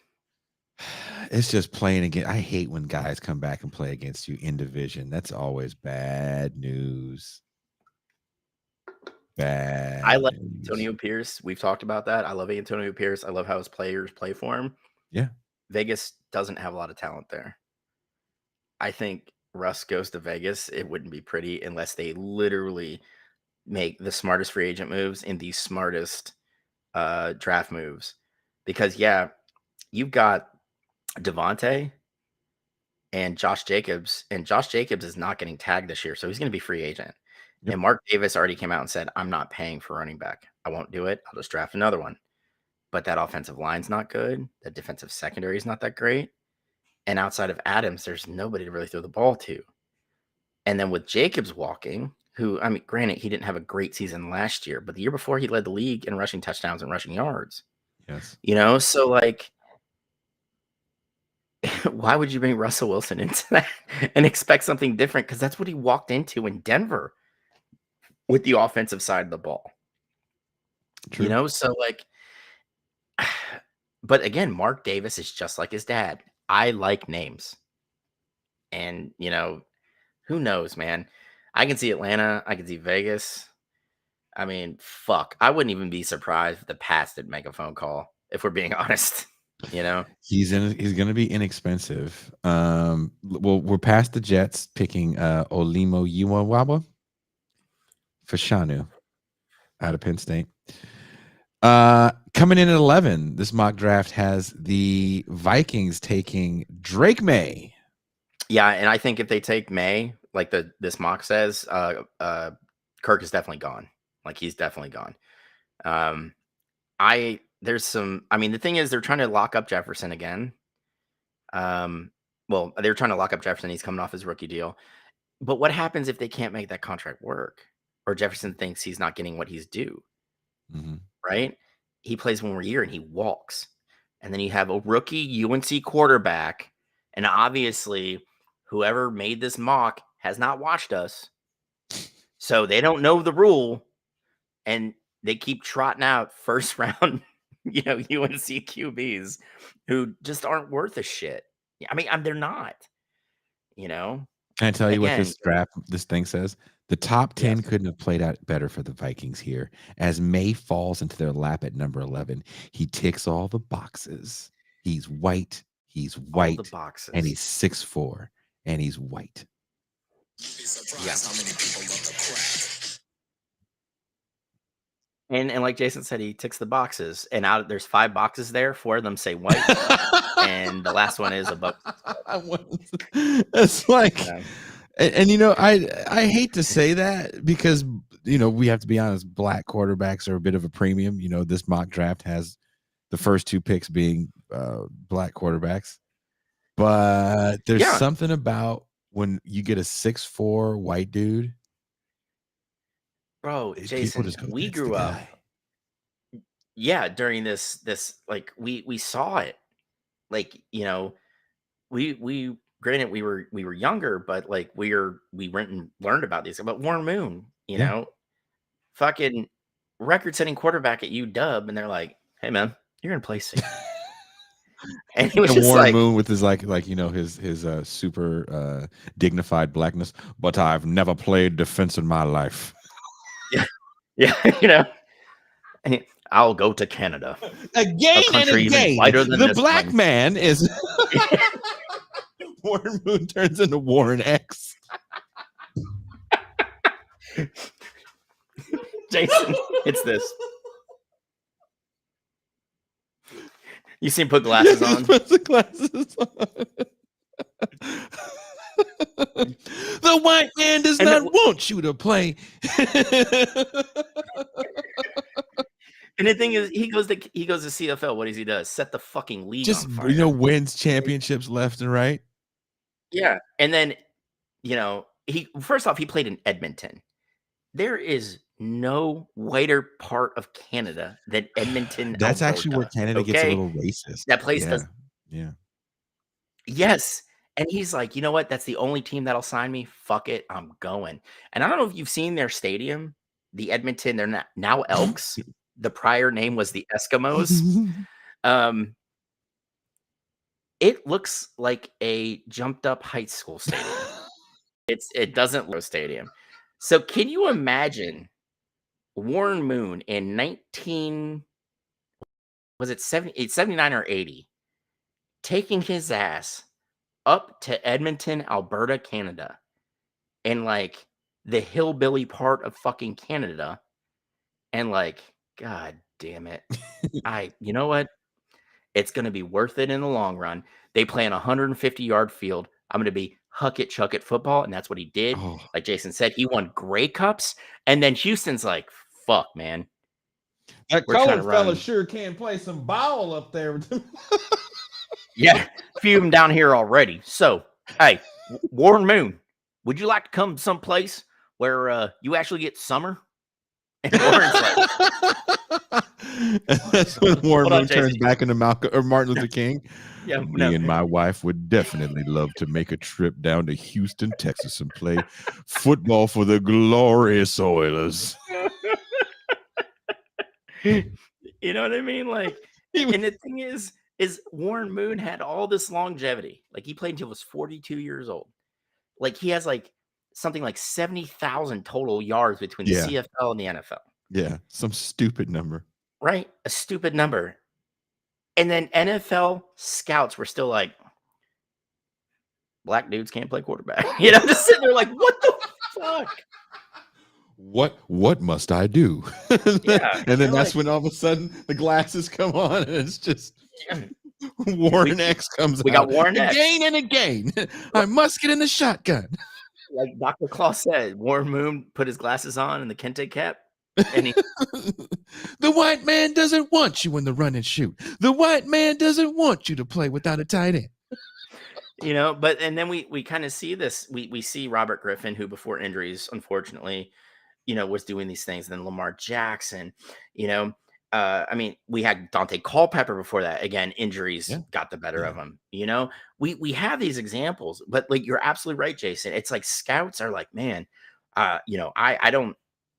It's just playing again. I hate when guys come back and play against you in division. That's always bad news. I love Antonio Pierce. We've talked about that. I love Antonio Pierce. I love how his players play for him. Yeah. Vegas doesn't have a lot of talent there. I think Russ goes to Vegas. It wouldn't be pretty unless they literally make the smartest free agent moves and the smartest draft moves. Because, you've got Devontae and Josh Jacobs, and Josh Jacobs is not getting tagged this year, so he's going to be free agent. Yep. And Mark Davis already came out and said, I'm not paying for running back. I won't do it. I'll just draft another one. But that offensive line's not good. The defensive secondary is not that great. And outside of Adams, there's nobody to really throw the ball to. And then with Jacobs walking, who, granted, he didn't have a great season last year, but the year before he led the league in rushing touchdowns and rushing yards. Yes. So like why would you bring Russell Wilson into that and expect something different? Because that's what he walked into in Denver with the offensive side of the ball. True. You know, so like, but again, Mark Davis is just like his dad. I like names. And, you know, who knows, man? I can see Atlanta. I can see Vegas. I mean, fuck. I wouldn't even be surprised if the Pats didn't make a phone call, if we're being honest. You know? He's going to be inexpensive. Well, we're past the Jets picking Olimo Uwawaba for Shanu out of Penn State. Coming in at 11, this mock draft has the Vikings taking Drake May. Yeah, and I think if they take May, like this mock says, Kirk is definitely gone. Like he's definitely gone. The thing is they're trying to lock up Jefferson again. Well, they're trying to lock up Jefferson. He's coming off his rookie deal. But what happens if they can't make that contract work? Or Jefferson thinks he's not getting what he's due, right? He plays 1 more year and he walks. And then you have a rookie UNC quarterback. And obviously, whoever made this mock has not watched us. So they don't know the rule. And they keep trotting out first round, UNC QBs who just aren't worth a shit. I mean, they're not, Can I tell you what this thing says? The top 10 Yes. couldn't have played out better for the Vikings here. As May falls into their lap at number 11, he ticks all the boxes. He's white. He's white. All the boxes. And he's 6'4", and he's white. Yeah. And like Jason said, he ticks the boxes. And there's 5 boxes there. 4 of them say white. And the last one is above. It's like, and I hate to say that because we have to be honest, black quarterbacks are a bit of a premium. This mock draft has the first 2 picks being black quarterbacks, but there's something about when you get a 6'4" white dude. Bro, Jason, we grew up. Yeah, during this like we saw it. Like, we granted we were younger, but like we went and learned about these. But Warren Moon, fucking record-setting quarterback at UW, and they're like, "Hey man, you're gonna play safe." And he was just Warren like, Moon with his his super dignified blackness, but I've never played defense in my life. Yeah, and I'll go to Canada again and again. The black man is Warren Moon turns into Warren X. Jason, it's this. You see him put glasses on? Puts the glasses on. The white man does not want you to play. And the thing is, he goes to CFL. What does he do? Set the fucking league on fire. Wins championships left and right. Yeah, and then he first off he played in Edmonton. There is no whiter part of Canada than Edmonton. That's Alberta, actually where Canada gets a little racist. That place does. Yeah. Yes. And he's like, you know what? That's the only team that'll sign me. Fuck it. I'm going. And I don't know if you've seen their stadium, the Edmonton. They're now Elks. The prior name was the Eskimos. It looks like a jumped up high school stadium. It doesn't look like a stadium. So can you imagine Warren Moon in 79 or 80 taking his ass up to Edmonton, Alberta, Canada, and like the hillbilly part of fucking Canada, and like, God damn it. You know what? It's going to be worth it in the long run. They play on a 150-yard field. I'm going to be huck it, chuck it football. And that's what he did. Oh. Like Jason said, he won Grey Cups. And then Houston's like, fuck, man. That colored fella sure can play some ball up there. Yeah, a few of them down here already. So, hey, Warren Moon, would you like to come someplace where you actually get summer And Warren's like, And that's when Warren Hold on, Moon turns Jason. back into Malcolm or Martin Luther King. yeah, Me no. and my wife would definitely love to make a trip down to Houston, Texas, and play football for the glorious Oilers. You know what I mean? Like, He was- and the thing is Warren Moon had all this longevity. Like, he played until he was 42 years old. Like, he has like something like 70,000 total yards between the Yeah. CFL and the NFL. Yeah, some stupid number. Right? A stupid number. And then NFL scouts were still like, black dudes can't play quarterback. You know, just sitting there like, what the fuck? What must I do? Yeah, And then they're that's like- when all of a sudden the glasses come on and it's just Yeah. Warren X comes we out. got Warren X. Again and again. I must get in the shotgun. Like Dr. Claus said, Warren Moon put his glasses on and the kente cap. And he, The white man doesn't want you in the run and shoot. The white man doesn't want you to play without a tight end. you know, but and then we kind of see this. We see Robert Griffin, who before injuries, unfortunately, you know, was doing these things. And then Lamar Jackson, you know, I mean, we had Dante Culpepper before that. Again, injuries Yeah. got the better Yeah. of him. You know, we have these examples, but like you're absolutely right, Jason. It's like scouts are like, man, you know, I don't,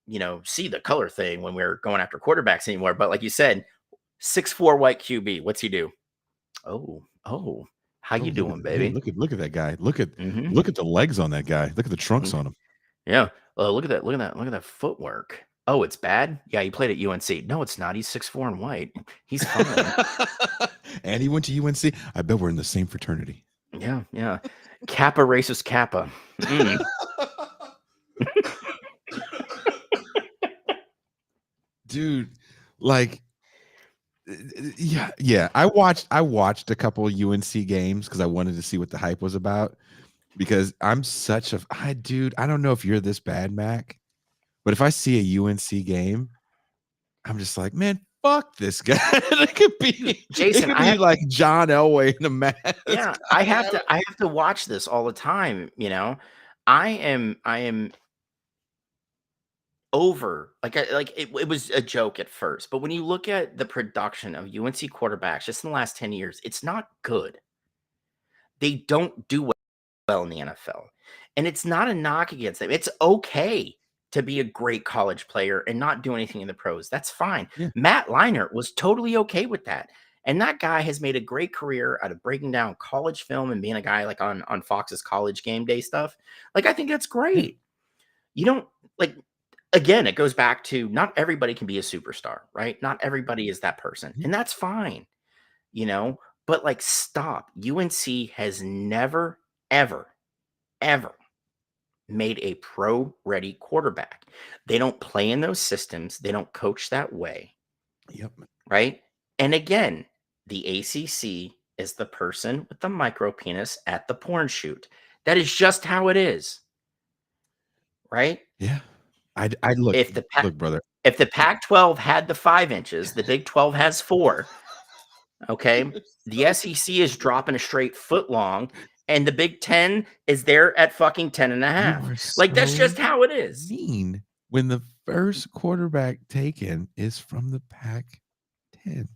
you know, see the color thing when we're going after quarterbacks anymore. But like you said, 6'4" white QB, what's he do? Oh, how you look doing, at, baby? Hey, look at that guy. Look at Mhm. look at the legs on that guy. Look at the trunks on him. Yeah. Look at that footwork. Oh, it's bad. Yeah, he played at UNC. No, it's not. He's 6'4" and white. He's fine. And he went to UNC. I bet we're in the same fraternity. Yeah. Kappa racist Kappa. Mm. Dude, like yeah. I watched a couple of UNC games because I wanted to see what the hype was about. Because I'm such a I don't know if you're this bad, Mac, but if I see a UNC game, I'm just like, man, fuck this guy. It could be Jason, it could be like John Elway in a mask. Yeah, I have to watch this all the time, you know. I am over it was a joke at first, but when you look at the production of UNC quarterbacks just in the last 10 years, it's not good. They don't do well in the NFL. And it's not a knock against them. It's okay to be a great college player and not do anything in the pros. That's fine. Yeah. Matt Leinart was totally okay with that. And that guy has made a great career out of breaking down college film and being a guy like on Fox's College Game Day stuff. Like, I think that's great. You don't like, again, it goes back to not everybody can be a superstar, right? Not everybody is that person. And that's fine, you know, but like, stop. UNC has never, ever made a pro-ready quarterback. They don't play in those systems. They don't coach that way. Yep. Right? And again, the ACC is the person with the micro penis at the porn shoot. That is just how it is. Right? Yeah. I look, If the look, brother. If the Pac-12 had the 5 inches, the Big 12 has 4. Okay? The SEC is dropping a straight foot long, and the Big 10 is there at fucking 10 and a half. Like, that's just how it is. Mean when the first quarterback taken is from the Pac-10.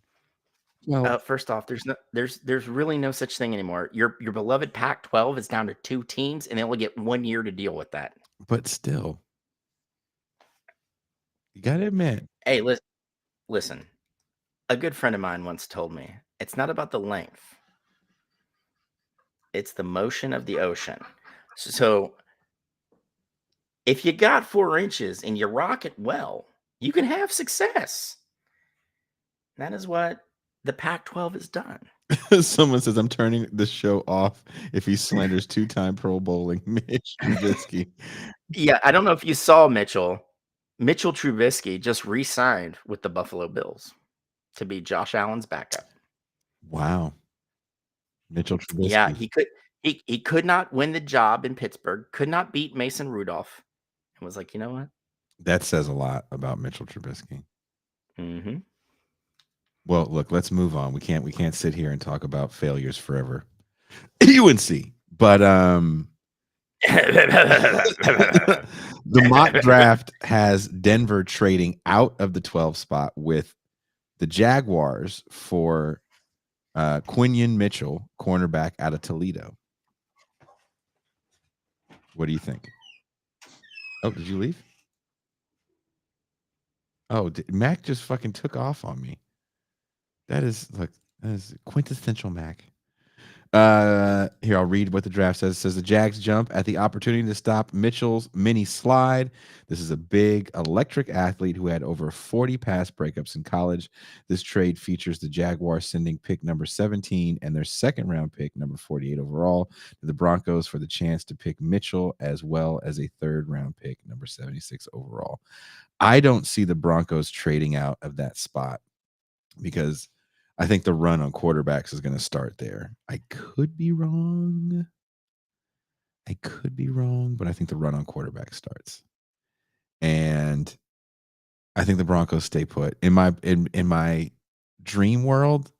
Well, First off, there's really no such thing anymore. Your beloved Pac-12 is down to 2 teams, and they only get 1 year to deal with that. but still, you gotta admit, Hey, listen. A good friend of mine once told me, it's not about the length. It's the motion of the ocean. So if you got 4 inches and you rock it well, you can have success. That is what the Pac-12 has done. someone says I'm turning the show off if he slanders 2-time Pro Bowling Mitch Trubisky. Yeah, I don't know if you saw Mitchell. Mitchell Trubisky just re-signed with the Buffalo Bills to be Josh Allen's backup. Wow, Mitchell Trubisky. Yeah, he could not win the job in Pittsburgh, could not beat Mason Rudolph, and was like, you know what? That says a lot about Mitchell Trubisky. Mm-hmm. Well, look, let's move on. We can't sit here and talk about failures forever. UNC, but The mock draft has Denver trading out of the 12 spot with the Jaguars for Quinion Mitchell, cornerback out of Toledo. What do you think? Oh, did you leave? Oh, Mac just fucking took off on me. That is quintessential Mac. Here, I'll read what the draft says. It says the Jags jump at the opportunity to stop Mitchell's mini slide. This is a big electric athlete who had over 40 pass breakups in college. This trade features the Jaguars sending pick number 17 and their second round pick, number 48 overall, to the Broncos for the chance to pick Mitchell, as well as a third round pick, number 76 overall. I don't see the Broncos trading out of that spot because I think the run on quarterbacks is going to start there. I could be wrong, but I think the run on quarterback starts. And I think the Broncos stay put. In my dream world,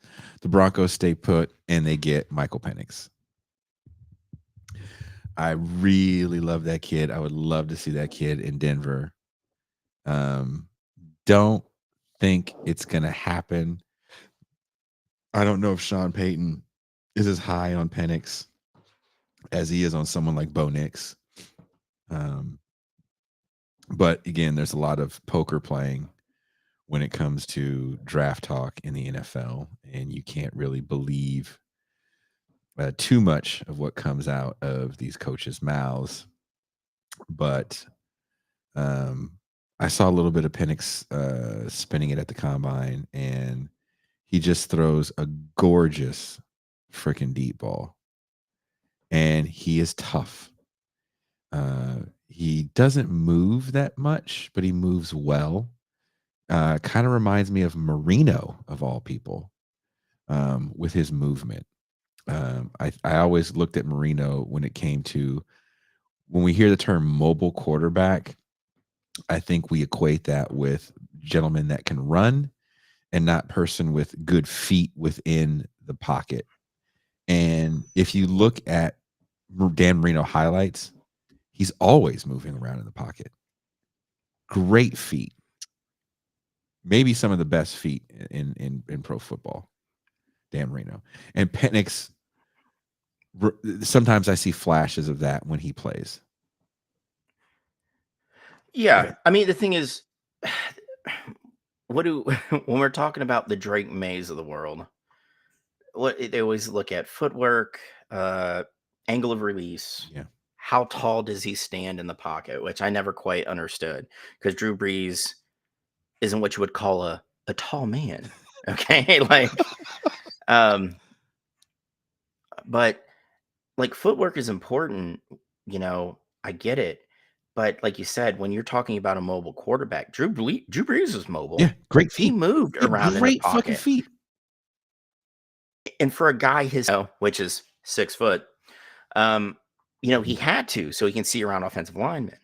the Broncos stay put and they get Michael Penix. I really love that kid. I would love to see that kid in Denver. Don't think it's going to happen. I don't know if Sean Payton is as high on Penix as he is on someone like Bo Nix. But again, there's a lot of poker playing when it comes to draft talk in the NFL, and you can't really believe too much of what comes out of these coaches' mouths. But I saw a little bit of Penix spinning it at the combine, and he just throws a gorgeous freaking deep ball. And he is tough. He doesn't move that much, but he moves well. Kind of reminds me of Marino, of all people, with his movement. I always looked at Marino when it came to, when we hear the term mobile quarterback, I think we equate that with gentlemen that can run and not person with good feet within the pocket. And if you look at Dan Marino highlights, he's always moving around in the pocket. Great feet. Maybe some of the best feet in pro football, Dan Marino. And Penix, sometimes I see flashes of that when he plays. Yeah. I mean, the thing is, when we're talking about the Drake Mays of the world, they always look at footwork, angle of release. Yeah. How tall does he stand in the pocket, which I never quite understood, because Drew Brees isn't what you would call a tall man. Okay. But like footwork is important, I get it. But like you said, when you're talking about a mobile quarterback, Drew Brees was mobile. Yeah, great feet. He moved around in the pocket. Fucking feet. And for a guy which is 6 foot, he had to, so he can see around offensive linemen.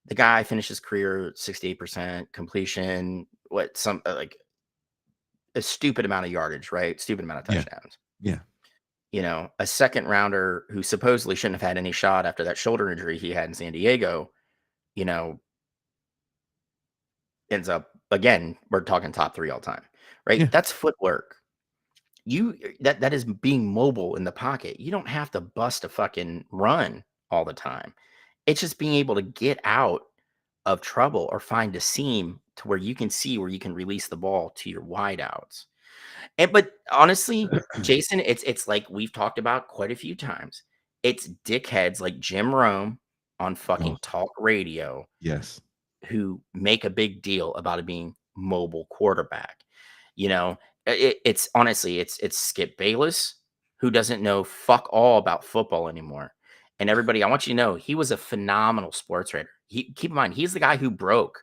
The guy finished his career 68% completion, a stupid amount of yardage, right? Stupid amount of touchdowns. Yeah. A second rounder who supposedly shouldn't have had any shot after that shoulder injury he had in San Diego, ends up, again, we're talking top 3 all time, right? Yeah. That's footwork. That is being mobile in the pocket. You don't have to bust a fucking run all the time. It's just being able to get out of trouble or find a seam to where you can see where you can release the ball to your wideouts. But honestly, Jason, it's like we've talked about quite a few times. It's dickheads like Jim Rome on fucking talk radio. Yes. Who make a big deal about it being mobile quarterback. It's honestly, it's Skip Bayless, who doesn't know fuck all about football anymore. And everybody, I want you to know, he was a phenomenal sports writer. Keep in mind, he's the guy who broke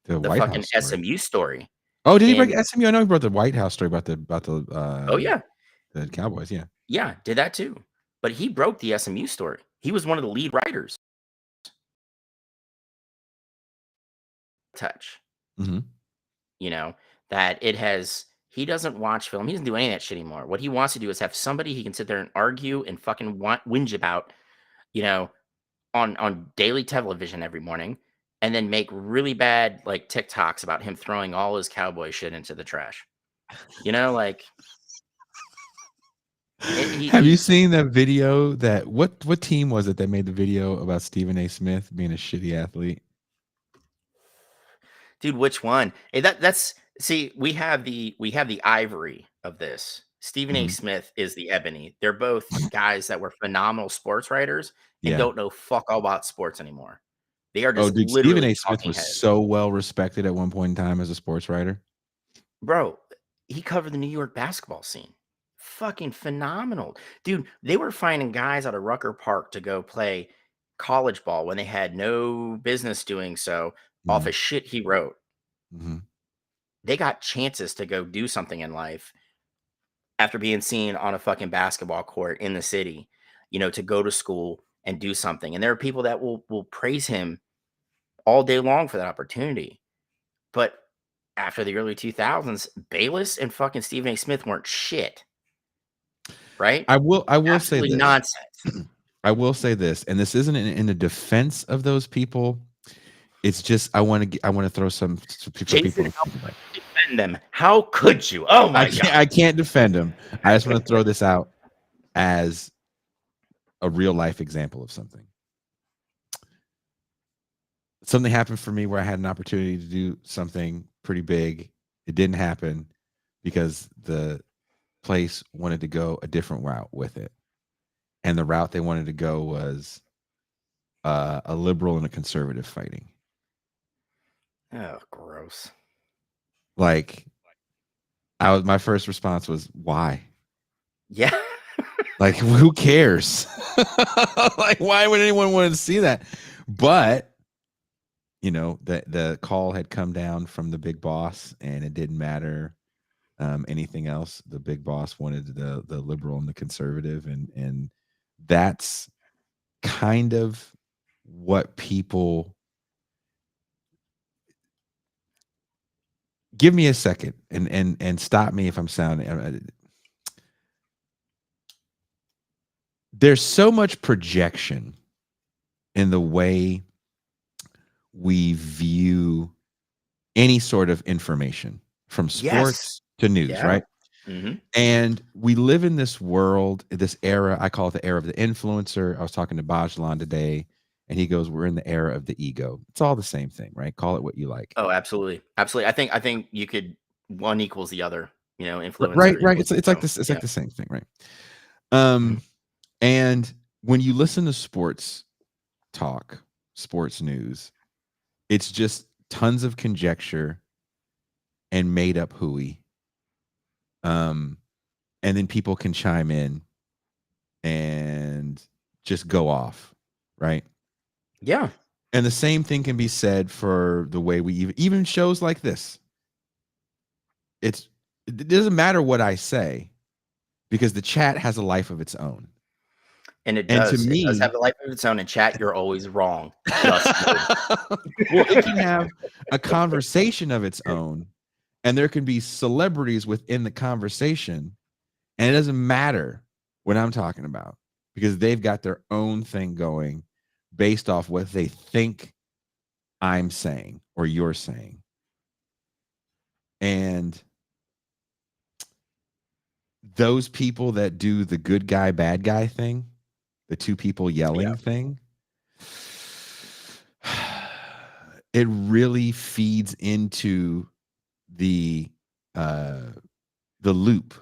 the fucking SMU story. Oh, did he break SMU? I know he brought the White House story about the yeah, the Cowboys. Yeah, did that too. But he broke the SMU story. He was one of the lead writers. Touch. Mm-hmm. That it has. He doesn't watch film. He doesn't do any of that shit anymore. What he wants to do is have somebody he can sit there and argue and fucking whinge about, on daily television every morning, and then make really bad like TikToks about him throwing all his cowboy shit into the trash. You know, like Have you he's seen that video that what team was it that made the video about Stephen A. Smith being a shitty athlete? dude. Which one? Hey, that's see. We have the ivory of this. Stephen A. Mhm. Smith is the ebony. They're both guys that were phenomenal sports writers and Yeah. don't know fuck all about sports anymore. They are Oh, just dude, Stephen literally A. Smith talking was heads. so well respected at one point in time as a sports writer. Bro, he covered the New York basketball scene. Fucking phenomenal. Dude, they were finding guys out of Rucker Park to go play college ball when they had no business doing so off Mhm. of shit he wrote. Mhm. They got chances to go do something in life after being seen on a fucking basketball court in the city, to go to school and do something. And there are people that will praise him all day long for that opportunity. But after the early 2000s, Bayless and fucking Stephen A. Smith weren't shit, right? I will say Absolutely this. nonsense. I will say this, and this isn't in the defense of those people. It's just I want to throw some people. Jason, how could you defend them? How could you? Oh my God. I can't defend them. I just want to throw this out as a real life example of something. Something happened for me where I had an opportunity to do something pretty big. It didn't happen because the place wanted to go a different route with it. And the route they wanted to go was a liberal and a conservative fighting. Oh, gross. Like, my first response was, why? Yeah. Like, who cares? Like, why would anyone want to see that? But the call had come down from the big boss, and it didn't matter anything else. The big boss wanted the liberal and the conservative, and that's kind of what people. Give me a second and stop me if I'm sounding. There's so much projection in the way we view any sort of information, from sports to news, Yeah. right? Mm-hmm. And we live in this world, this era. I call it the era of the influencer. I was talking to Bajlan today, and he goes, "We're in the era of the ego." It's all the same thing, right? Call it what you like. Oh, absolutely. Absolutely. I think you could one equals the other, influencer. Right. equals It's like ego. this. It's Yeah. like the same thing, right? Mhm. And when you listen to sports talk, sports news, it's just tons of conjecture and made up hooey. And then people can chime in and just go off, right? Yeah. And the same thing can be said for the way we even shows like this. It doesn't matter what I say, because the chat has a life of its own. And it And does. to It does me, have a life of its own. In chat, you're always wrong. Just well, it can have a conversation of its own, and there can be celebrities within the conversation, and it doesn't matter what I'm talking about, because they've got their own thing going based off what they think I'm saying or you're saying. And those people that do the good guy, bad guy thing, the two people yelling thing, it really feeds into the loop.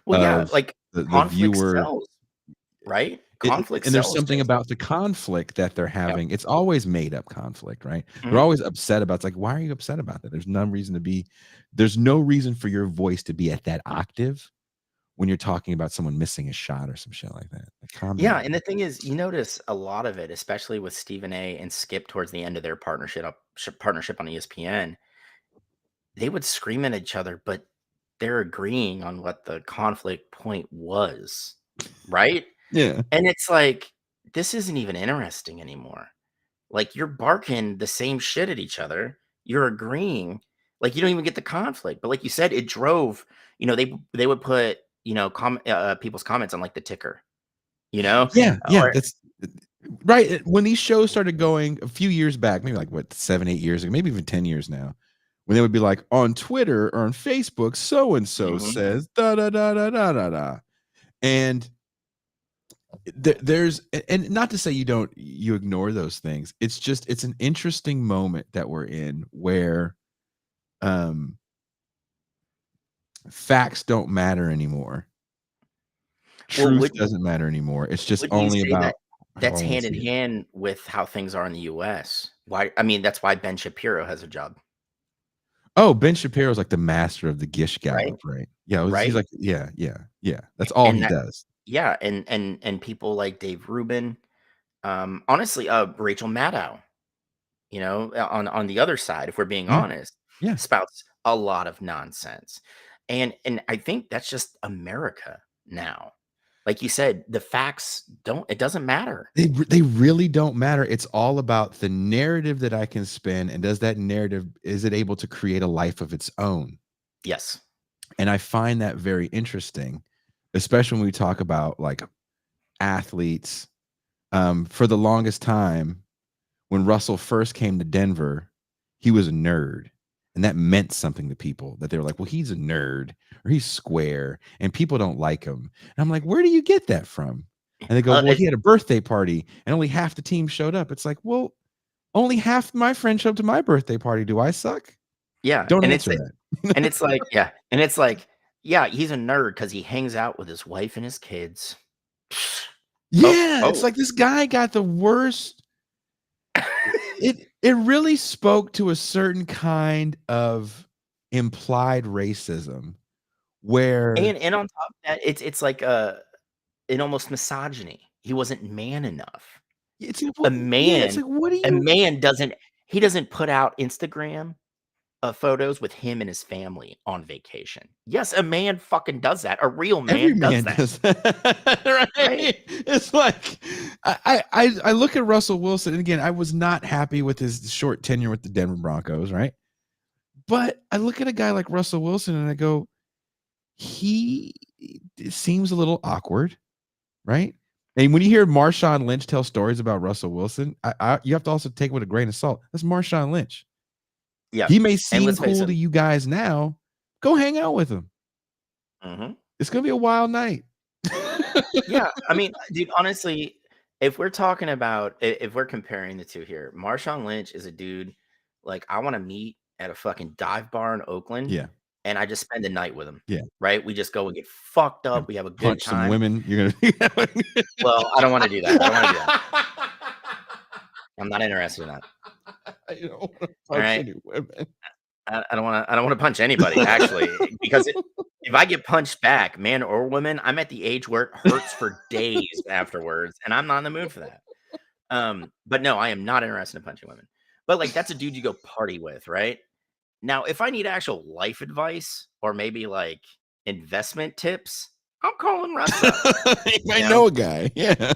Well, yeah, of like the conflict viewer. sells, right? And Conflict there's sells. something Jason. about the conflict that they're having. It's always made up conflict, right? They're always upset about. It's like, why are you upset about that? There's no reason to be. There's no reason for your voice to be at that octave when you're talking about someone missing a shot or some shit like that. Like, calm Yeah, down. and the thing is, you notice a lot of it, especially with Stephen A. and Skip towards the end of their partnership on ESPN. They would scream at each other, but they're agreeing on what the conflict point was, right? Yeah. And it's like, this isn't even interesting anymore. Like, you're barking the same shit at each other. You're agreeing. Like, you don't even get the conflict. But like you said, it drove, they would put, people's comments on like the ticker, Yeah. or That's right when these shows started going a few years back, maybe like what 7-8 years ago, maybe even 10 years now, when they would be like on Twitter or on Facebook, so and so says da da da da da da da, and there's, and not to say you ignore those things. It's just it's an interesting moment that we're in where facts don't matter anymore. Truth doesn't matter anymore. It's just only about that's hand in hand with how things are in the US. Why? I mean, that's why Ben Shapiro has a job. Oh, Ben Shapiro's like the master of the gish gallop, right? Yeah, he's like, yeah. That's all he does. Yeah, and people like Dave Rubin, honestly, Rachel Maddow, you know, on the other side, if we're being honest, spouts a lot of nonsense, and I think that's just America now. Like you said, the facts it doesn't matter. They really don't matter. It's all about the narrative that I can spin, and does that narrative, is it able to create a life of its own? Yes. And I find that very interesting, especially when we talk about like athletes. For the longest time, when Russell first came to Denver, he was a nerd. And that meant something to people, that they were like, well, he's a nerd or he's square and people don't like him. And I'm like, where do you get that from? And they go, well, he had a birthday party and only half the team showed up. It's like, well, only half my friends showed up to my birthday party. Do I suck? Yeah. Don't answer that. And it's like, yeah. And it's like, yeah, he's a nerd because he hangs out with his wife and his kids. Yeah. It's like this guy got the worst. It really spoke to a certain kind of implied racism where, and on top of that, it's like an almost misogyny. He wasn't man enough. It's a man. It's like, what do you? A man doesn't put out Instagram photos with him and his family on vacation. Yes, a man fucking does that. A real man, Every man does that. Right? It's like I look at Russell Wilson, and again, I was not happy with his short tenure with the Denver Broncos, right? But I look at a guy like Russell Wilson and I go, he seems a little awkward, right? And when you hear Marshawn Lynch tell stories about Russell Wilson, you have to also take it with a grain of salt. That's Marshawn Lynch. Yeah, he may seem cool to you guys now. Go hang out with him. It's gonna be a wild night. Yeah, I mean, dude, honestly, if we're talking about, if we're comparing the two here, Marshawn Lynch is a dude like I want to meet at a fucking dive bar in Oakland. Yeah. And I just spend the night with him. Yeah. Right. We just go and get fucked up. We have a good punch time. Some women. You're gonna. Well, I don't want to do that. I don't want to do that. I'm not interested in that. I don't want to punch any women. I don't want to punch anybody, actually, because if I get punched back, man or woman, I'm at the age where it hurts for days afterwards, and I'm not in the mood for that. But no, I am not interested in punching women. But like, that's a dude you go party with, right? Now, if I need actual life advice or maybe like investment tips, I'm calling Russ up. You might know a guy. Yeah.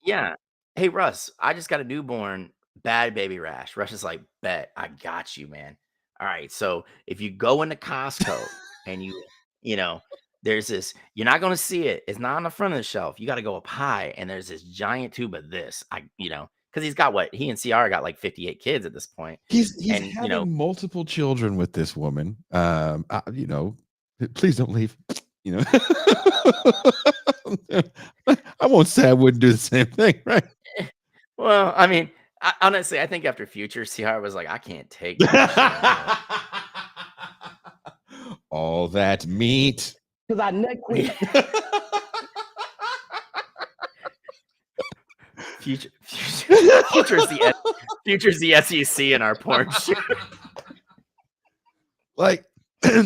Yeah. Hey, Russ, I just got a newborn, bad baby rash. Russ is like, bet, I got you, man. All right. So if you go into Costco and you know, there's this, you're not going to see it. It's not on the front of the shelf. You got to go up high. And there's this giant tube of this, because he's got he and Ciara got like 58 kids at this point. He's having multiple children with this woman. Please don't leave. I won't say I wouldn't do the same thing, right? Well, I mean, honestly, I think after Future, Ciara was like, I can't take that all that meat. Because I neck quit. Future's the SEC in our porn shoot. Like,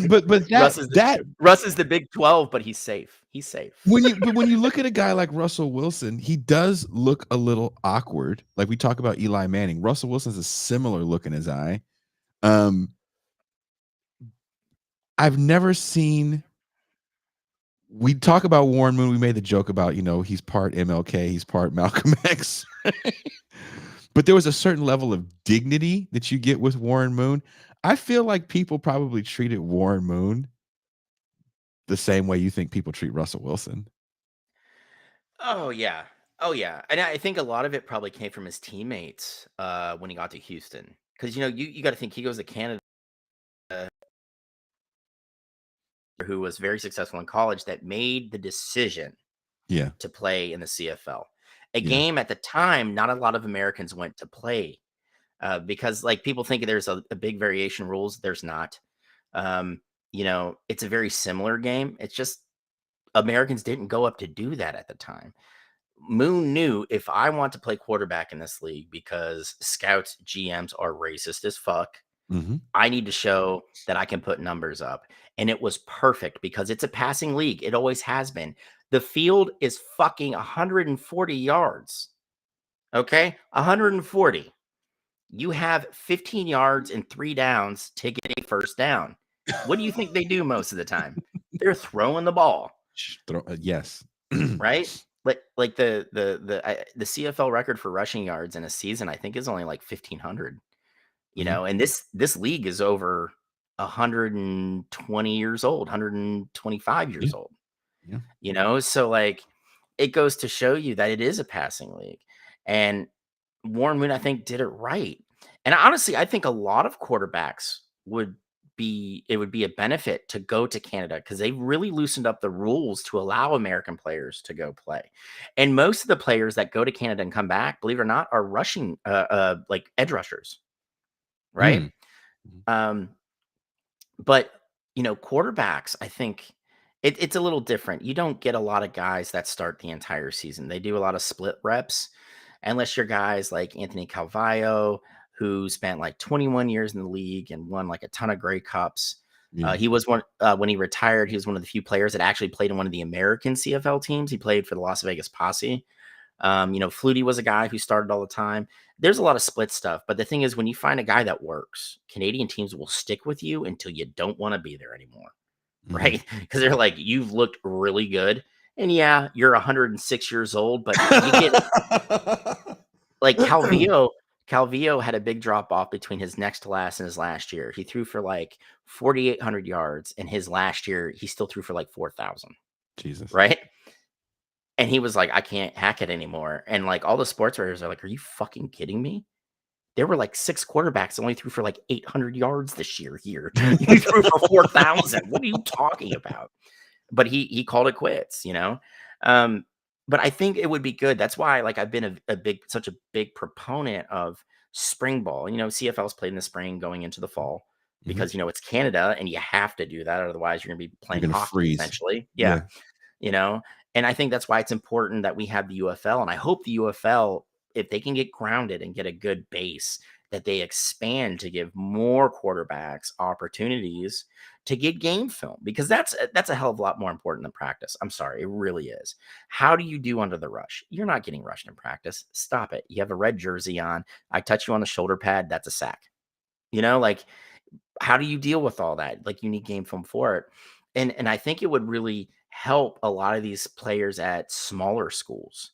but Russ is the Big 12, but he's safe. He's safe. When you look at a guy like Russell Wilson, he does look a little awkward. Like we talk about Eli Manning, Russell Wilson has a similar look in his eye. I've never seen. We talk about Warren Moon. We made the joke about, he's part MLK, he's part Malcolm X. But there was a certain level of dignity that you get with Warren Moon. I feel like people probably treated Warren Moon the same way you think people treat Russell Wilson. Oh, yeah. Oh yeah, and I think a lot of it probably came from his teammates when he got to Houston, because you got to think he goes to Canada, who was very successful in college, that made the decision Yeah. to play in the CFL. A Yeah. game at the time, not a lot of Americans went to play because like people think there's a big variation rules. There's not. It's a very similar game. It's just Americans didn't go up to do that at the time. Moon knew, if I want to play quarterback in this league because scouts, GMs are racist as fuck, Mm-hmm. I need to show that I can put numbers up. And it was perfect because it's a passing league. It always has been. The field is fucking 140 yards. Okay? 140. You have 15 yards and 3 downs to get a first down. What do you think they do most of the time? They're throwing the ball. Yes. Right? Like the CFL record for rushing yards in a season, I think, is only like 1,500. And this league is over 120 years old, 125 years old. Yeah. So like it goes to show you that it is a passing league. And Warren Moon, I think, did it right. And honestly, I think a lot of quarterbacks would be a benefit to go to Canada because they really loosened up the rules to allow American players to go play. And most of the players that go to Canada and come back, believe it or not, are rushing like edge rushers. Right. But quarterbacks, I think it's a little different. You don't get a lot of guys that start the entire season. They do a lot of split reps, unless you're guys like Anthony Calvillo, who spent like 21 years in the league and won like a ton of Grey Cups. Yeah. He was one when he retired. He was one of the few players that actually played in one of the American CFL teams. He played for the Las Vegas Posse. Flutie was a guy who started all the time. There's a lot of split stuff, but the thing is, when you find a guy that works, Canadian teams will stick with you until you don't want to be there anymore, right? Because they're like, you've looked really good, and yeah, you're 106 years old, but you get like Calvillo. Calvillo had a big drop off between his next to last and his last year. He threw for like 4,800 yards, and his last year he still threw for like 4,000. Jesus, right? And he was like, I can't hack it anymore. And like all the sports writers are like, are you fucking kidding me? There were like 6 quarterbacks that only threw for like 800 yards this year here. You threw for 4,000. What are you talking about? But he called it quits, But I think it would be good. That's why like I've been such a big proponent of spring ball. CFL's played in the spring going into the fall because it's Canada and you have to do that. Otherwise you're gonna be playing hockey freeze. essentially. Yeah. And I think that's why it's important that we have the UFL. And I hope the UFL, if they can get grounded and get a good base, that they expand to give more quarterbacks opportunities to get game film, because that's a hell of a lot more important than practice. I'm sorry, it really is. How do you do under the rush? You're not getting rushed in practice. Stop it. You have a red jersey on. I touch you on the shoulder pad. That's a sack. Like, how do you deal with all that? Like, you need game film for it. And I think it would really help a lot of these players at smaller schools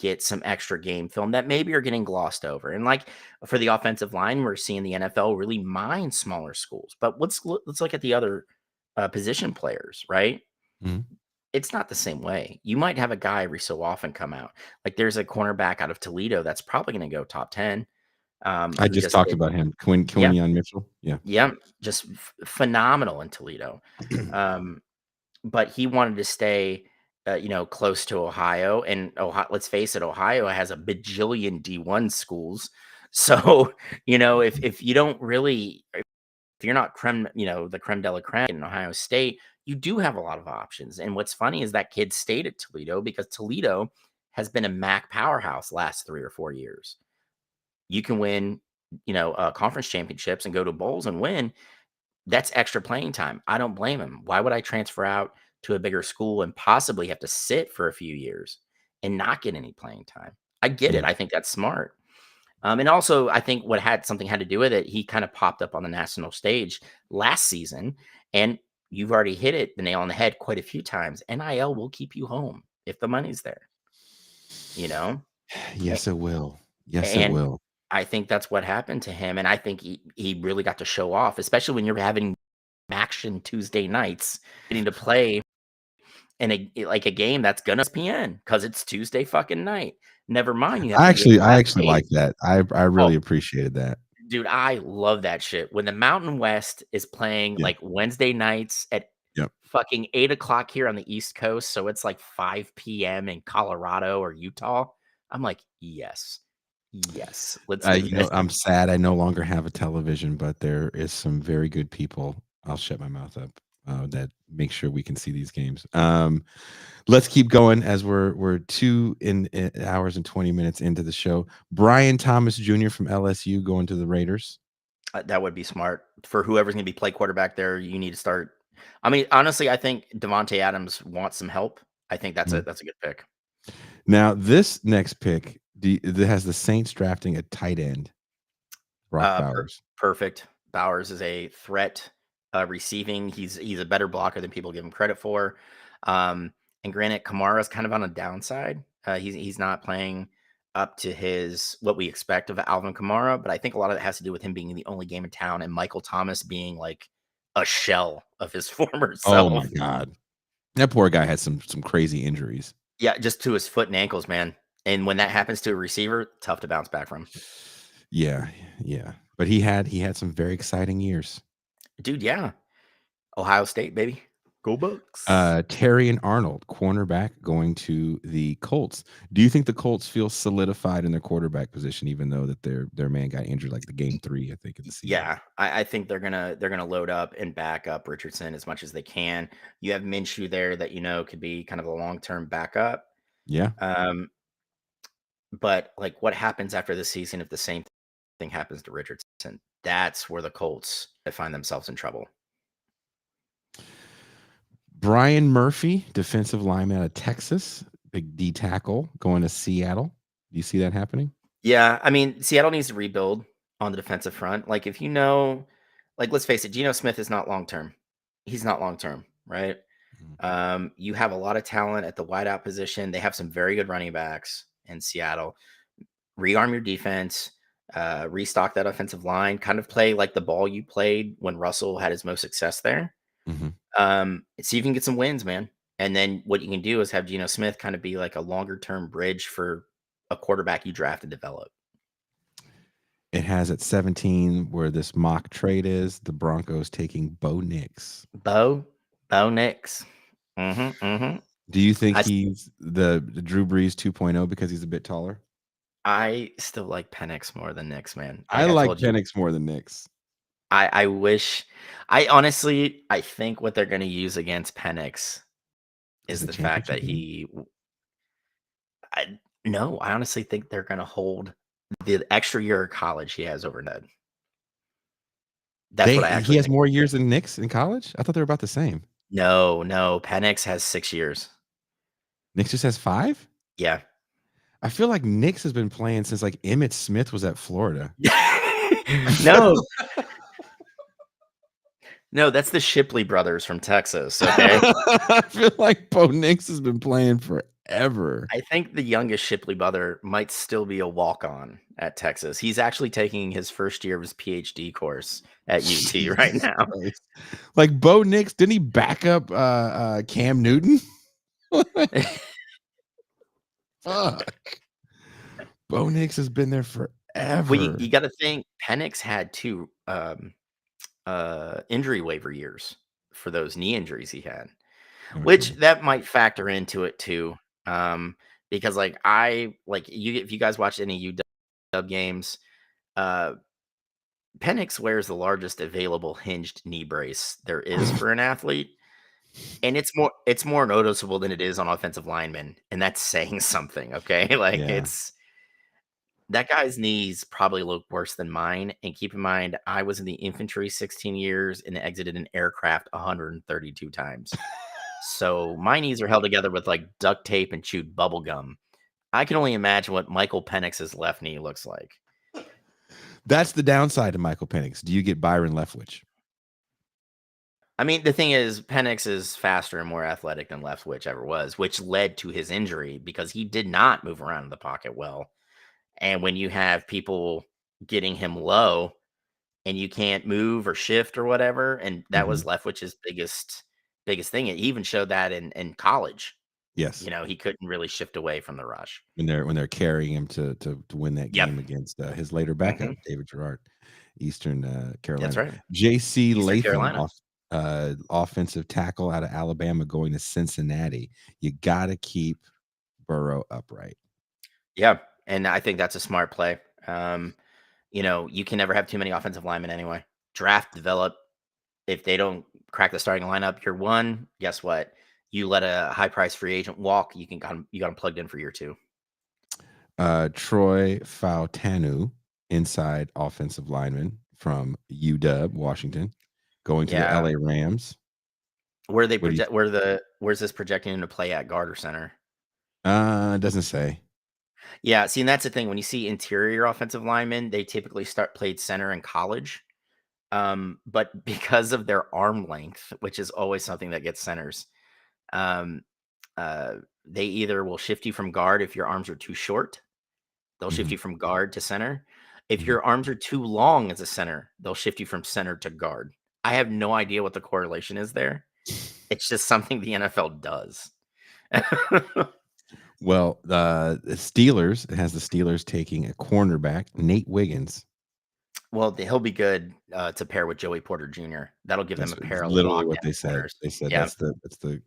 get some extra game film that maybe are getting glossed over. And like for the offensive line, we're seeing the NFL really mine smaller schools. But let's look at the other position players, right? It's not the same way. You might have a guy every so often come out. Like there's a cornerback out of Toledo that's probably going to go top 10. I just talked about him. Quinion Mitchell. Yeah. Yeah. Just phenomenal in Toledo. But he wanted to stay, close to Ohio. And let's face it, Ohio has a bajillion D1 schools. So, if you don't really, if you're not the creme de la creme in Ohio State, you do have a lot of options. And what's funny is that kid stayed at Toledo because Toledo has been a MAC powerhouse last 3 or 4 years. You can win, conference championships and go to bowls and win. That's extra playing time. I don't blame him. Why would I transfer out to a bigger school and possibly have to sit for a few years and not get any playing time? I get it. I think that's smart. And also, I think something had to do with it. He kind of popped up on the national stage last season, and you've already hit the nail on the head quite a few times. NIL will keep you home if the money's there. Yes, it will. Yes, it will. I think that's what happened to him. And I think he really got to show off, especially when you're having action Tuesday nights, getting to play in a game that's gonna ESPN because it's Tuesday fucking night. Never mind, you have I NBA actually like Cascade. that. I Oh, really appreciated that. dude, I love that shit. When the Mountain West is playing Yeah. like Wednesday nights at Yep. fucking 8 o'clock here on the East Coast, so it's like 5 p.m. in Colorado or Utah. I'm like, yes, let's do this. I'm sad I no longer have a television, but there is some very good people. I'll shut my mouth up. That make sure we can see these games. Let's keep going as we're 2 hours and 20 minutes into the show. Brian Thomas Jr. from LSU going to the Raiders. That would be smart for whoever's going to be play quarterback there. You need to start. I mean, honestly, I think Devontae Adams wants some help. I think that's Mhm. that's a good pick. Now, this next pick that has the Saints drafting a tight end, Brock Bowers. Perfect. Bowers is a threat receiving. He's a better blocker than people give him credit for. And granted, Kamara's kind of on a downside. He's not playing up to what we expect of Alvin Kamara, but I think a lot of it has to do with him being the only game in town and Michael Thomas being like a shell of his former self. Oh my God, that poor guy had some crazy injuries. Yeah, just to his foot and ankles, man. And when that happens to a receiver, tough to bounce back from. Yeah. But he had some very exciting years. Dude, yeah. Ohio State, baby. Go Bucks. Terry and Arnold, cornerback, going to the Colts. Do you think the Colts feel solidified in their quarterback position, even though that their man got injured like the game 3, I think, of the season? Yeah, I think they're gonna load up and back up Richardson as much as they can. You have Minshew there that could be kind of a long-term backup. Yeah. But like, what happens after the season if the same thing happens to Richardson? That's where the Colts find themselves in trouble. Brian Murphy, defensive lineman out of Texas, big D tackle, going to Seattle. Do you see that happening? Yeah, I mean, Seattle needs to rebuild on the defensive front. Like, if let's face it, Geno Smith is not long-term. He's not long-term, right? You have a lot of talent at the wideout position. They have some very good running backs in Seattle. Rearm your defense, restock that offensive line, kind of play like the ball you played when Russell had his most success there. See if you can get some wins, man. And then what you can do is have Geno Smith kind of be like a longer-term bridge for a quarterback you draft and develop. It has at 17 where this mock trade is. The Broncos taking Bo Nix. Bo Nix. Do you think he's the Drew Brees 2.0 because he's a bit taller? I still like Penix more than Nix, man. I like Penix more than Nix. I wish. I think what they're going to use against Penix is the fact that I honestly think they're going to hold the extra year of college he has over Ned. That's what I actually. He has more years than Nix in college? I thought they were about the same. No. Penix has 6 years. Nix just has 5? Yeah. I feel like Nix has been playing since like Emmitt Smith was at Florida. No, that's the Shipley brothers from Texas. Okay. I feel like Bo Nix has been playing forever. I think the youngest Shipley brother might still be a walk-on at Texas. He's actually taking his first year of his PhD course at UT right now. Like Bo Nix, didn't he back up Cam Newton? Fuck. Bo Nix has been there forever. Well, you got to think Penix had 2 injury waiver years for those knee injuries he had, which that might factor into it too. Because if you guys watch any UW games, Penix wears the largest available hinged knee brace there is for an athlete. And it's more noticeable than it is on offensive linemen. And that's saying something. Okay. It's that guy's knees probably look worse than mine. And keep in mind, I was in the infantry 16 years and exited an aircraft 132 times. So my knees are held together with like duct tape and chewed bubble gum. I can only imagine what Michael Penix's left knee looks like. That's the downside to Michael Penix. Do you get Byron Leftwich? I mean, the thing is, Penix is faster and more athletic than Leftwich ever was, which led to his injury because he did not move around in the pocket well. And when you have people getting him low and you can't move or shift or whatever, and that was Leftwich's biggest thing. He even showed that in college. Yes. You know, he couldn't really shift away from the rush. When they're carrying him to win that Yep. game against his later backup, David Gerard, Eastern Carolina. That's right. J.C. Eastern Latham, Carolina. offensive tackle out of Alabama, going to Cincinnati. You got to keep Burrow upright. Yeah, and I think that's a smart play. You know, you can never have too many offensive linemen anyway. Draft, develop. If they don't crack the starting lineup year one, guess what? You let a high price free agent walk, you got them plugged in for year two. Troy Fautanu, inside offensive lineman from UW, Washington, going to the LA Rams. Where's this projecting him to play at, guard or center? It doesn't say. Yeah, see, and that's the thing. When you see interior offensive linemen, they typically played center in college. But because of their arm length, which is always something that gets centers, they either will shift you from guard if your arms are too short. They'll shift you from guard to center. If your arms are too long as a center, they'll shift you from center to guard. I have no idea what the correlation is there. It's just something the NFL does. Well, the Steelers, it has the Steelers taking a cornerback, Nate Wiggins. Well, he'll be good to pair with Joey Porter Jr. That'll give them a pair of literally what they said. corners. They said that's the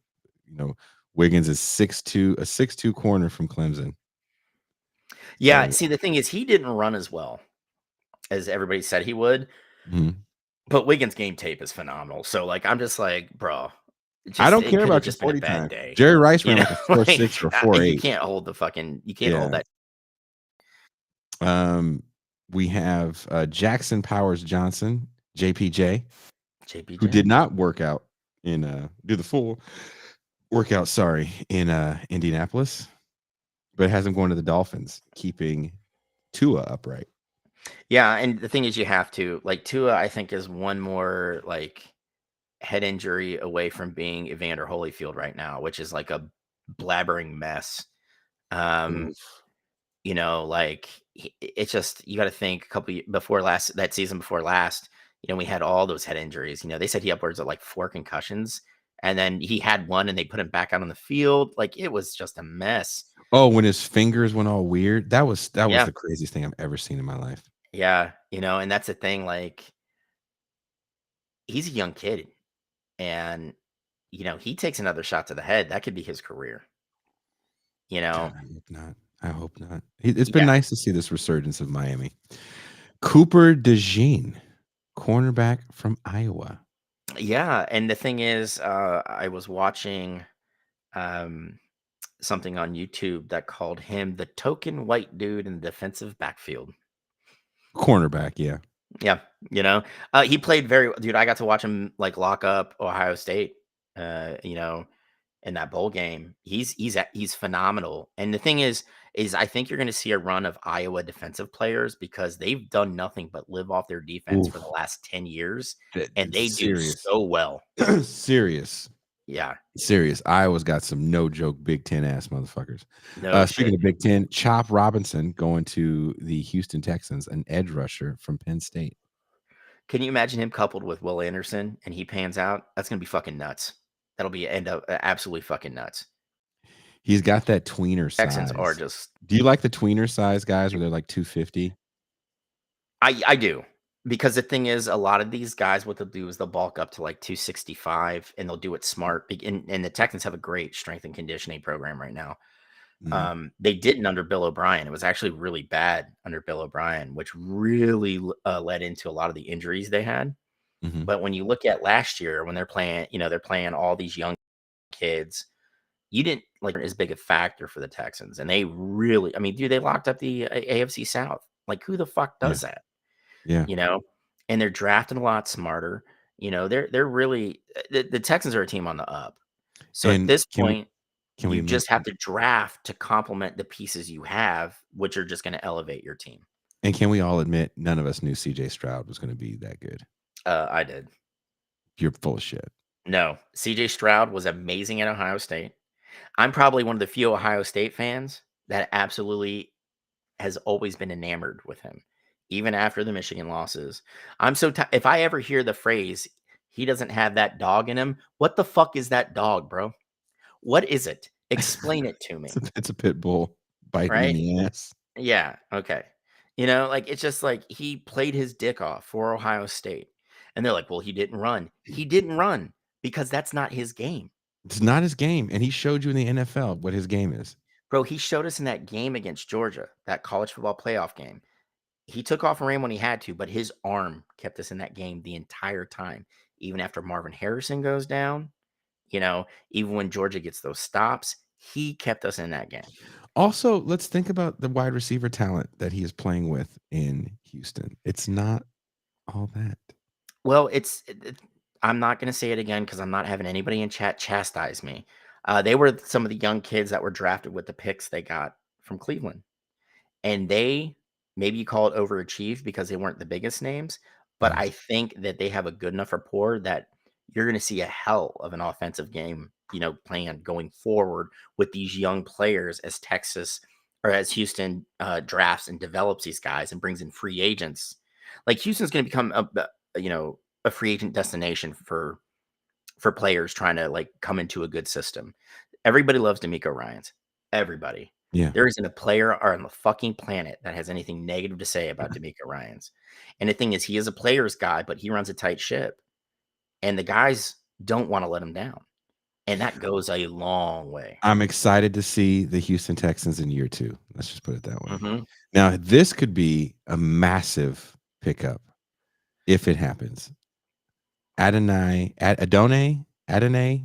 Wiggins is 6'2", a 6'2" corner from Clemson. Yeah, see, the thing is, he didn't run as well as everybody said he would. But Wiggins' game tape is phenomenal. So, like, I'm just like, bro, I don't care about just 40 bad time. day. Jerry Rice ran like a 4.6 or 4.8. You can't hold the fucking. You can't hold that. We have Jackson Powers Johnson, JPJ, who did not work out in do the full workout. Sorry, in Indianapolis, but has him going to the Dolphins, keeping Tua upright. Yeah, and the thing is, you have to, like, Tua, I think, is one more like head injury away from being Evander Holyfield right now, which is like a blabbering mess. You know, like, it's just, you got to think that season before last, you know, we had all those head injuries. You know, they said he upwards of like 4 concussions, and then he had one and they put him back out on the field. Like, it was just a mess. Oh, when his fingers went all weird, that was the craziest thing I've ever seen in my life. Yeah, you know, and that's the thing, like, he's a young kid, and, you know, he takes another shot to the head, that could be his career. You know? God, I hope not. It's been nice to see this resurgence of Miami. Cooper DeJean, cornerback from Iowa. Yeah, and the thing is, I was watching something on YouTube that called him the token white dude in the defensive backfield. Cornerback, yeah. Yeah, you know, he played dude, I got to watch him, like, lock up Ohio State, you know, in that bowl game. He's phenomenal. And the thing is I think you're going to see a run of Iowa defensive players because they've done nothing but live off their defense for the last 10 years, and they do so well. Serious. Yeah. Serious. Iowa's got some no joke Big Ten ass motherfuckers. Speaking of Big Ten, Chop Robinson going to the Houston Texans, an edge rusher from Penn State. Can you imagine him coupled with Will Anderson and he pans out? That's going to be fucking nuts. That'll be end up absolutely fucking nuts. He's got that tweener size. Texans are just. Do you like the tweener size guys where they're like 250? I do. Because the thing is, a lot of these guys, what they'll do is they'll bulk up to like 265, and they'll do it smart. And the Texans have a great strength and conditioning program right now. They didn't under Bill O'Brien. It was actually really bad under Bill O'Brien, which really led into a lot of the injuries they had. But when you look at last year, when they're playing all these young kids, you didn't like as big a factor for the Texans. And they really, I mean, dude, they locked up the AFC South. Like, who the fuck does that? Yeah. You know, and they're drafting a lot smarter. You know, they're really the Texans are a team on the up. So at this point, you just have to draft to complement the pieces you have, which are just going to elevate your team. And can we all admit none of us knew CJ Stroud was going to be that good? I did. You're full of shit. No, CJ Stroud was amazing at Ohio State. I'm probably one of the few Ohio State fans that absolutely has always been enamored with him. Even after the Michigan losses, I'm so if I ever hear the phrase he doesn't have that dog in him. What the fuck is that dog, bro? What is it? Explain it to me, It's a pit bull biting in right? the ass. Yeah, okay. Like, it's just like he played his dick off for Ohio State, and they're like, "Well, he didn't run." He didn't run because that's not his game. It's not his game, and he showed you in the NFL what his game is. Bro, he showed us in that game against Georgia, that college football playoff game. He took off and ran when he had to, but his arm kept us in that game the entire time. Even after Marvin Harrison goes down, even when Georgia gets those stops, he kept us in that game. Also, let's think about the wide receiver talent that he is playing with in Houston. It's not all that. Well, I'm not going to say it again because I'm not having anybody in chat chastise me. They were some of the young kids that were drafted with the picks they got from Cleveland. And maybe you call it overachieved because they weren't the biggest names, but I think that they have a good enough rapport that you're going to see a hell of an offensive game, plan going forward with these young players as Houston drafts and develops these guys and brings in free agents. Like Houston's going to become a free agent destination for players trying to like come into a good system. Everybody loves D'Amico Ryans. Everybody. Yeah. There isn't a player on the fucking planet that has anything negative to say about D'Amico Ryans. And the thing is, he is a player's guy, but he runs a tight ship. And the guys don't want to let him down. And that goes a long way. I'm excited to see the Houston Texans in year 2. Let's just put it that way. Mm-hmm. Now, this could be a massive pickup if it happens. Adonai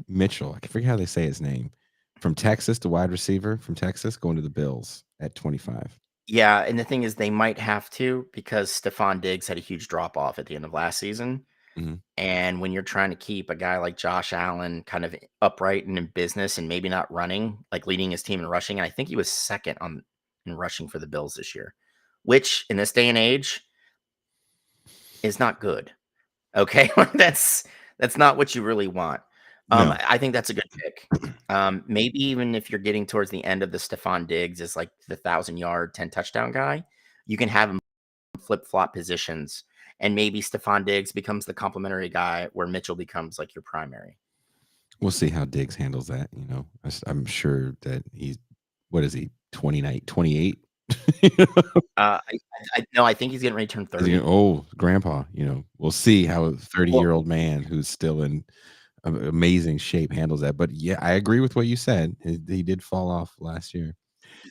Mitchell. I forget how they say his name. From Texas, the wide receiver from Texas, going to the Bills at 25. Yeah, and the thing is, they might have to because Stephon Diggs had a huge drop off at the end of last season. Mm-hmm. And when you're trying to keep a guy like Josh Allen kind of upright and in business and maybe not running, like leading his team in rushing, and I think he was second in rushing for the Bills this year, which in this day and age is not good. Okay, that's not what you really want. No. I think that's a good pick. Maybe even if you're getting towards the end of the Stephon Diggs is like the 1,000-yard, 10 touchdown guy, you can have him flip-flop positions, and maybe Stephon Diggs becomes the complementary guy where Mitchell becomes like your primary. We'll see how Diggs handles that. I'm sure that he's, what is he, 28? I think he's getting ready to turn 30. Grandpa, we'll see how a 30-year-old man who's still in amazing shape handles that. But yeah, I agree with what you said. He did fall off last year.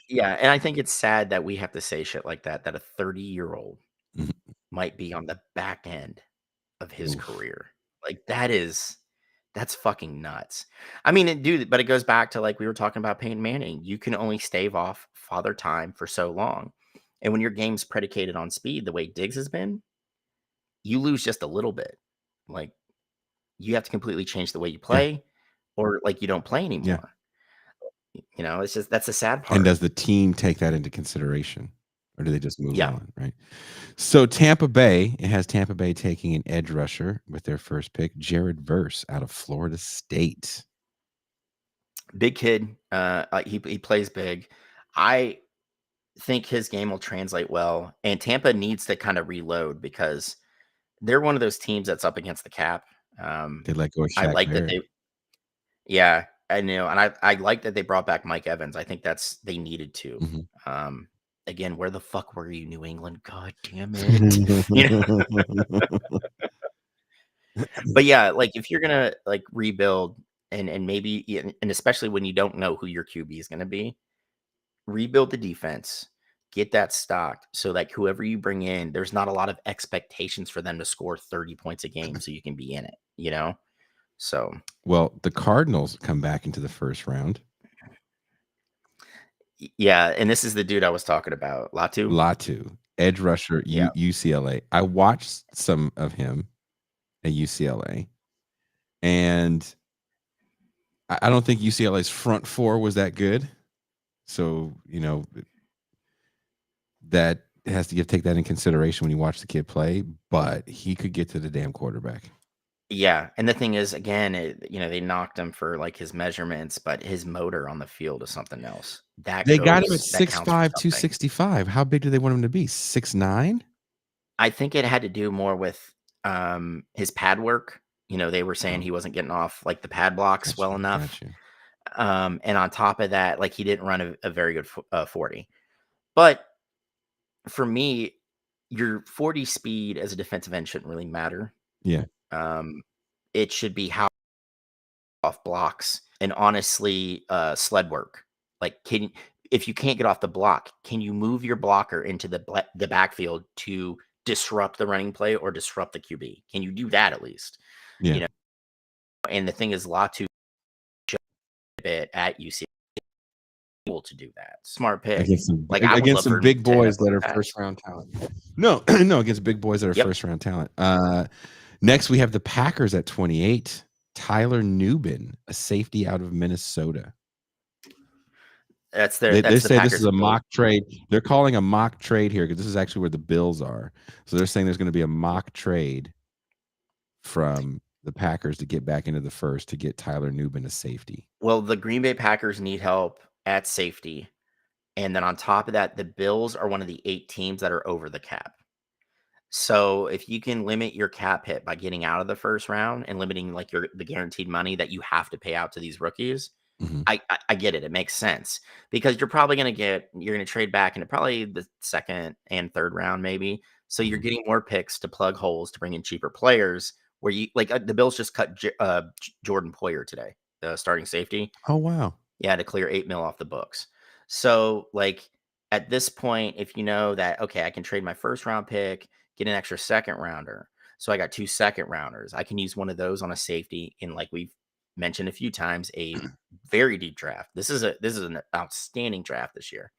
Yeah, and I think it's sad that we have to say shit like that a 30-year-old Mhm. might be on the back end of his career. Like that's fucking nuts. I mean, dude, but it goes back to like we were talking about Peyton Manning. You can only stave off Father Time for so long. And when your game's predicated on speed, the way Diggs has been, you lose just a little bit. Like you have to completely change the way you play, or like you don't play anymore. It's just that's the sad part. And does the team take that into consideration, or do they just move on? Right. So Tampa Bay, it has Tampa Bay taking an edge rusher with their first pick, Jared Verse out of Florida State. Big kid. He plays big. I think his game will translate well, and Tampa needs to kind of reload because they're one of those teams that's up against the cap. They let go of Shaq I like Barrett. that yeah, I know, and I like that they brought back Mike Evans. I think they needed to. Mm-hmm. Again, where the fuck were you, New England? God damn it! But yeah, like if you're gonna like rebuild and maybe and especially when you don't know who your QB is gonna be, rebuild the defense, get that stocked so that whoever you bring in, there's not a lot of expectations for them to score 30 points a game so you can be in it, So well, the Cardinals come back into the first round. Yeah, and this is the dude I was talking about, Latu, edge rusher, UCLA. I watched some of him at UCLA, and I don't think UCLA's front four was that good. So, that has to take that in consideration when you watch the kid play, but he could get to the damn quarterback. Yeah, and the thing is, again, they knocked him for like his measurements, but his motor on the field is something else. They got him at 6'5", 265. How big do they want him to be? 6'9"? I think it had to do more with his pad work They were saying he wasn't getting off like the pad blocks well enough. Gotcha. And on top of that, like he didn't run a very good 40. But for me, your 40 speed as a defensive end shouldn't really matter. Yeah. It should be how off blocks and honestly sled work. Like if you can't get off the block, can you move your blocker into the backfield to disrupt the running play or disrupt the QB? Can you do that at least? Yeah. And the thing is, Latu showed a bit at UCLA able to do that. Smart pick. Against some big boys that are first round talent. No, against big boys that are first round talent. Next, we have the Packers at 28. Tyler Nubin, a safety out of Minnesota. They say this is a mock trade. They're calling a mock trade here because this is actually where the Bills are. So they're saying there's going to be a mock trade from the Packers to get back into the first to get Tyler Nubin a safety. Well, the Green Bay Packers need help at safety. And then on top of that, the Bills are one of the 8 teams that are over the cap. So if you can limit your cap hit by getting out of the first round and limiting like the guaranteed money that you have to pay out to these rookies, I get it. It makes sense because you're probably going to trade back into probably the second and third round, maybe. So you're getting more picks to plug holes to bring in cheaper players where you like the Bills just cut Jordan Poyer today, the starting safety. Oh, wow. Yeah. To clear $8 million off the books. So like at this point, if you know that, okay, I can trade my first round pick, get an extra second rounder. So I got 2 second rounders. I can use one of those on a safety in, like we've mentioned a few times, a very deep draft. This is an outstanding draft this year.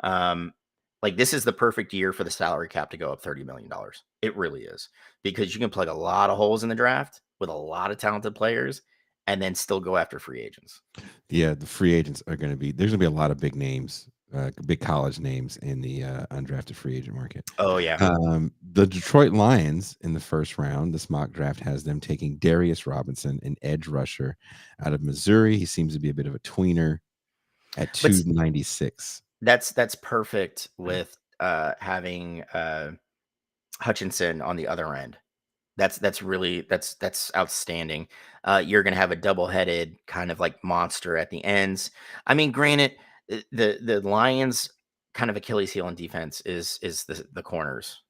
Like this is the perfect year for the salary cap to go up $30 million. It really is, because you can plug a lot of holes in the draft with a lot of talented players and then still go after free agents. Yeah, the free agents are going to be, there's going to be a lot of big names, big college names in the undrafted free agent market. Oh, yeah. The Detroit Lions in the first round, this mock draft has them taking Darius Robinson, an edge rusher out of Missouri. He seems to be a bit of a tweener at 296. That's perfect with having Hutchinson on the other end. That's outstanding. You're going to have a double-headed kind of like monster at the ends. I mean, granted, the Lions' kind of Achilles heel in defense is the corners.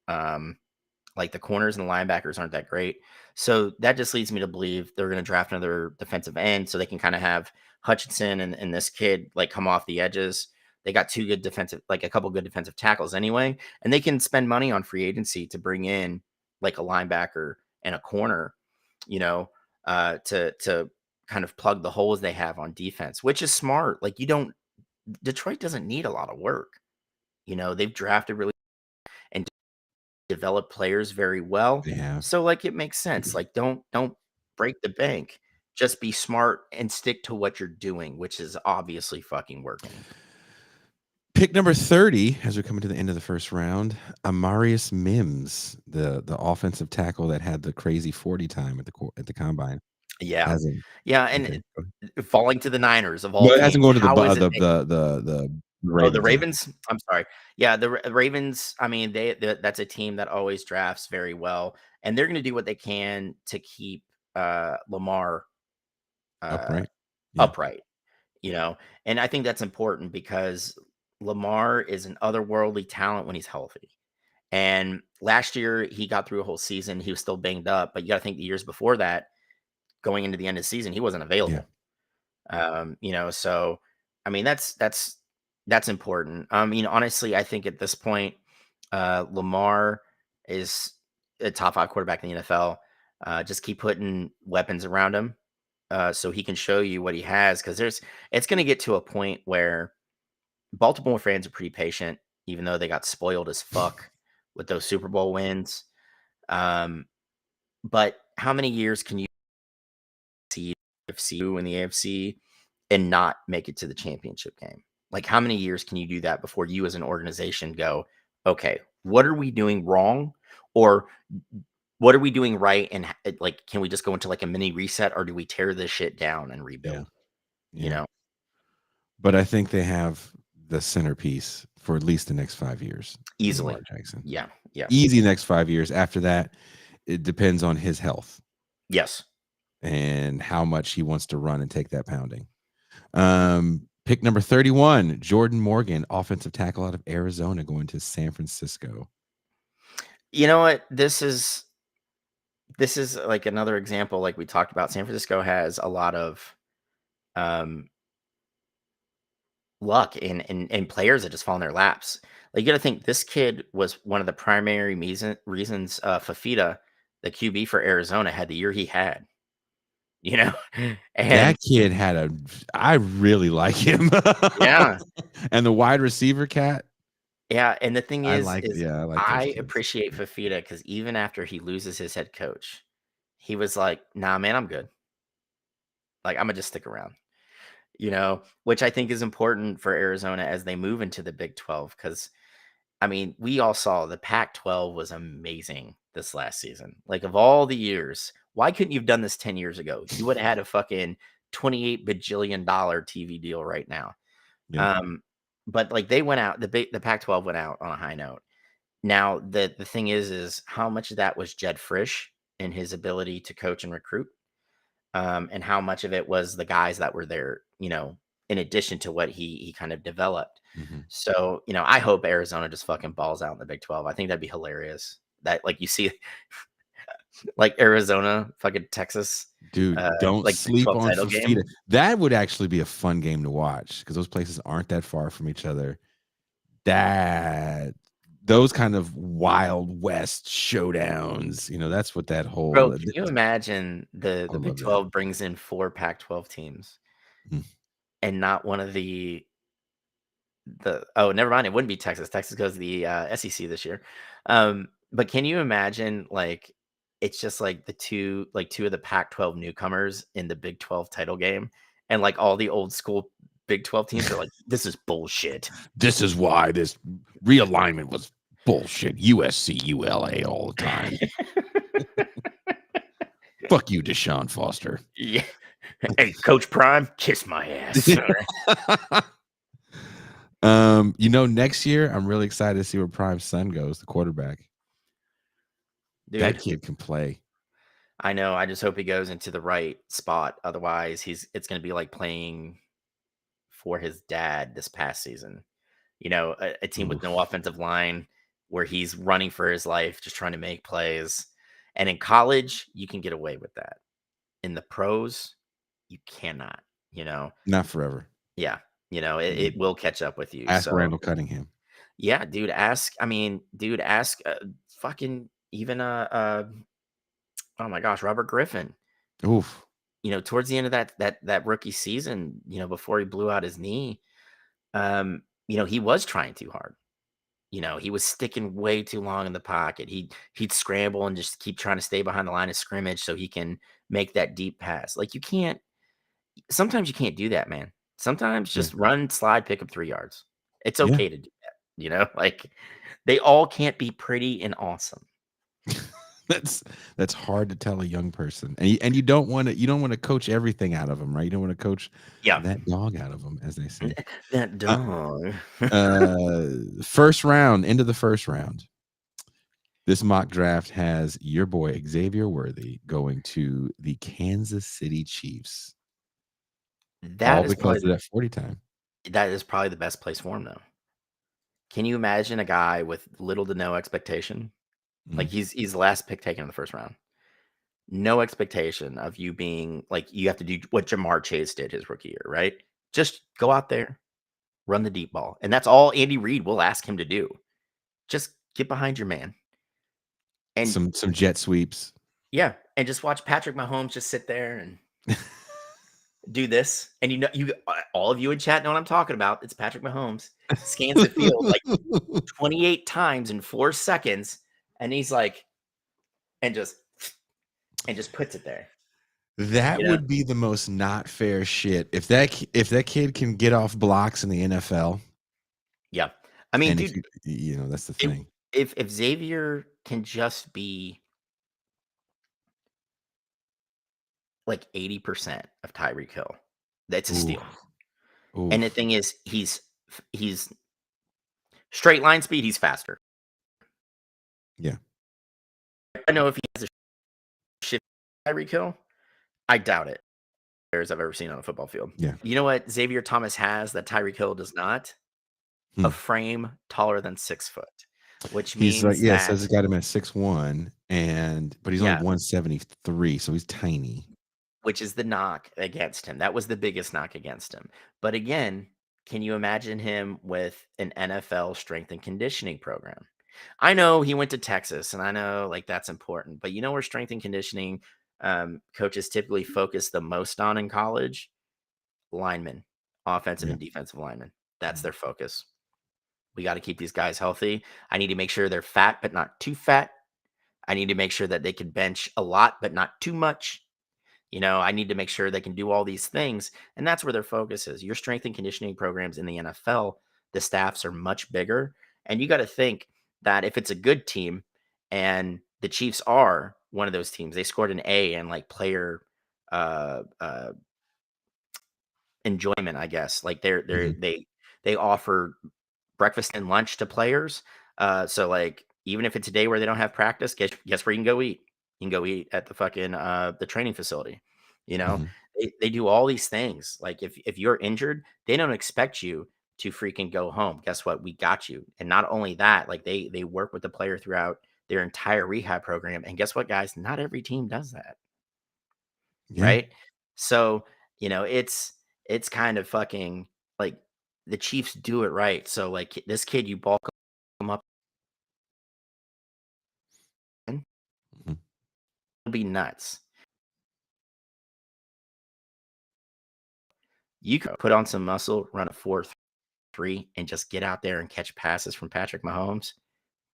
Like the corners and the linebackers aren't that great. So that just leads me to believe they're going to draft another defensive end so they can kind of have Hutchinson and this kid like come off the edges. They got a couple good defensive tackles anyway, and they can spend money on free agency to bring in like a linebacker and a corner, to kind of plug the holes they have on defense, which is smart. Like Detroit doesn't need a lot of work. They've drafted really and developed players very well. So like it makes sense. Like don't break the bank. Just be smart and stick to what you're doing, which is obviously fucking working. Pick number 30, as we're coming to the end of the first round, Amarius Mims, the offensive tackle that had the crazy 40 time at the combine. Yeah, and falling to the Niners of all. No, it hasn't gone to the Ravens. Oh, the Ravens. I'm sorry. Yeah, the Ravens. I mean, that's a team that always drafts very well, and they're going to do what they can to keep Lamar upright. And I think that's important because Lamar is an otherworldly talent when he's healthy. And last year he got through a whole season. He was still banged up, but you got to think the years before that, going into the end of the season, he wasn't available. So I mean, that's important. I mean, honestly, I think at this point, Lamar is a top 5 quarterback in the NFL. Just keep putting weapons around him so he can show you what he has. Because it's going to get to a point where Baltimore fans are pretty patient, even though they got spoiled as fuck with those Super Bowl wins. But how many years can you see you in the AFC and not make it to the championship game? Like, how many years can you do that before you as an organization go, okay, what are we doing wrong? Or what are we doing right? And like, can we just go into like a mini reset, or do we tear this shit down and rebuild? But I think they have the centerpiece for at least the next 5 years. Easily. Jackson. Yeah. Easy next 5 years. After that, it depends on his health. Yes. and how much he wants to run and take that pounding. Pick number 31, Jordan Morgan, offensive tackle out of Arizona, going to San Francisco. You know what? This is like another example, like we talked about. San Francisco has a lot of luck and players that just fall in their laps. Like, you got to think this kid was one of the primary reasons Fafita, the QB for Arizona, had the year he had. You know, and That kid I really like him. yeah, And the wide receiver cat. yeah. And the thing is, I like those I kids. appreciate Fafita because even after he loses his head coach, he was like, "Nah, man, I'm good. Like, I'm gonna just stick around." You know, which I think is important for Arizona as they move into the Big 12. Because, I mean, we all saw the Pac-12 was amazing this last season. Like, of all the years, why couldn't you have done this 10 years ago? You would have had a fucking $28 bajillion TV deal right now. Yeah. But like they went out, the Pac-12 went out on a high note. Now, the thing is how much of that was Jed Frisch and his ability to coach and recruit, and how much of it was the guys that were there, you know, in addition to what he kind of developed. Mhm. So, you know, I hope Arizona just fucking balls out in the Big 12. I think that'd be hilarious. That, like, you see, like Arizona, fucking Texas, Dude, don't like Big sleep 12 on title game. Fafita. That would actually be a fun game to watch because those places aren't that far from each other. Those kind of Wild West showdowns, you know, that's what that whole. Bro, can you imagine the I Big love that. 12 brings in 4 Pac-12 teams Mhm. and not one of the oh, never mind, it wouldn't be Texas. Texas goes to the SEC this year. But can you imagine, like, it's just like two of the Pac-12 newcomers in the Big 12 title game, and like all the old school Big 12 teams are like, this is bullshit. This is why this realignment was bullshit. USC, ULA all the time. Fuck you, Deshaun Foster. Yeah. Hey, Coach Prime, kiss my ass. You know, next year I'm really excited to see where Prime's son goes, the quarterback. Dude, That kid can play. I know. I just hope he goes into the right spot. Otherwise, it's going to be like playing for his dad this past season. You know, a team with no offensive line where he's running for his life, just trying to make plays. And in college, you can get away with that. In the pros, you cannot, you know. Not forever. Yeah. You know, it will catch up with you. Ask So, Randall Cunningham. yeah, dude, ask fucking even oh my gosh, Robert Griffin. Oof. You know, towards the end of that rookie season, you know, before he blew out his knee, you know, he was trying too hard. You know, he was sticking way too long in the pocket. He'd scramble and just keep trying to stay behind the line of scrimmage so he can make that deep pass. Like, sometimes you can't do that, man. Sometimes just run, slide, pick up 3 yards. It's okay to do that. You know, like, they all can't be pretty and awesome. That's hard to tell a young person, and you don't want to coach everything out of them, right? You don't want to coach that dog out of them, as they say. That dog. First round, into the first round. This mock draft has your boy Xavier Worthy going to the Kansas City Chiefs. That all because of that 40 time. That is probably the best place for him, though. Can you imagine a guy with little to no expectation? Like, he's the last pick taken in the first round. No expectation of you being like, you have to do what Jamar Chase did his rookie year, right? Just go out there, run the deep ball. And that's all Andy Reid will ask him to do. Just get behind your man. And some jet sweeps. Yeah. And just watch Patrick Mahomes just sit there and do this. And you all of you in chat know what I'm talking about. It's Patrick Mahomes. Scans the field like 28 times in 4 seconds. And he's like, and just puts it there. That would be the most not fair shit. If that kid can get off blocks in the NFL. Yeah. I mean, dude, you know, that's the thing. If Xavier can just be like 80% of Tyreek Hill, that's a steal. Ooh. And the thing is, he's straight line speed, he's faster. Yeah. I know if he has a Tyreek Hill? I doubt it. Players I've ever seen on a football field. Yeah. You know what Xavier Thomas has that Tyreek Hill does not? A frame taller than 6 foot, which He's like, means yeah, it says that it's got him at 6'1", but he's only yeah, 173, so he's tiny. which is the knock against him. That was the biggest knock against him. But again, can you imagine him with an NFL strength and conditioning program? I know he went to Texas, and I know like that's important, but you know where strength and conditioning coaches typically focus the most on in college? Linemen, offensive Yeah. and defensive linemen. That's their focus. We got to keep these guys healthy. I need to make sure they're fat, but not too fat. I need to make sure that they can bench a lot, but not too much. You know, I need to make sure they can do all these things. And that's where their focus is. Your strength and conditioning programs in the NFL, the staffs are much bigger. And you got to think that if it's a good team, and the Chiefs are one of those teams, they scored an A in like player uh, enjoyment, I guess. Like they offer breakfast and lunch to players. So like even if it's a day where they don't have practice, guess where you can go eat? You can go eat at the fucking the training facility. You know, they do all these things. Like if you're injured, they don't expect you to freaking go home. Guess what? We got you. And not only that, like they work with the player throughout their entire rehab program. And guess what, guys? Not every team does that. Yeah. Right. So, you know, it's kind of fucking like the Chiefs do it right. So like this kid, you bulk him up, Mhm. it'll be nuts. You could put on some muscle, run a 4.3, and just get out there and catch passes from Patrick Mahomes.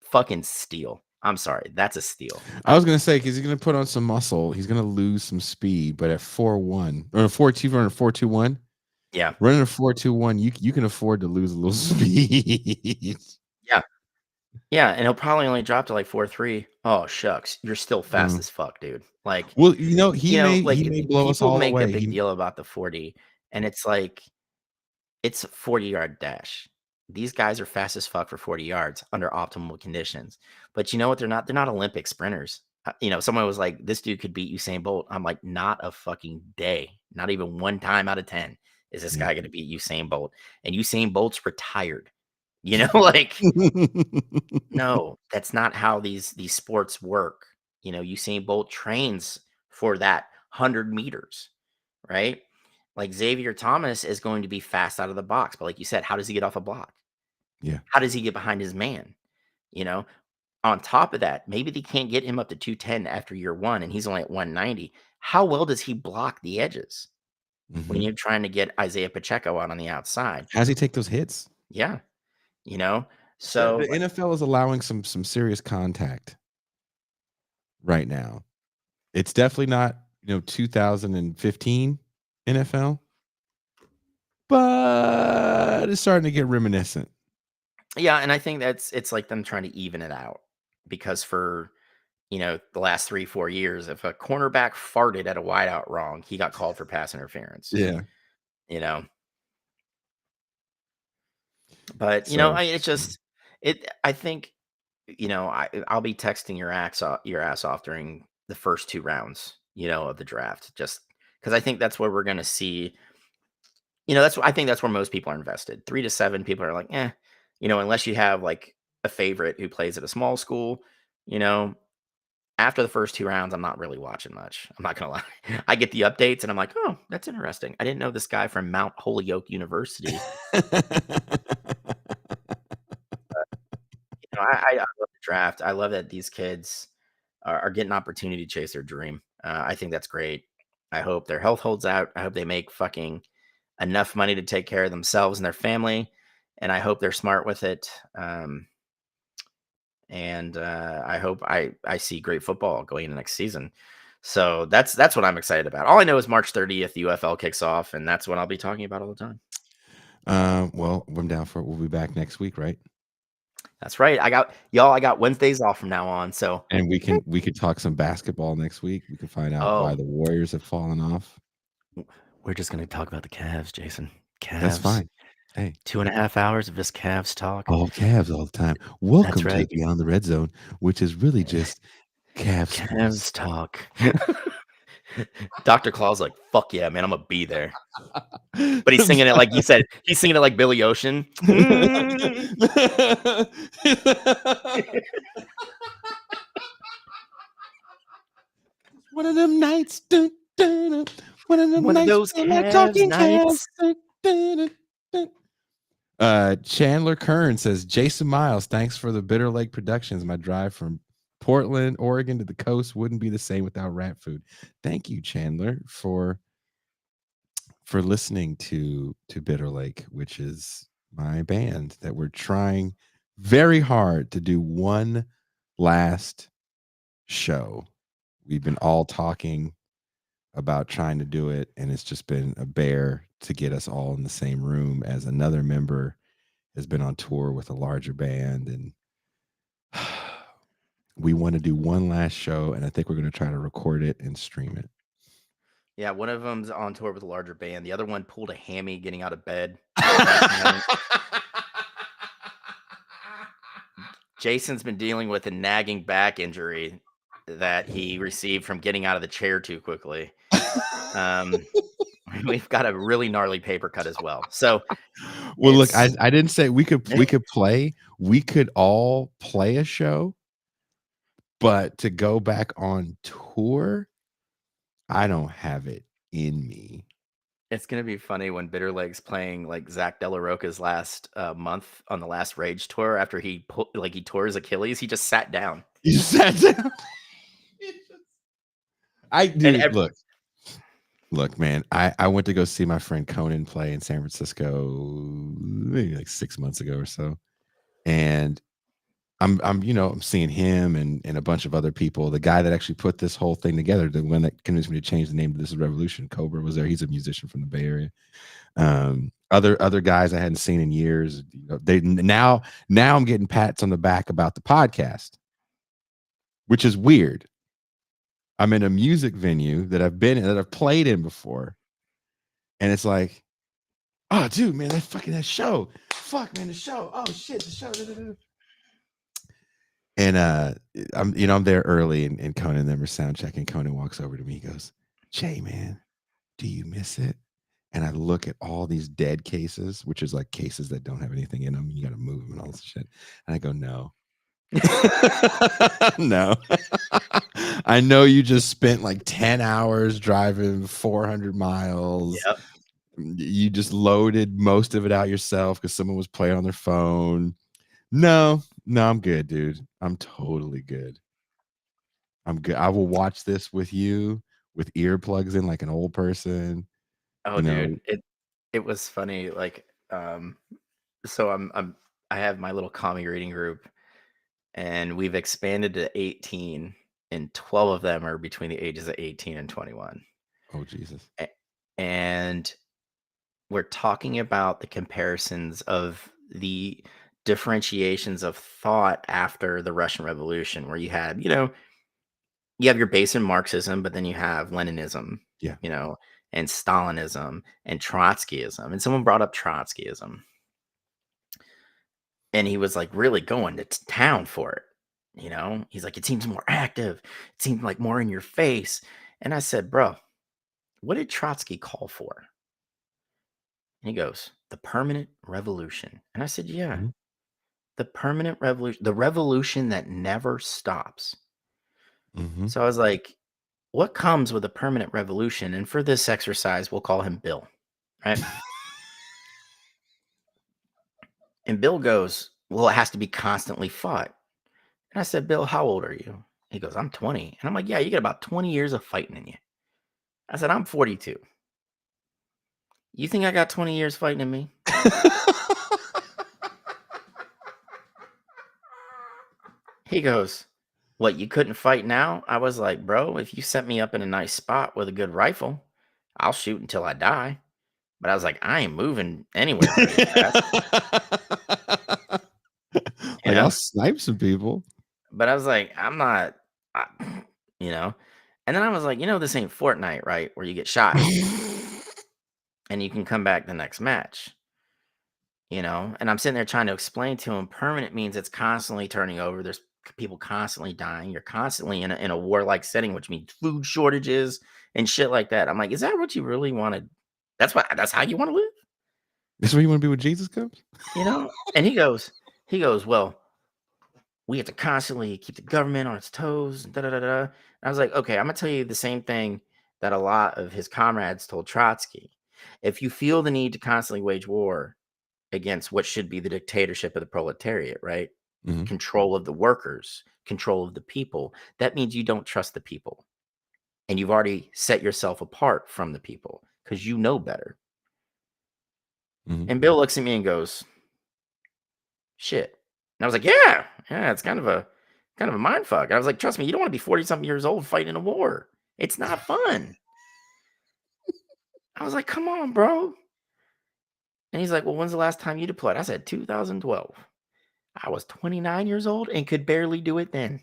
Fucking steal. I'm sorry, that's a steal. I was gonna say, because he's gonna put on some muscle, he's gonna lose some speed, but at 4.1 or 4.2 running 4.21, Yeah, running a 4.21, you can afford to lose a little speed. yeah, and he'll probably only drop to like 4.3. Oh shucks, you're still fast as fuck, dude. Like, Well, he like may blow us people all make a away. big deal about the 40, and it's like it's a 40-yard dash. These guys are fast as fuck for 40 yards under optimal conditions. But you know what? They're not Olympic sprinters. You know, someone was like, this dude could beat Usain Bolt. I'm like, not a fucking day. Not even one time out of 10 is this guy going to beat Usain Bolt. And Usain Bolt's retired. You know, like, no, that's not how these sports work. You know, Usain Bolt trains for that 100 meters, right? Like Xavier Thomas is going to be fast out of the box, but like you said, how does he get off a block? Yeah. How does he get behind his man? You know, on top of that, maybe they can't get him up to 210 after year one, and he's only at 190. How well does he block the edges when you're trying to get Isaiah Pacheco out on the outside? How does he take those hits? Yeah, you know. The So NFL is allowing some serious contact right now. It's definitely not 2015 NFL, but it's starting to get reminiscent. yeah, and I think it's like them trying to even it out, because for the last 3-4 years, if a cornerback farted at a wideout wrong, he got called for pass interference. Yeah. You know. But I think I'll be texting your ass off during the first 2 rounds, of the draft, just because I think that's where we're gonna see. I think that's where most people are invested. 3 to 7 people are like, unless you have like a favorite who plays at a small school, after the first 2 rounds, I'm not really watching much. I'm not gonna lie. I get the updates and I'm like, oh, that's interesting. I didn't know this guy from Mount Holyoke University. I love the draft. I love that these kids are getting an opportunity to chase their dream. I think that's great. I hope their health holds out. I hope they make fucking enough money to take care of themselves and their family. And I hope they're smart with it. And I hope I see great football going into next season. So that's what I'm excited about. All I know is March 30th, the UFL kicks off, and that's what I'll be talking about all the time. Well, I'm down for it. We'll be back next week, right? That's right. I got Wednesdays off from now on. So and we could talk some basketball next week. We can find out why the Warriors have fallen off. We're just going to talk about the Cavs, Jason. Cavs. That's fine. Hey, 2.5 hours of just Cavs talk. All Cavs all the time. Welcome to Beyond the Red Zone, which is really just Cavs talk. Dr. Claw's like, fuck yeah, man, I'm gonna be there. But he's singing it like you said, he's singing it like Billy Ocean. One of them nights. Dun, dun, dun. One of them One of nights. those feel like Cavs talking nights. Cavs. Dun, dun, dun. Chandler Kern says, Jason Myles, thanks for the Bitter Lake Productions. My drive from Portland, Oregon to the coast wouldn't be the same without rat food. Thank you, Chandler, for listening to Bitter Lake, which is my band that we're trying very hard to do one last show. We've been all talking about trying to do it, and it's just been a bear to get us all in the same room, as another member has been on tour with a larger band, and we want to do one last show, and I think we're going to try to record it and stream it. Yeah, one of them's on tour with a larger band. The other one pulled a hammy getting out of bed. Jason's been dealing with a nagging back injury that he received from getting out of the chair too quickly. We've got a really gnarly paper cut as well. So, well, look, I didn't say we could play. We could all play a show, but to go back on tour, I don't have it in me. It's gonna be funny when Bitter Lake's playing like Zach De La Rocha's last month on the last Rage tour. After he tore his Achilles, he just sat down. He sat down. Look, man. I went to go see my friend Conan play in San Francisco maybe like 6 months ago or so, and I'm seeing him and a bunch of other people. The guy that actually put this whole thing together, the one that convinced me to change the name to This Is Revolution, Cobra, was there. He's a musician from the Bay Area. Other guys I hadn't seen in years. They now I'm getting pats on the back about the podcast, which is weird. I'm in a music venue that I've played in before, and it's like, oh, dude, man, that show. Fuck, man, the show. Oh shit, the show. And I'm there early, and Conan and them are sound checking. Conan walks over to me. He goes, Jay, man, do you miss it? And I look at all these dead cases, which is like cases that don't have anything in them. You got to move them and all this shit. And I go, no. No. I know you just spent like 10 hours driving 400 miles. Yep. You just loaded most of it out yourself because someone was playing on their phone. No, I'm good, dude. I'm totally good. I'm good. I will watch this with you with earplugs in like an old person. Oh, dude, it was funny. Like, so I have my little comic reading group, and we've expanded to 18, and 12 of them are between the ages of 18 and 21. Oh, Jesus. And we're talking about the comparisons of the differentiations of thought after the Russian Revolution, where you had, you have your base in Marxism, but then you have Leninism, and Stalinism and Trotskyism. And someone brought up Trotskyism, and he was like really going to town for it. He's like, it seems more active. It seems like more in your face. And I said, bro, what did Trotsky call for? And he goes, the permanent revolution. And I said, yeah, the permanent revolution, the revolution that never stops. So I was like, what comes with a permanent revolution? And for this exercise, we'll call him Bill, right? And Bill goes, well, it has to be constantly fought. And I said, Bill, how old are you? He goes, I'm 20. And I'm like, yeah, you got about 20 years of fighting in you. I said, I'm 42. You think I got 20 years fighting in me? He goes, what, you couldn't fight now? I was like, bro, if you set me up in a nice spot with a good rifle, I'll shoot until I die. But I was like, I ain't moving anywhere pretty fast. I'll snipe some people. But I was like, I'm not, And then I was like, this ain't Fortnite, right? Where you get shot and you can come back the next match. And I'm sitting there trying to explain to him, permanent means it's constantly turning over. There's people constantly dying. You're constantly in a warlike setting, which means food shortages and shit like that. I'm like, is that what you really wanted? That's how you want to live? That's where you want to be when Jesus comes? You know? And he goes, well, we have to constantly keep the government on its toes. Da, da, da, da. And I was like, okay, I'm going to tell you the same thing that a lot of his comrades told Trotsky. If you feel the need to constantly wage war against what should be the dictatorship of the proletariat, right? Mm-hmm. Control of the workers, control of the people, that means you don't trust the people. And you've already set yourself apart from the people because you know better. Mm-hmm. And Bill looks at me and goes, shit. And I was like, yeah, it's kind of a mind fuck. I was like, trust me, you don't want to be 40-something years old fighting a war. It's not fun. I was like, come on, bro. And he's like, well, when's the last time you deployed? I said, 2012. I was 29 years old and could barely do it then.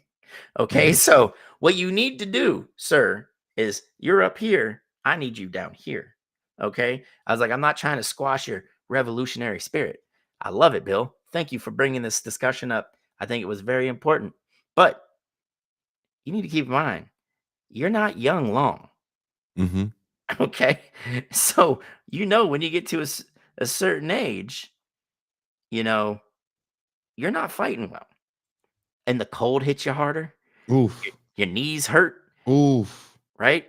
Okay, so what you need to do, sir, is you're up here. I need you down here. Okay? I was like, I'm not trying to squash your revolutionary spirit. I love it, Bill. Thank you for bringing this discussion up. I think it was very important. But you need to keep in mind, you're not young long. Mm-hmm. Okay? So, when you get to a certain age, you're not fighting well. And the cold hits you harder. Oof. Your knees hurt. Oof. Right?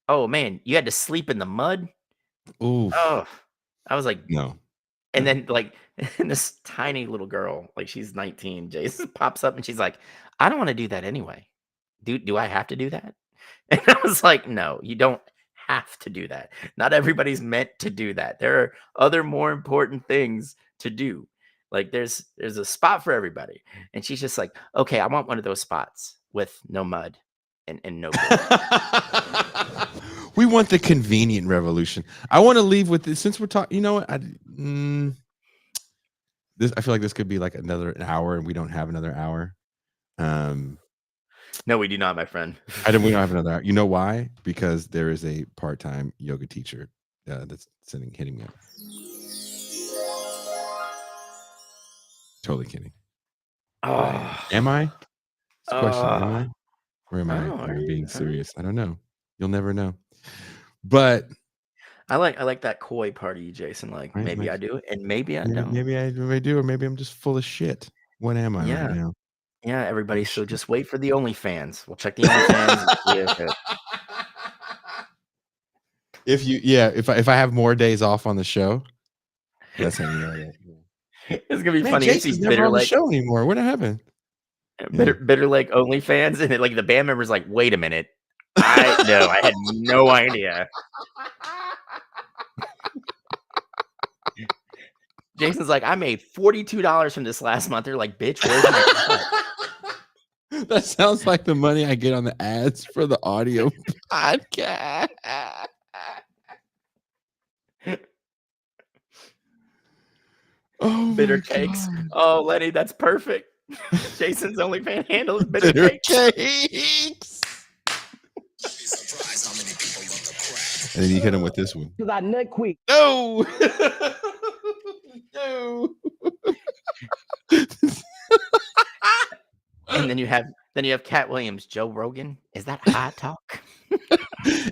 Oh, man. You had to sleep in the mud. Oof. Oh, I was like, no. And then, and this tiny little girl, she's 19, Jason pops up and she's like, I don't want to do that anyway. Do I have to do that? And I was like, no, you don't have to do that. Not everybody's meant to do that. There are other more important things to do. There's a spot for everybody. And she's just like, okay, I want one of those spots with no mud and no We want the convenient revolution. I want to leave with this, since we're talking, you know what? I feel like this could be like an hour, and we don't have another hour. No, we do not, my friend. We don't have another hour. You know why? Because there is a part-time yoga teacher that's hitting me up. Totally kidding. Am I? Question, am I? Or am I being serious? I don't know. You'll never know. But I like that coy part of you, Jason. Maybe I do, and maybe I don't. Maybe I do, or maybe I'm just full of shit. What am I right now? Yeah, everybody. So just wait for the OnlyFans. We'll check the OnlyFans. If I have more days off on the show, that's how you know that. It's gonna be funny. Jason's never on the show anymore. What happened? Bitter Lake OnlyFans, and the band member's like, wait a minute. I had no idea. Jason's like, I made $42 from this last month. They're like, bitch, where's my cut? That sounds like the money I get on the ads for the audio podcast. Oh, bitter cakes. God. Oh, Lenny, that's perfect. Jason's OnlyFans handle is bitter cakes. And then you hit him with this one. Because I nut quick. No. No. And then you have Cat Williams, Joe Rogan. Is that high talk?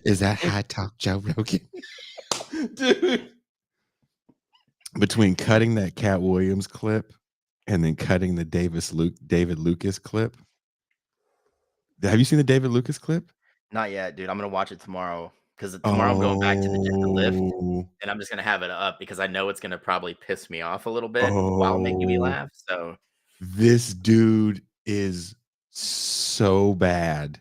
Is that high talk, Joe Rogan? Dude. Between cutting that Cat Williams clip and then cutting the David Lucas clip. Have you seen the David Lucas clip? Not yet, dude. I'm gonna watch it tomorrow. Because tomorrow I'm going back to the gym to lift, and I'm just going to have it up because I know it's going to probably piss me off a little bit while making me laugh. So this dude is so bad.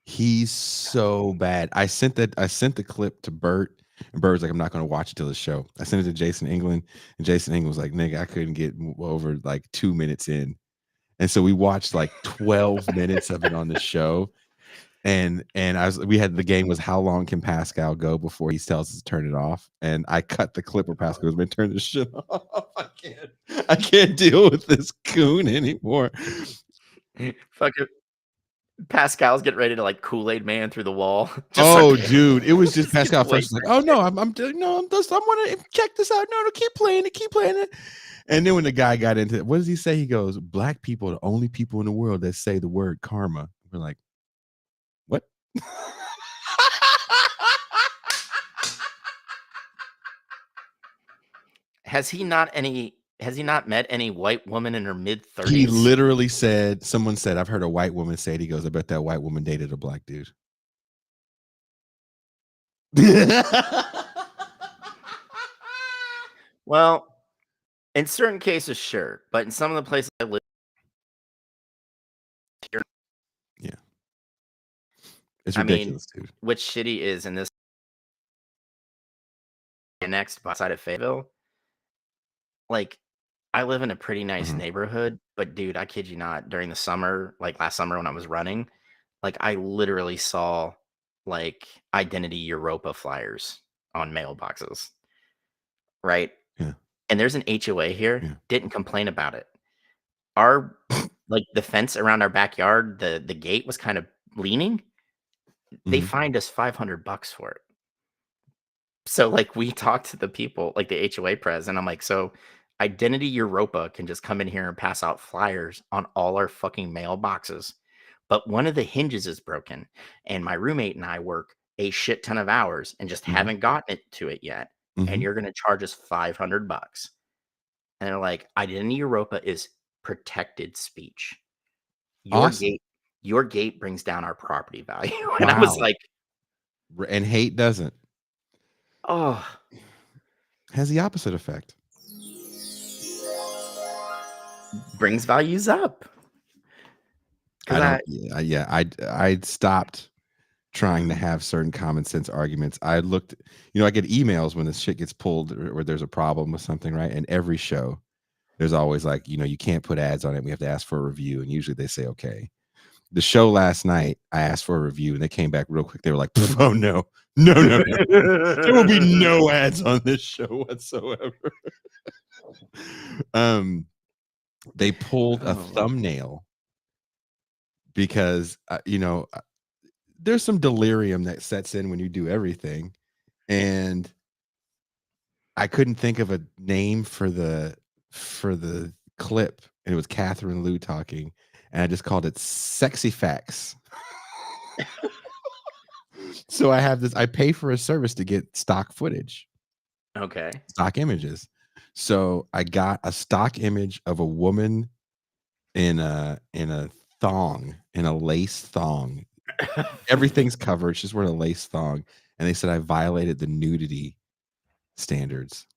He's so bad. I sent the clip to Bert, and Bert was like, I'm not going to watch it till the show. I sent it to Jason England, and Jason England was like, nigga, I couldn't get over 2 minutes in. And so we watched 12 minutes of it on the show. And the game was how long can Pascal go before he tells us to turn it off? And I cut the clip where Pascal goes, man, turn this shit off. I can't deal with this coon anymore. Fuck it. Pascal's getting ready to Kool-Aid Man through the wall. Dude, it was just Pascal first. Oh no, I'm want to check this out. No, keep playing it. And then when the guy got into it, what does he say? He goes, "Black people are the only people in the world that say the word karma." We're like, what? Has he not met any white woman in her mid He 30s? literally said, someone said, I've heard a white woman say it. He goes, I bet that white woman dated a black dude. Well, in certain cases, sure, but in some of the places I live, Yeah. It's I mean, ridiculous, dude. what's shitty is in this next outside of Fayetteville, like I live in a pretty nice neighborhood, but dude, I kid you not, during the summer, like last summer when I was running, like I literally saw like Identity Europa flyers on mailboxes, right? Yeah. And there's an HOA here, Yeah. didn't complain about it. Our like the fence around our backyard, the gate was kind of leaning. They fined us $500 for it. So like we talked to the people, like the HOA pres, and I'm like, so Identity Europa can just come in here and pass out flyers on all our fucking mailboxes. But one of the hinges is broken, and my roommate and I work a shit ton of hours and just haven't gotten it to it yet. And you're gonna charge us $500. And they're like, Identity Europa is protected speech. Awesome. Your gate brings down our property value. And I was like, and hate doesn't. oh, Has the opposite effect. brings values up. I stopped trying to have certain common sense arguments. I looked, I get emails when this shit gets pulled or there's a problem with something, right? And every show, there's always like, you can't put ads on it. We have to ask for a review. And usually they say, okay. The show last night, I asked for a review and they came back real quick. They were like, oh, no. There will be no ads on this show whatsoever. They pulled a thumbnail because, there's some delirium that sets in when you do everything. And I couldn't think of a name for the clip. And it was Catherine Liu talking. And I just called it Sexy Facts. So I pay for a service to get stock footage. Okay. Stock images. So I got a stock image of a woman in a thong, in a lace thong. Everything's covered. She's wearing a lace thong. And they said I violated the nudity standards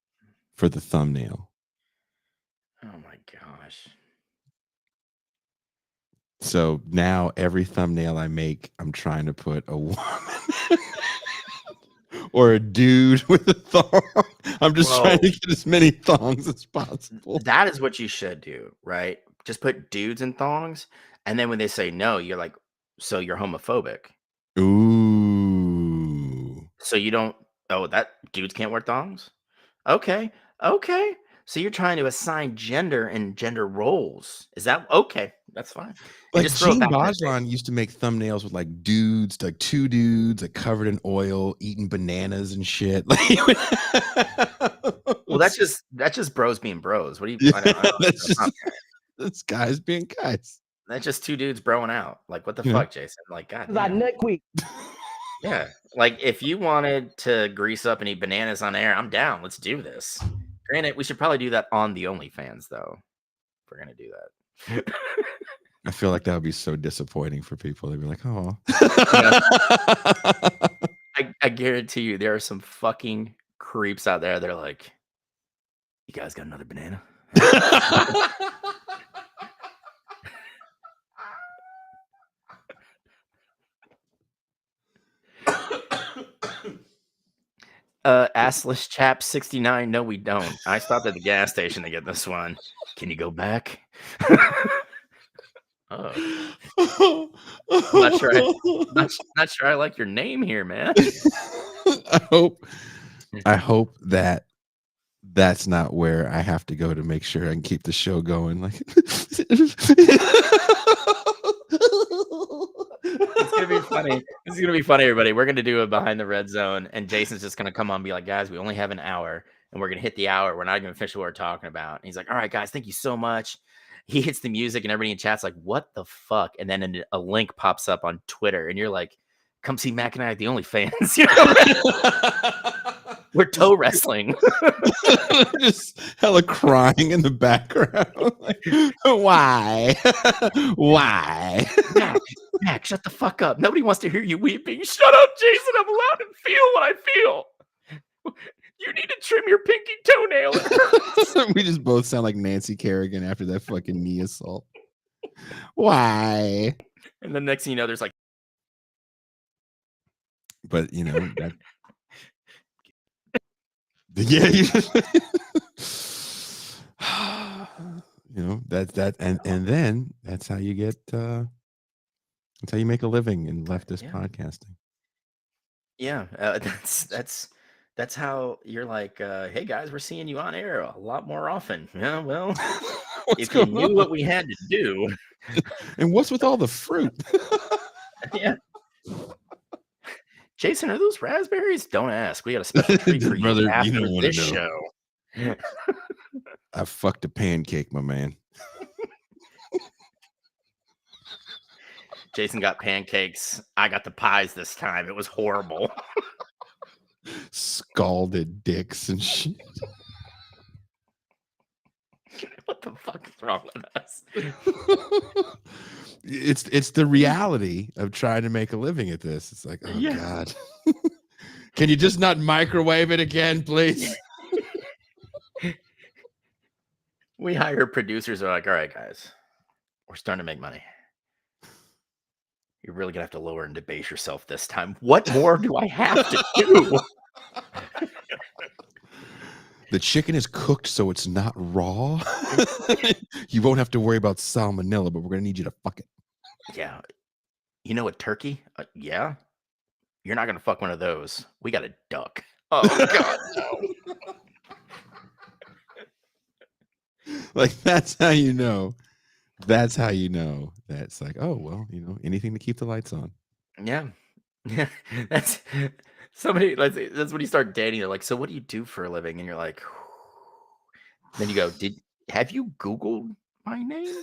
for the thumbnail. Oh my gosh. So now every thumbnail I make, I'm trying to put a woman or a dude with a thong. I'm just trying to get as many thongs as possible. That is what you should do, right? Just put dudes in thongs. And then when they say no, you're like, so you're homophobic. Ooh. So you don't, that dudes can't wear thongs? Okay. So you're trying to assign gender and gender roles. Is that okay? That's fine. Like Gene Bajlan used to make thumbnails with like dudes, like two dudes, like covered in oil, eating bananas and shit. Well, that's just bros being bros. What do you? That's guys being guys. That's just two dudes broing out. Like what the fuck, Jason? Like God. Nut quick. Yeah. Like if you wanted to grease up and eat bananas on air, I'm down. Let's do this. Granted, we should probably do that on the OnlyFans, though. If we're gonna do that. I feel like that would be so disappointing for people. They'd be like, "Oh." I guarantee you, there are some fucking creeps out there. They're like, "You guys got another banana?" Assless chap 69. No, we don't. I stopped at the gas station to get this one. Can you go back? Oh. Not sure I like your name here, man. I hope that that's not where I have to go to make sure I can keep the show going. Like It's gonna be funny. This is gonna be funny, everybody. We're gonna do it behind the red zone, and Jason's just gonna come on and be like, guys, we only have an hour, and we're gonna hit the hour. We're not even finished what we're talking about. And he's like, all right, guys, thank you so much. He hits the music and everybody in chat's like, what the fuck? And then a link pops up on Twitter and you're like, come see Mac and I at the OnlyFans. You know? We're toe wrestling. Just hella crying in the background. Like, why? Why? Mac, shut the fuck up. Nobody wants to hear you weeping. Shut up, Jason. I'm allowed to feel what I feel. You need to trim your pinky toenail. We just both sound like Nancy Kerrigan after that fucking knee assault. Why? And the next thing you know, there's like, but you know that. Yeah, you know that, and then that's how you get. That's how you make a living in leftist podcasting. Yeah, that's how you're like, hey guys, we're seeing you on air a lot more often. Yeah, well, if you knew what we had to do. And what's with all the fruit? Yeah. Jason, are those raspberries? Don't ask. We got a special treat for Brother, you after you don't this know. show. I fucked a pancake, my man. Jason got pancakes. I got the pies this time. It was horrible. Scalded dicks and shit. What the fuck is wrong with us? It's the reality of trying to make a living at this. It's like, oh God. Can you just not microwave it again, please? We hire producers who are like, all right, guys, we're starting to make money. You're really gonna have to lower and debase yourself this time. What more do I have to do? The chicken is cooked so it's not raw. You won't have to worry about salmonella, but we're gonna need you to fuck it. Yeah. You know a turkey? Yeah. You're not gonna fuck one of those. We got a duck. Oh God, no. Like that's how you know. That's how you know that it's like, oh well, you know, anything to keep the lights on. Yeah. Yeah. That's somebody, that's when you start dating. They're like, so what do you do for a living? And you're like, then you go, have you Googled my name?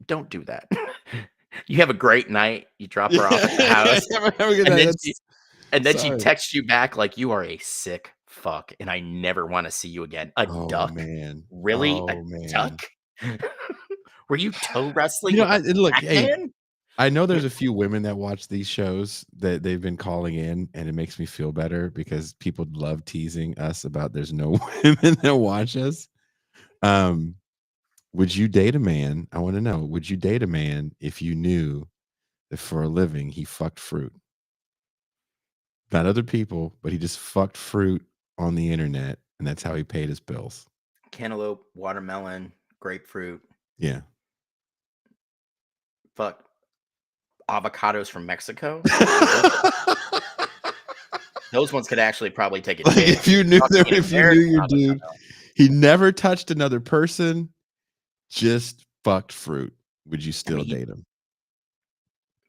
Don't do that. You have a great night. You drop her off at the house. And then she texts you back like, you are a sick fuck and I never want to see you again. A duck? Man. Really? Duck? Were you toe wrestling? You know, look, hey, I know there's a few women that watch these shows that they've been calling in, and it makes me feel better because people love teasing us about there's no women that watch us. Would you date a man? I want to know, would you date a man if you knew that for a living he fucked fruit? Not other people, but he just fucked fruit on the internet, and that's how he paid his bills. Cantaloupe, watermelon, grapefruit. Yeah. Fuck. Avocados from Mexico. Those ones could actually probably take it. Like if you knew your dude, he never touched another person, just fucked fruit, would you still date him?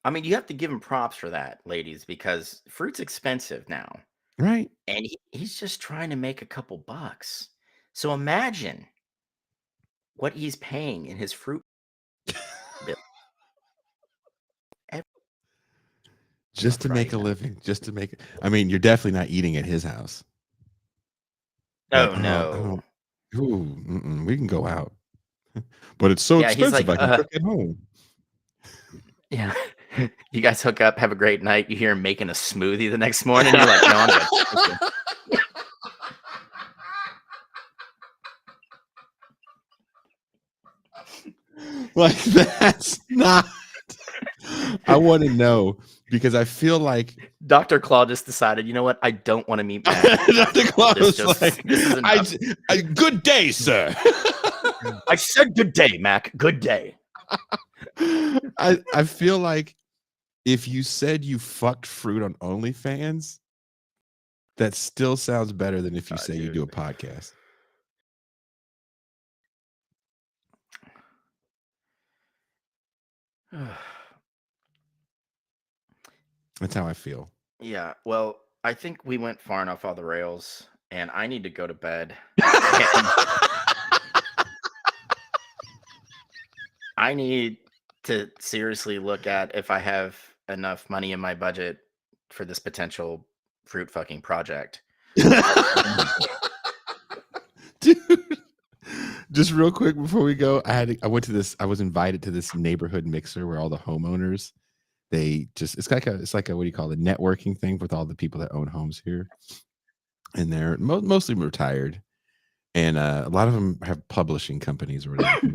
I mean, you have to give him props for that, ladies, because fruit's expensive now. Right. And he's just trying to make a couple bucks. So imagine what he's paying in his fruit bill. Just to make a living, just to make it. I mean, you're definitely not eating at his house. Oh, no. Ooh, we can go out. But it's so expensive, I can cook at home. Yeah. You guys hook up, have a great night. You hear him making a smoothie the next morning. You're like, no, I'm good. Like, that's not. I want to know because I feel like Dr. Claw just decided, you know what? I don't want to meet Mac. Dr. Claw was like, good day, sir. I said good day, Mac. Good day. I feel like if you said you fucked fruit on OnlyFans, that still sounds better than if you say you do a podcast. That's how I feel. Yeah. Well, I think we went far enough off the rails. and I need to go to bed. I need to seriously look at if I have enough money in my budget for this potential fruit fucking project. Dude, just real quick before we go, I was invited to this neighborhood mixer where all the homeowners, it's like a what do you call it, networking thing with all the people that own homes here, and they're mostly retired, and a lot of them have publishing companies or whatever.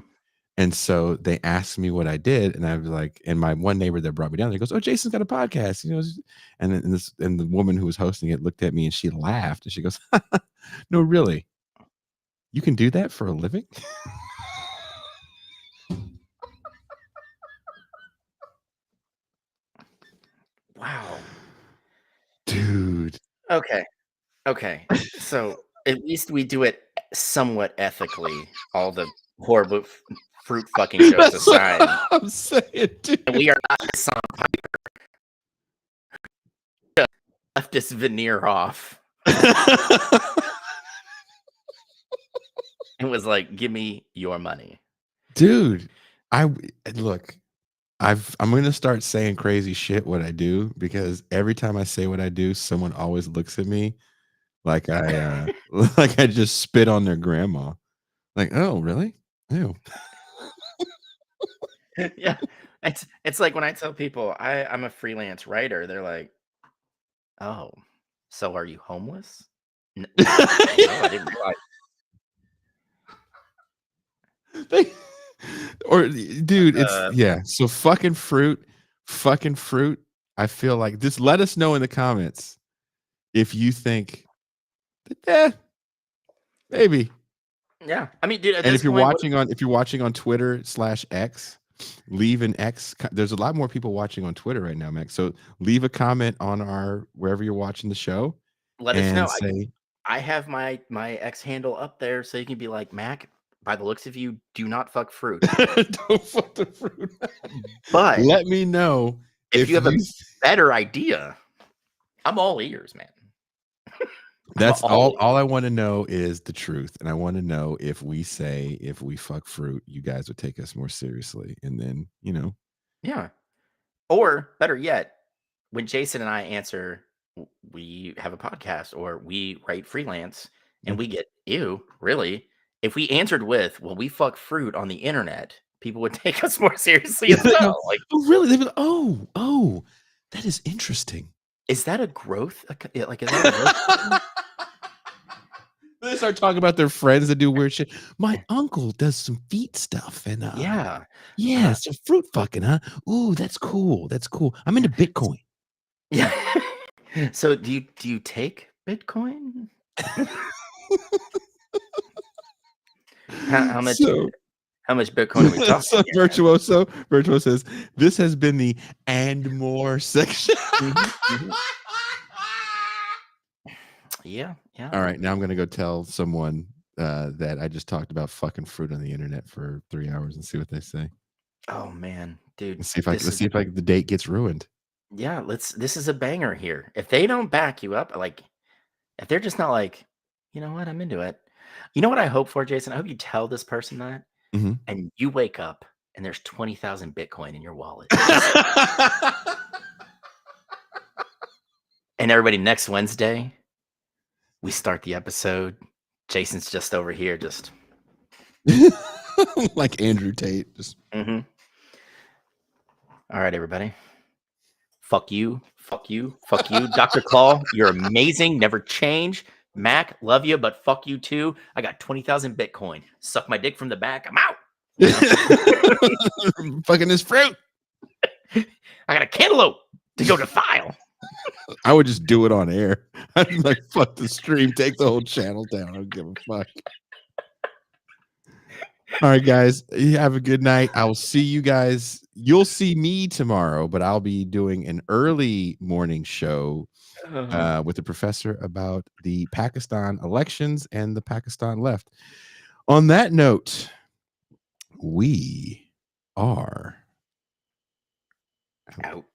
And so they asked me what I did, and I was like, and my one neighbor that brought me down there goes, "Oh, Jason's got a podcast," and the woman who was hosting it looked at me and she laughed and she goes, "No, really, you can do that for a living?" Wow, dude. Okay. So at least we do it somewhat ethically. All the horrible fruit fucking jokes aside, I'm saying, dude. and we are not Hassan Piper. Left this veneer off and was like, "Give me your money." Dude, I'm going to start saying crazy shit what I do, because every time I say what I do, someone always looks at me like I like I just spit on their grandma. Like, "Oh, really? Ew." Yeah, it's like when I tell people I'm a freelance writer, they're like, "Oh, so are you homeless?" No, I didn't realize. Or, dude, so fucking fruit. I feel like, just let us know in the comments if you think that, maybe. Yeah, I mean, dude, at And this if you're point, watching on Twitter/X, leave an X. There's a lot more people watching on Twitter right now, Max. So leave a comment on our wherever you're watching the show. let us know. Say, I have my X handle up there, so you can be like, "Mac, by the looks of you, do not fuck fruit." don't fuck the fruit. But let me know if you have a better idea. I'm all ears, man. That's all I want to know is the truth. And I want to know if we fuck fruit, you guys would take us more seriously. And then, Yeah. Or better yet, when Jason and I answer, we have a podcast or we write freelance, and we get, "Ew, really?" If we answered with, "Well, we fuck fruit on the internet," people would take us more seriously as well. Like, "Oh, really?" They'd be like, oh, that is interesting. Is that a growth? Like, is that a growth? They start talking about their friends that do weird shit. My uncle does some feet stuff, and yeah, so fruit fucking, huh? Ooh, that's cool. I'm into Bitcoin. Yeah. So do you take Bitcoin? How much? How much Bitcoin are we talking? So Virtuoso says, "This has been the and more section." Yeah. All right, now I'm gonna go tell someone that I just talked about fucking fruit on the internet for 3 hours and see what they say. Oh man, dude. Let's see if the date gets ruined. Yeah, this is a banger here. If they don't back you up, like, if they're just not like, "You know what, I'm into it." You know what I hope for, Jason? I hope you tell this person that, and you wake up and there's 20,000 Bitcoin in your wallet. And everybody, next Wednesday, we start the episode. Jason's just over here, just like Andrew Tate. Just all right, everybody. Fuck you. Dr. Claw, you're amazing. Never change. Mac, love you, but fuck you too. I got 20,000 Bitcoin. Suck my dick from the back. I'm out. Fucking this fruit. I got a cantaloupe to go defile. I would just do it on air. I'd be like, fuck the stream. Take the whole channel down. I don't give a fuck. All right, guys. You have a good night. I will see you guys. You'll see me tomorrow, but I'll be doing an early morning show with the professor about the Pakistan elections and the Pakistan left. On that note, we are out.